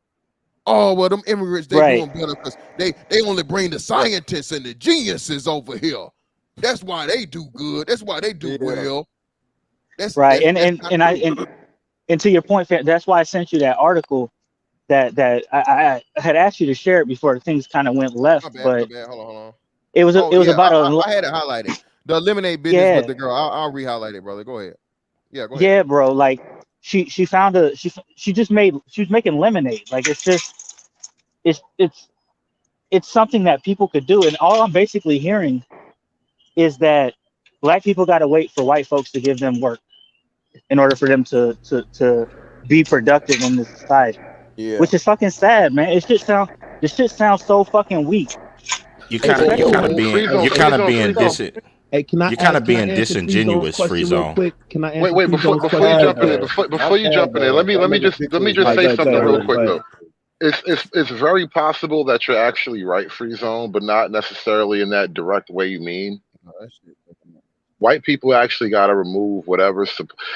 Oh, well, them immigrants, they doing better because they only bring the scientists and the geniuses over here. That's why they do good. That's why they do well. That's right. And to your point, that's why I sent you that article that I had asked you to share it before things kind of went left. My bad. Hold on. It was about I had it highlighted. The lemonade business with the girl. I'll re-highlight it, brother. Go ahead. Yeah, go ahead. Yeah, bro. Like she was making lemonade. Like it's something that people could do. And all I'm basically hearing is that black people got to wait for white folks to give them work in order for them to be productive in this society. Yeah. Which is fucking sad, man. This shit sounds so fucking weak. You're kind of being disingenuous, Free Zone. Can I wait before you jump in there? Let me just say something real quick though. It's very possible that you're actually right, Free Zone, but not necessarily in that direct way you mean. White people actually got to remove whatever.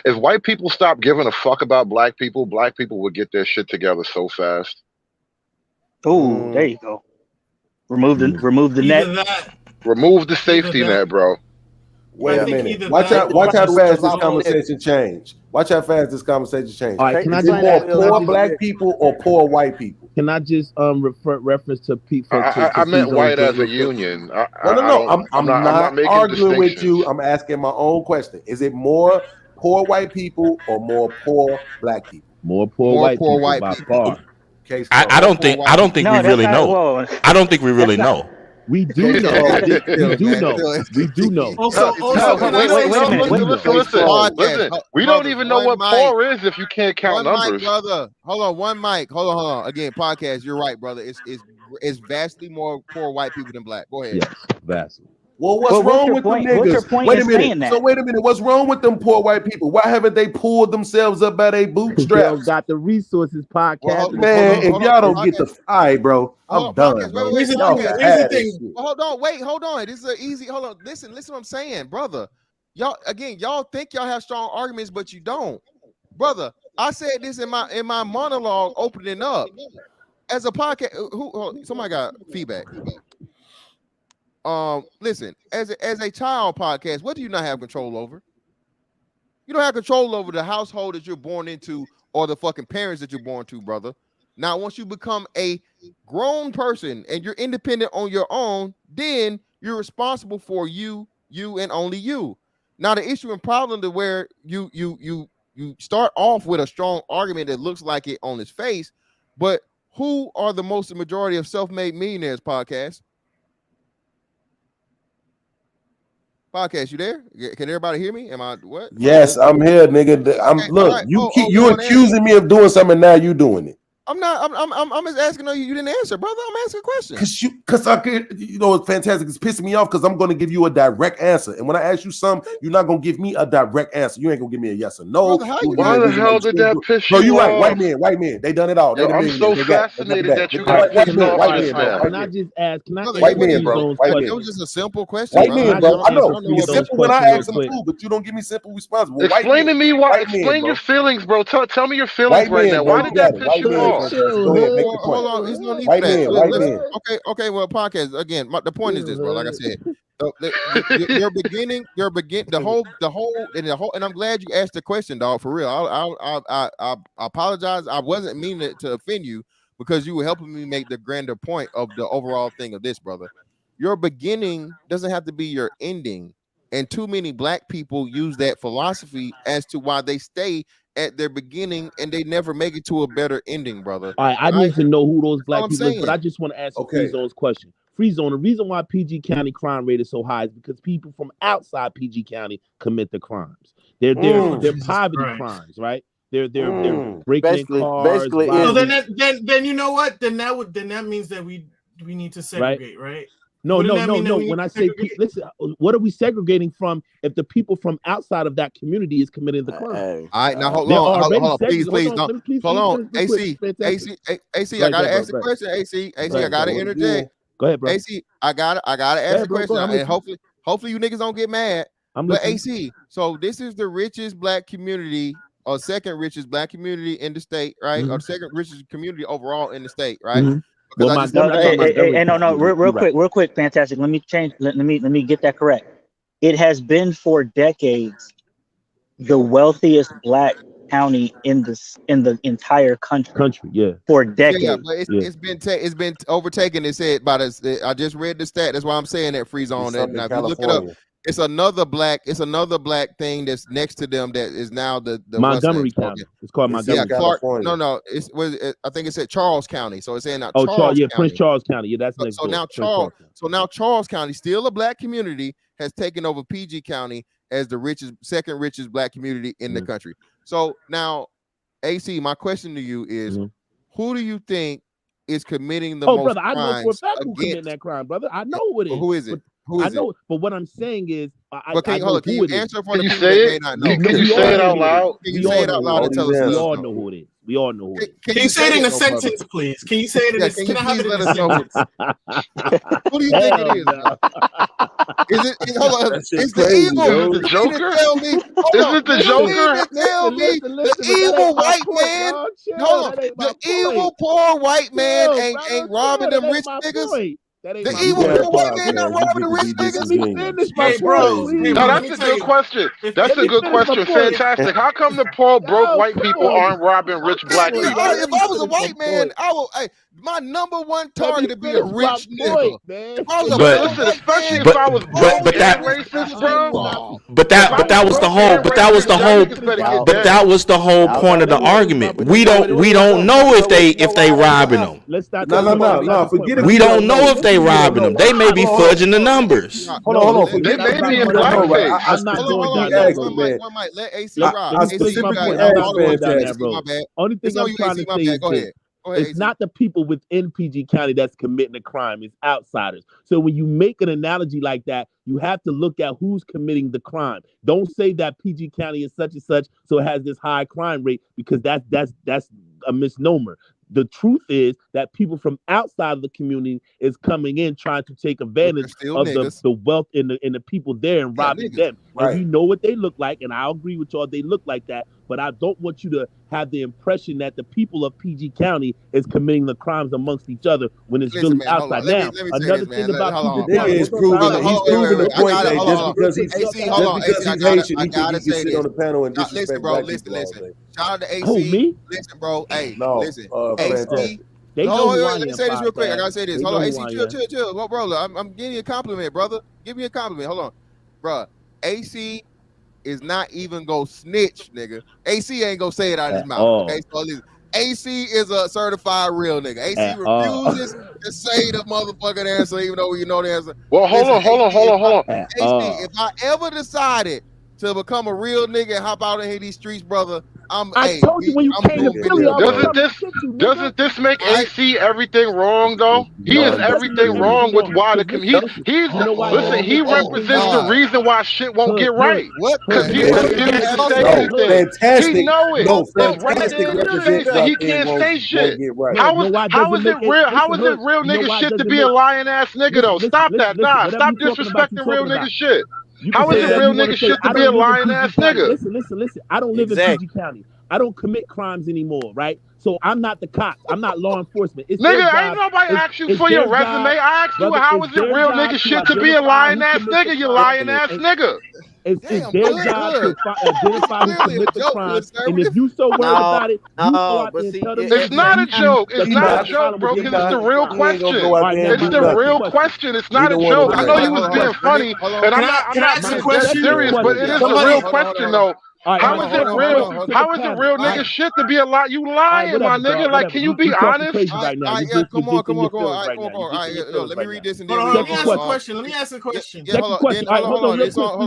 If white people stop giving a fuck about black people would get their shit together so fast. Oh, there you go. Remove the net. Remove the safety net, bro. Wait a minute. Watch how fast this conversation change. Watch how fast this conversation change. All right, can I Is it just more poor black people or poor white people? Can I just reference to people? I meant white as a union. No. I'm not making arguing with distinctions. you. I'm asking my own question. Is it more poor white people or more poor black people? More poor white people by far. I don't think we really know. I don't think we really know. We do know. We do know. We do know. Listen. We don't even know what poor is if you can't count numbers. Brother. Hold on, one mic. Hold on. Again, podcast. You're right, brother. It's vastly more poor white people than black. Go ahead. Yes, vastly. Well, what's wrong with them niggas? What's your point Wait a in minute. saying that? So wait a minute. What's wrong with them poor white people? Why haven't they pulled themselves up by their bootstraps? They don't got the resources. Podcast. Well, man, if y'all don't get the bro, I'm done. Bro. Here's the thing. Hold on. This is an easy. Hold on. Listen what I'm saying, brother. Y'all think y'all have strong arguments, but you don't, brother. I said this in my monologue opening up as a podcast. Somebody got feedback. Listen, as a child podcast, what do you not have control over? You don't have control over the household that you're born into or the fucking parents that you're born to, brother. Now, once you become a grown person and you're independent on your own, then you're responsible for you and only you. Now, the issue and problem to where you start off with a strong argument that looks like it on its face, but who are the majority of self-made millionaires podcast? Podcast, you there? Can everybody hear me? Am I what? Yes, I'm here, nigga. Look, you accusing me of doing something, now you doing it. I'm not. I'm just asking. You didn't answer, brother. I'm asking a question. Because I could, it's fantastic. It's pissing me off because I'm going to give you a direct answer, and when I ask you something, you're not going to give me a direct answer. You ain't going to give me a yes or no. Brother, why the hell did that piss you off? No, you're right. White men. They done it all. I'm so fascinated that you got pissed off. Can I just ask? Can I white men, bro? It was just a simple question. White men, bro. I know. It's simple when I ask them too, but you don't give me simple responses. Explain to me why. Explain your feelings, bro. Tell me your feelings right now. Why did that piss you off? Go ahead. Hold on, there's no need white for that. Man, white man. Okay. Well, podcast again. The point is this, bro. Like I said, and I'm glad you asked the question, dog. For real, I apologize. I wasn't meaning to offend you because you were helping me make the grander point of the overall thing of this, brother. Your beginning doesn't have to be your ending, and too many black people use that philosophy as to why they stay at their beginning and they never make it to a better ending, brother. All right, I need to know who those black people is, but I just want to ask Free Zone's question. Free Zone, the reason why PG County crime rate is so high is because people from outside PG County commit the crimes. They're poverty crimes, right? They're breaking in cars. Basically, so then you know what? Then that means that we need to segregate, right? No. When I say, listen, what are we segregating from if the people from outside of that community is committing the crime? All right, now hold on, please, don't. Hold on, AC, I gotta ask the question. AC, I gotta interject. Go ahead, bro. AC, I gotta ask the question, and hopefully you niggas don't get mad. But AC, so this is the richest black community, or second richest black community in the state, right? Or second richest community overall in the state, right? Real quick, fantastic. Let me get that correct. It has been for decades the wealthiest black county in the entire country. For decades. Yeah, but it's been overtaken. It said by the. I just read the stat. That's why I'm saying that Free Zone. That now, if you look it up, it's another black thing that's next to them that is now the Montgomery County. It's called Montgomery. Clark, no. I think it said Charles County. So it's saying now. Prince Charles County. Yeah, that's next. So now Charles County, still a black community, has taken over PG County as the second richest black community in the country. So now, AC, my question to you is, who do you think is committing the most brother, crimes? I know for a fact who committing that crime, brother. I know who it is. Who is it? I know, but what I'm saying is, can you answer for the people that may not know? Can you say it out loud? Can you say it out loud and tell us? We all know who it is. We all know who it is. Can you say it in a sentence, please? Can you say it in a sentence? Can I have it in a sentence? Who do you think it is? Is the evil? The Joker? Is it the Joker? Tell me the evil white man. Hold on. The evil poor white man ain't robbing them rich niggas. The evil white man that robbing the rich niggas. Hey, bro. No, that's a good question. That's a good question. Fantastic. How come the poor, broke white people aren't robbing rich black people? If I was a white man, I would. Hey, my number one target to be a rich nigga. If I was a But- broke white man, but- but that- racist, bro. But that was the whole point of the argument. We don't know if they robbing them. No. Forget it. We don't know if they robbing them. They may be fudging the numbers. Hold on. They may be in blackface. I'm not going down that road. Let AC rob. I specifically asked Fantastic. Only thing I'm trying to say is go ahead. it's not the people within PG County that's committing the crime, it's outsiders. So when you make an analogy like that, you have to look at who's committing the crime. Don't say that PG County is such and such, so it has this high crime rate, because that's a misnomer. The truth is that people from outside of the community is coming in trying to take advantage of the wealth in the people there and robbing them. Right. And we know what they look like, and I agree with y'all, they look like that. But I don't want you to have the impression that the people of PG County is committing the crimes amongst each other when it's really outside. Now, another thing about PG County, he's proving the point that just because he's Haitian, he can sit on the panel and disrespect black people. Listen. Shout out to AC. Who, me? Listen, bro. Hey, No, listen. Fantastic. They Hold know on, who I let me am, say this real quick. I podcast. gotta say this. They Hold on, know AC, who I am. chill. Well, bro, I'm giving you a compliment, brother. Give me a compliment. Hold on, bro. AC is not even gonna snitch, nigga. AC ain't gonna say it out of his mouth. Okay, so listen. AC is a certified real nigga. AC refuses to say the motherfucking answer, even though you know the answer. Well, hold on. AC, if I ever decided to become a real nigga and hop out in these streets, brother, I told you when you came to Philly, Doesn't this make AC everything wrong though? He is everything wrong with why the he represents the reason why shit won't get right. Because he refuses to say anything. Fantastic. He know it. No, It's right there in his face that he can't say shit. How is it real nigga shit to be a lying ass nigga though? Stop that. Nah, stop disrespecting real nigga shit. How is it real nigga shit to be a lying ass nigga? Listen. I don't live in PG County. I don't commit crimes anymore, right? So I'm not the cops. I'm not law enforcement. Nigga, ain't nobody asked you for your resume. I asked you how is it real nigga shit to be a lying ass nigga, you lying ass nigga. It's their job to identify who commit the crime. And if you so worried about it, you go out there and tell them. It's not a joke. It's not a joke, bro, because it's the real question. It's the real question. It's not a joke. I know you was being funny, and I'm not being that serious, but it is a real question, though. How is it real? How is it real nigga shit to be a lie? You lying, my nigga. Like, can you be honest? Come on. Let me read this and then let me ask a question. Second question. Hold on.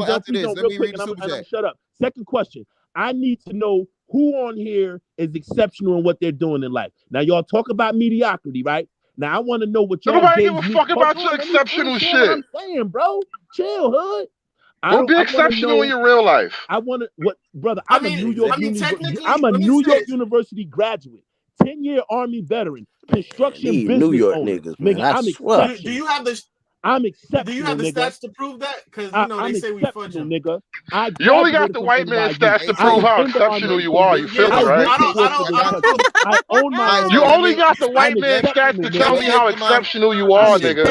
After this, let me read the super chat. Shut up. Second question. I need to know who on here is exceptional in what they're doing in life. Now, y'all talk about mediocrity, right? Now, I want to know what y'all. Nobody give a fuck about your exceptional shit. I'm saying, bro. Chill, hood. Don't be exceptional in your real life. I want to brother. I'm a New York University graduate, 10-year Army veteran, construction business New York owner. niggas, man. I'm exceptional. Do you have the? I'm exceptional. Do you have the stats to prove that? Because you know they say we fudge them. Nigga. You only got the white man stats to prove how exceptional you are. You feel me, right? I own my. You only got the white man stats to tell me how exceptional you are, nigga.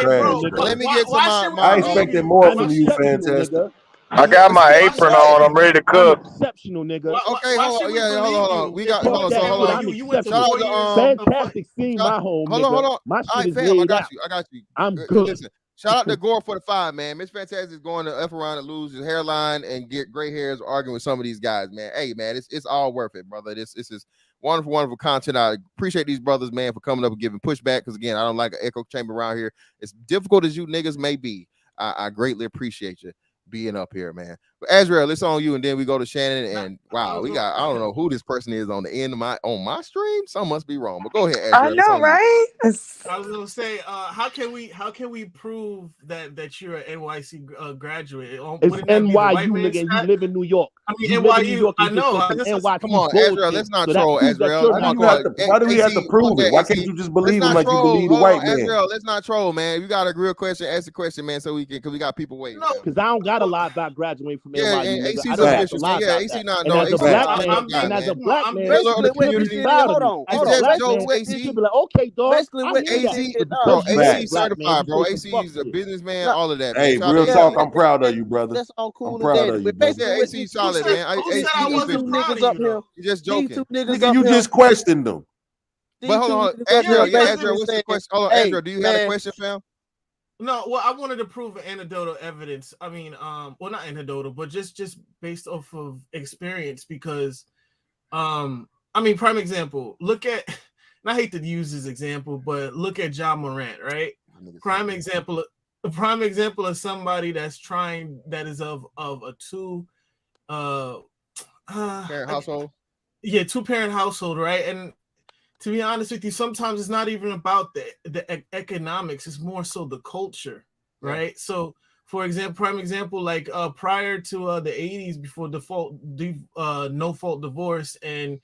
Let me get to my. I expected more from you, Fantastic. I got my apron on. I'm ready to cook. Exceptional, nigga. Okay, hold on. Yeah, hold on. We got. Hold on. Shout out to Fantastic seeing my home. Hold on. My shit is fam, laid out. I got you. I'm good. Listen. Shout out to Gore 45, man. Miss Fantastic is going to F around and lose his hairline and get gray hairs arguing with some of these guys, man. Hey, man, it's all worth it, brother. This is wonderful content. I appreciate these brothers, man, for coming up and giving pushback. Because again, I don't like an echo chamber around here. As difficult as you niggas may be, I greatly appreciate you being up here, man. But Azrael, it's on you, and then we go to Shannon. And wow, we got, I don't know who this person is on the end of my stream. Something must be wrong. But go ahead, Azrael. I know, right? I was gonna say, how can we prove that you're an NYC graduate? It's NYU, nigga, and you live in New York. I mean, NYU. I know. Come on, Azrael. Let's not troll, Azrael. Why do we have to prove it? Why can't you just believe him like you believe the white man? Azrael, let's not troll, man. You got a real question. Ask the question, man, so we can, because we got people waiting. Because I don't got a lot about graduating from man. Yeah, Nigga. AC's I don't have to official. lie Yeah, about AC that. not And no as a AC black not man, no guy, and as a man. black man, Look, you look, should you be just proud of Hold me. on, As hold a on. just black Joe man, AC. you should be like, okay, dog, Basically, I what hear that. AC, But bro, because you are a AC black man, certified, you bro. say some AC fuck is a shit. businessman, no, all of that, man. Hey, Shout out real to talk, AC. I'm proud of you, brother. that's all I'm cool and proud dandy. of you, But brother. basically, Yeah, what AC solid, man. Who said AC I these official. wasn't two proud niggas of up you here, though? You just these joking. two niggas Nigga, up you here, just questioned them. But hold on, niggas up Yeah, here Ezra, because basically what's the saying, question? Hold on, "Hey, Ezra, do you have a man, question, fam? no, well, I wanted to prove anecdotal evidence. I mean, well, not anecdotal, but just based off of experience, because, I mean, prime example. Look at, and I hate to use this example, but look at John Morant, right? Prime example of somebody that's trying, that is of a Parent household. Yeah, 2-parent household, right? And to be honest with you, sometimes it's not even about the economics, it's more so the culture, right? Yeah. So for example, prime example, like prior to the 80s, before no fault divorce, and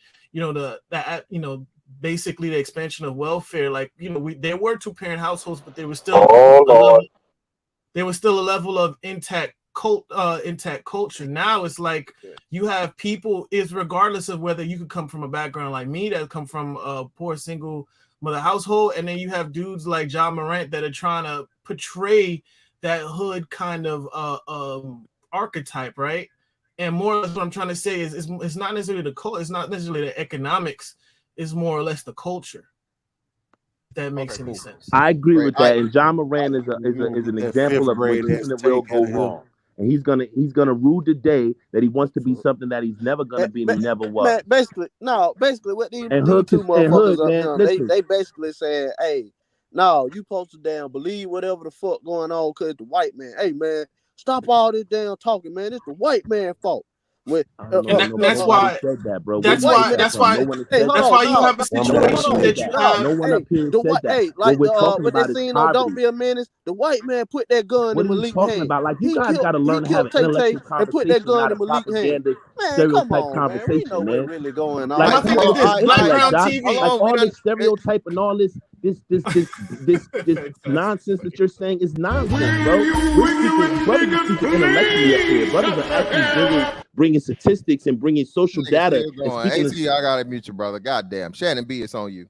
basically the expansion of welfare, like, there were 2-parent households, but there was still a level of intact culture. Now it's like you have people, is regardless of whether you could come from a background like me, that come from a poor single mother household, and then you have dudes like John Morant that are trying to portray that hood kind of archetype, right? And more or less what I'm trying to say is it's not necessarily it's not necessarily the economics, it's more or less the culture. If that makes any sense. I agree with that. And John Moran is an example of when something that will go wrong. And he's gonna rule the day that he wants to be something that he's never gonna be and he never was. Man, basically what these two Hood, motherfuckers up man, here, they basically saying, hey, no, you supposed to damn believe whatever the fuck going on, cause the white man. Hey man, stop all this damn talking, man. It's the white man fault. That's why you have a situation that you have. No one up here said that. Hey, like what they seen on Don't Be a Menace, the white man put that gun in Malik's hand. About? Like, you guys got to learn to have an intellectual conversation, and put that gun in Malik's hand. Man, come on, man. We know what's really going on. Like, all this stereotype and all this nonsense that you're saying is nonsense, bro. Brothers are speaking intellectually up here. Brothers are actually bringing statistics and bringing social data. AC, I gotta mute you, brother. Goddamn, Shannon B, it's on you.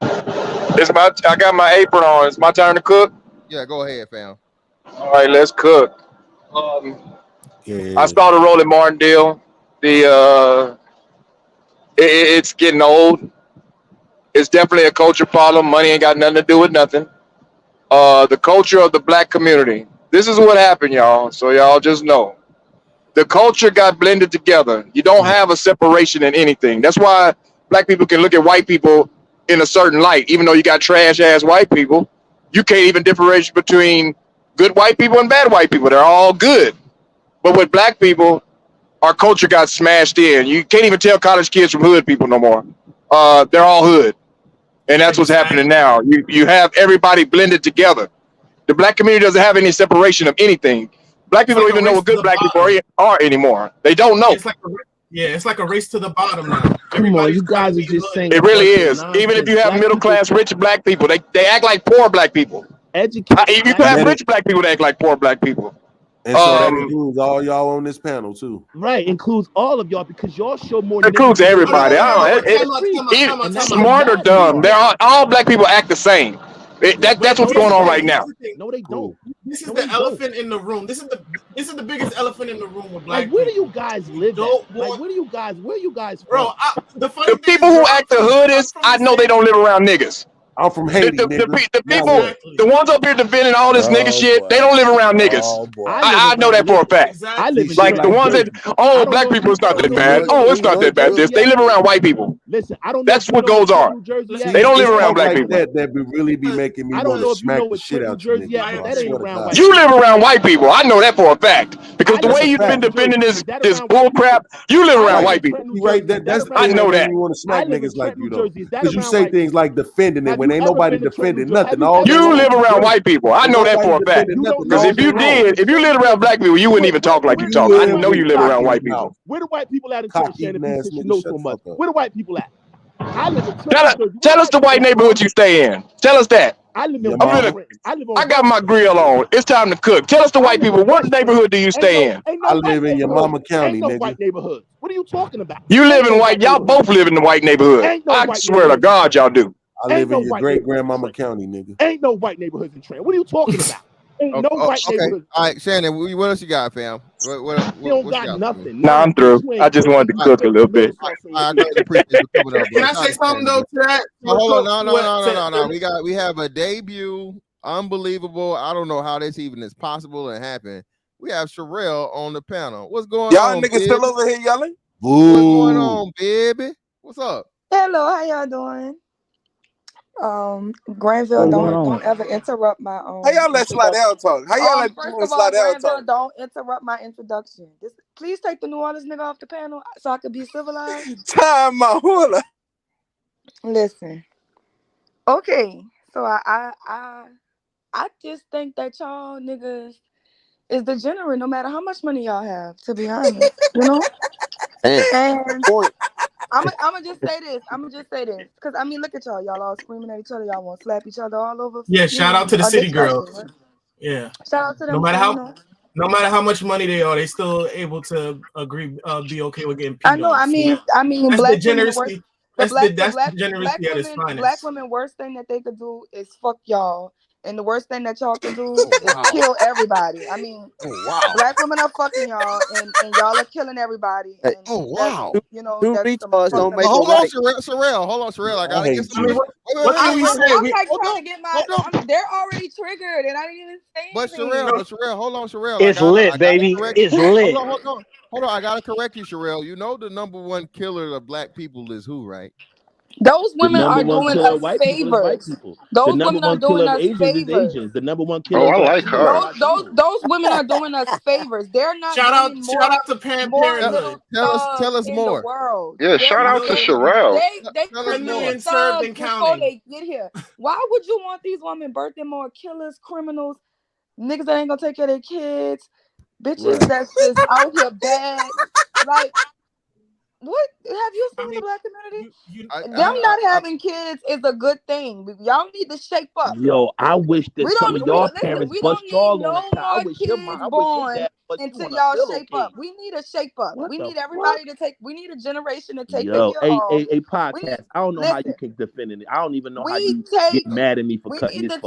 I got my apron on. It's my turn to cook. Yeah, go ahead, fam. All right, let's cook. I started rolling Martindale. It's getting old. It's definitely a culture problem. Money ain't got nothing to do with nothing. The culture of the black community. This is what happened, y'all. So y'all just know. The culture got blended together. You don't have a separation in anything. That's why black people can look at white people in a certain light. Even though you got trash ass white people, you can't even differentiate between good white people and bad white people. They're all good. But with black people, our culture got smashed in. You can't even tell college kids from hood people no more. They're all hood. And that's what's happening now. You have everybody blended together. The black community doesn't have any separation of anything. Black people don't even know what good black people are anymore. They don't know. It's like a race to the bottom now. Come on, you guys are just saying. It really is. Even if you have middle class, rich black people, they act like poor black people. You can have rich black people that act like poor black people. And so that includes all y'all on this panel too. Right, includes all of y'all because y'all show more. Includes everybody. Smart or dumb. They're all black people act the same. That's what's going on right now. No, they don't. This is the elephant in the room. This is the biggest elephant in the room with black. Like, where do you guys live? Like, where you guys bro? The people who act the hoodest, I know they don't live around niggas. I'm from Haiti. The people, the ones up here defending all this nigga shit, they don't live around niggas. I know that for a fact. Like the ones that, black people, it's not that bad. It's not that bad. They live around white people. Listen, I don't. That's what goes on. They don't live around black people. That would really be making me want to smack the shit out you. You live around white people. I know that for a fact because the way you've been defending this bull crap, you live around white people. Right, that's I know that. You want to smack niggas like you though, because you say things like defending it when ain't nobody defending nothing. You live around white people. I know that for a fact. Because if you lived around black people, you wouldn't even talk like you talk. I know you live around white people. Where do white people at in church, Shannon? Since you know so much. Where do white people at? Tell us the white neighborhood you stay in. Tell us that. I live in I got my grill on. It's time to cook. Tell us the white people, what neighborhood do you stay in? I live in your mama county, ain't no nigga. white neighborhoods. What are you talking about? You live in white. Y'all both live in the white neighborhood. I swear to God, y'all do. I live in your great grandmama county, nigga. Ain't no white neighborhoods in Trent. What are you talking about? Ain't no white neighborhoods. All right, Shannon, what else you got, fam? What You don't what got nothing. Nah, I'm through. I just wanted to cook a little bit. I greatly appreciate you coming up, bro. Can I say something though to that? Hold on, no. We have a debut, unbelievable. I don't know how this even is possible and happened. We have Sherelle on the panel. What's going on? Y'all niggas still over here yelling? What's going on, baby? What's up? Hello, how y'all doing? Granville, don't ever interrupt my How y'all let Slidell talk? How y'all let first of all, Slidell Granville, talk? don't interrupt my introduction. Please take the New Orleans nigga off the panel so I could be civilized. Time out, hold on. Listen. Okay, so I just think that y'all niggas is degenerate no matter how much money y'all have, to be honest. You know? And I'm gonna just say this. Because I mean, look at y'all. Y'all all screaming at each other. Y'all want to slap each other all over. Yeah, shout out to the city girls. Right? Yeah. Shout out to them. No matter how much money they are, they still able to agree, be okay with getting peed I know. on. I mean, that's black degeneracy. women. That's degeneracy at its finest. Black women, worst thing that they could do is fuck y'all, and the worst thing that y'all can do is kill everybody. I mean, black women are fucking y'all, and y'all are killing everybody. And you know, that's some retards don't make hold it on, right. Sherelle. Hold on, Sherelle. I gotta get some. What can we say? I'm like trying to get my. They're already triggered, and I didn't even say anything. But Sherelle, hold on, Sherelle. It's lit, baby. It's lit. Hold on. I gotta correct you, Sherelle. You know the number one killer of black people is who, right? Those women are doing us white favors. people. Those the number women are one doing killer of us Asians favors. is Asians. The number one killer. I like her. Those women are doing us favors. They're not shout out to more little tell us in more. the world. Yeah, shout out to Sherelle. They create thugs before they get here. Why would you want these women birthing more killers, criminals, niggas that ain't gonna take care of their kids, bitches that's just out here bad? Like, what have you seen the black community? Them not having kids is a good thing. Y'all need to shape up. Yo, I wish that some of y'all parents bust y'all on the no more kids born until y'all shape up. We need a shape up. We need everybody to take. We need a generation to take the year off. A podcast. I don't know how you can defend it. I don't even know how you get mad at me for cutting this.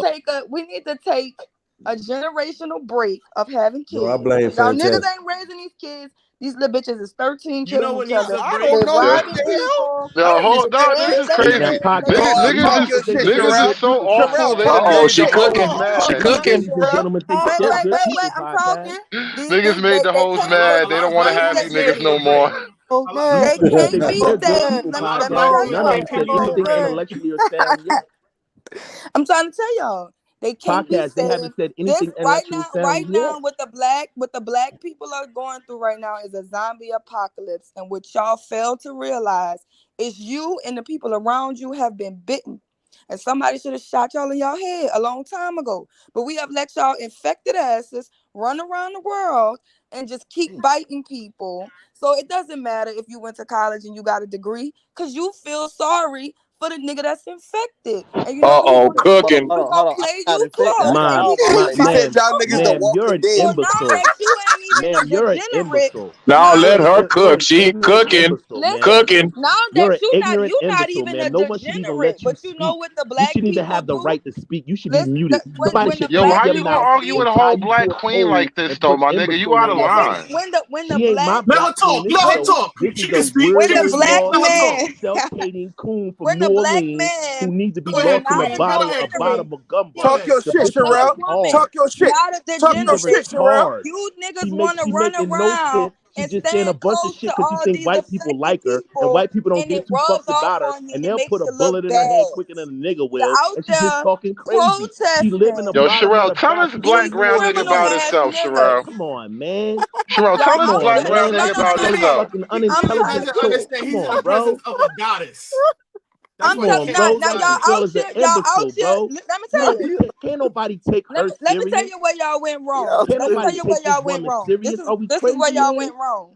We need to take a generational break of having kids. No, I blame y'all Fantastic. niggas ain't raising these kids. These little bitches is 13 killing each other. I don't know what the hell. Yo, hold on, this is crazy. Niggas is so awful. Uh-oh, she cooking. She cooking. Wait, I'm talking. Niggas made the hoes mad. They don't want to have you niggas no more. They can't be saved. Let me tell None of them said anything intellectually or sound yet. I'm trying to tell y'all. They can't be saved. They haven't said anything right now, what the black people are going through right now is a zombie apocalypse. And what y'all fail to realize is you and the people around you have been bitten. And somebody should have shot y'all in your head a long time ago. But we have let y'all infected asses run around the world and just keep biting people. So it doesn't matter if you went to college and you got a degree, because you feel sorry for the nigga that's infected. And you know cooking. We're gonna play you close. She said y'all niggas the Walking Dead. So now that you ain't even you're an degenerate. Now let her cook. She cooking. Cooking. Now that you're not even a degenerate, but you know what the black people do. You shouldn't even have the right to speak. You should be muted. Yo, how you gonna argue with a whole black queen like this though, my nigga? You out of line. When the black let her talk. She can speak. When the black man, self-hating coon from when New the black Orleans man, who needs to be lost in a bottom of gumbo. Talk your shit, Sherelle. Talk your shit. Talk your shit, Sherelle. You niggas want to run around and just saying a stand bunch of close shit to because she all think these white people like her, people, and white people don't and give it two rubs fucks about her, off on you, and it they'll makes put a you look bullet in her bad. head quicker than a nigga will, You're out and she's just there talking crazy. She live in the Yo, bottom of Sherelle, the tell box. this black brown nigga about himself, Sherelle. Come on, man. Sherelle, tell Come this on, black brown man. nigga about So himself. fucking He unintelligent. doesn't understand. He's in the presence of a goddess. I'm telling bro. now y'all out here, bro. Let me tell you. Can't nobody take her serious. Let me tell you where y'all went wrong. Can't Let me nobody tell you where take this y'all went woman wrong. serious. Are we This crazy? is where y'all went wrong.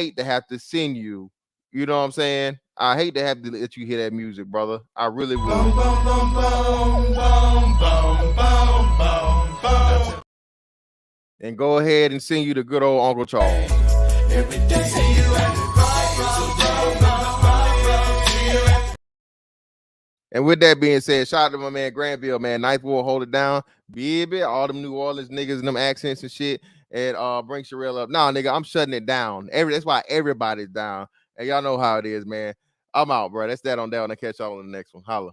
hate to have to send you. You know what I'm saying? I hate to have to let you hear that music, brother. I really would. and go ahead and sing you the good old Uncle Charles. Every day see you at the And with that being said, shout out to my man Granville, man. Ninth Ward, hold it down. Baby, all them New Orleans niggas and them accents and shit. And bring Sherelle up. Nah, nigga, I'm shutting it down. That's why everybody's down. And y'all know how it is, man. I'm out, bro. That's that on that one. I'll catch y'all on the next one. Holla.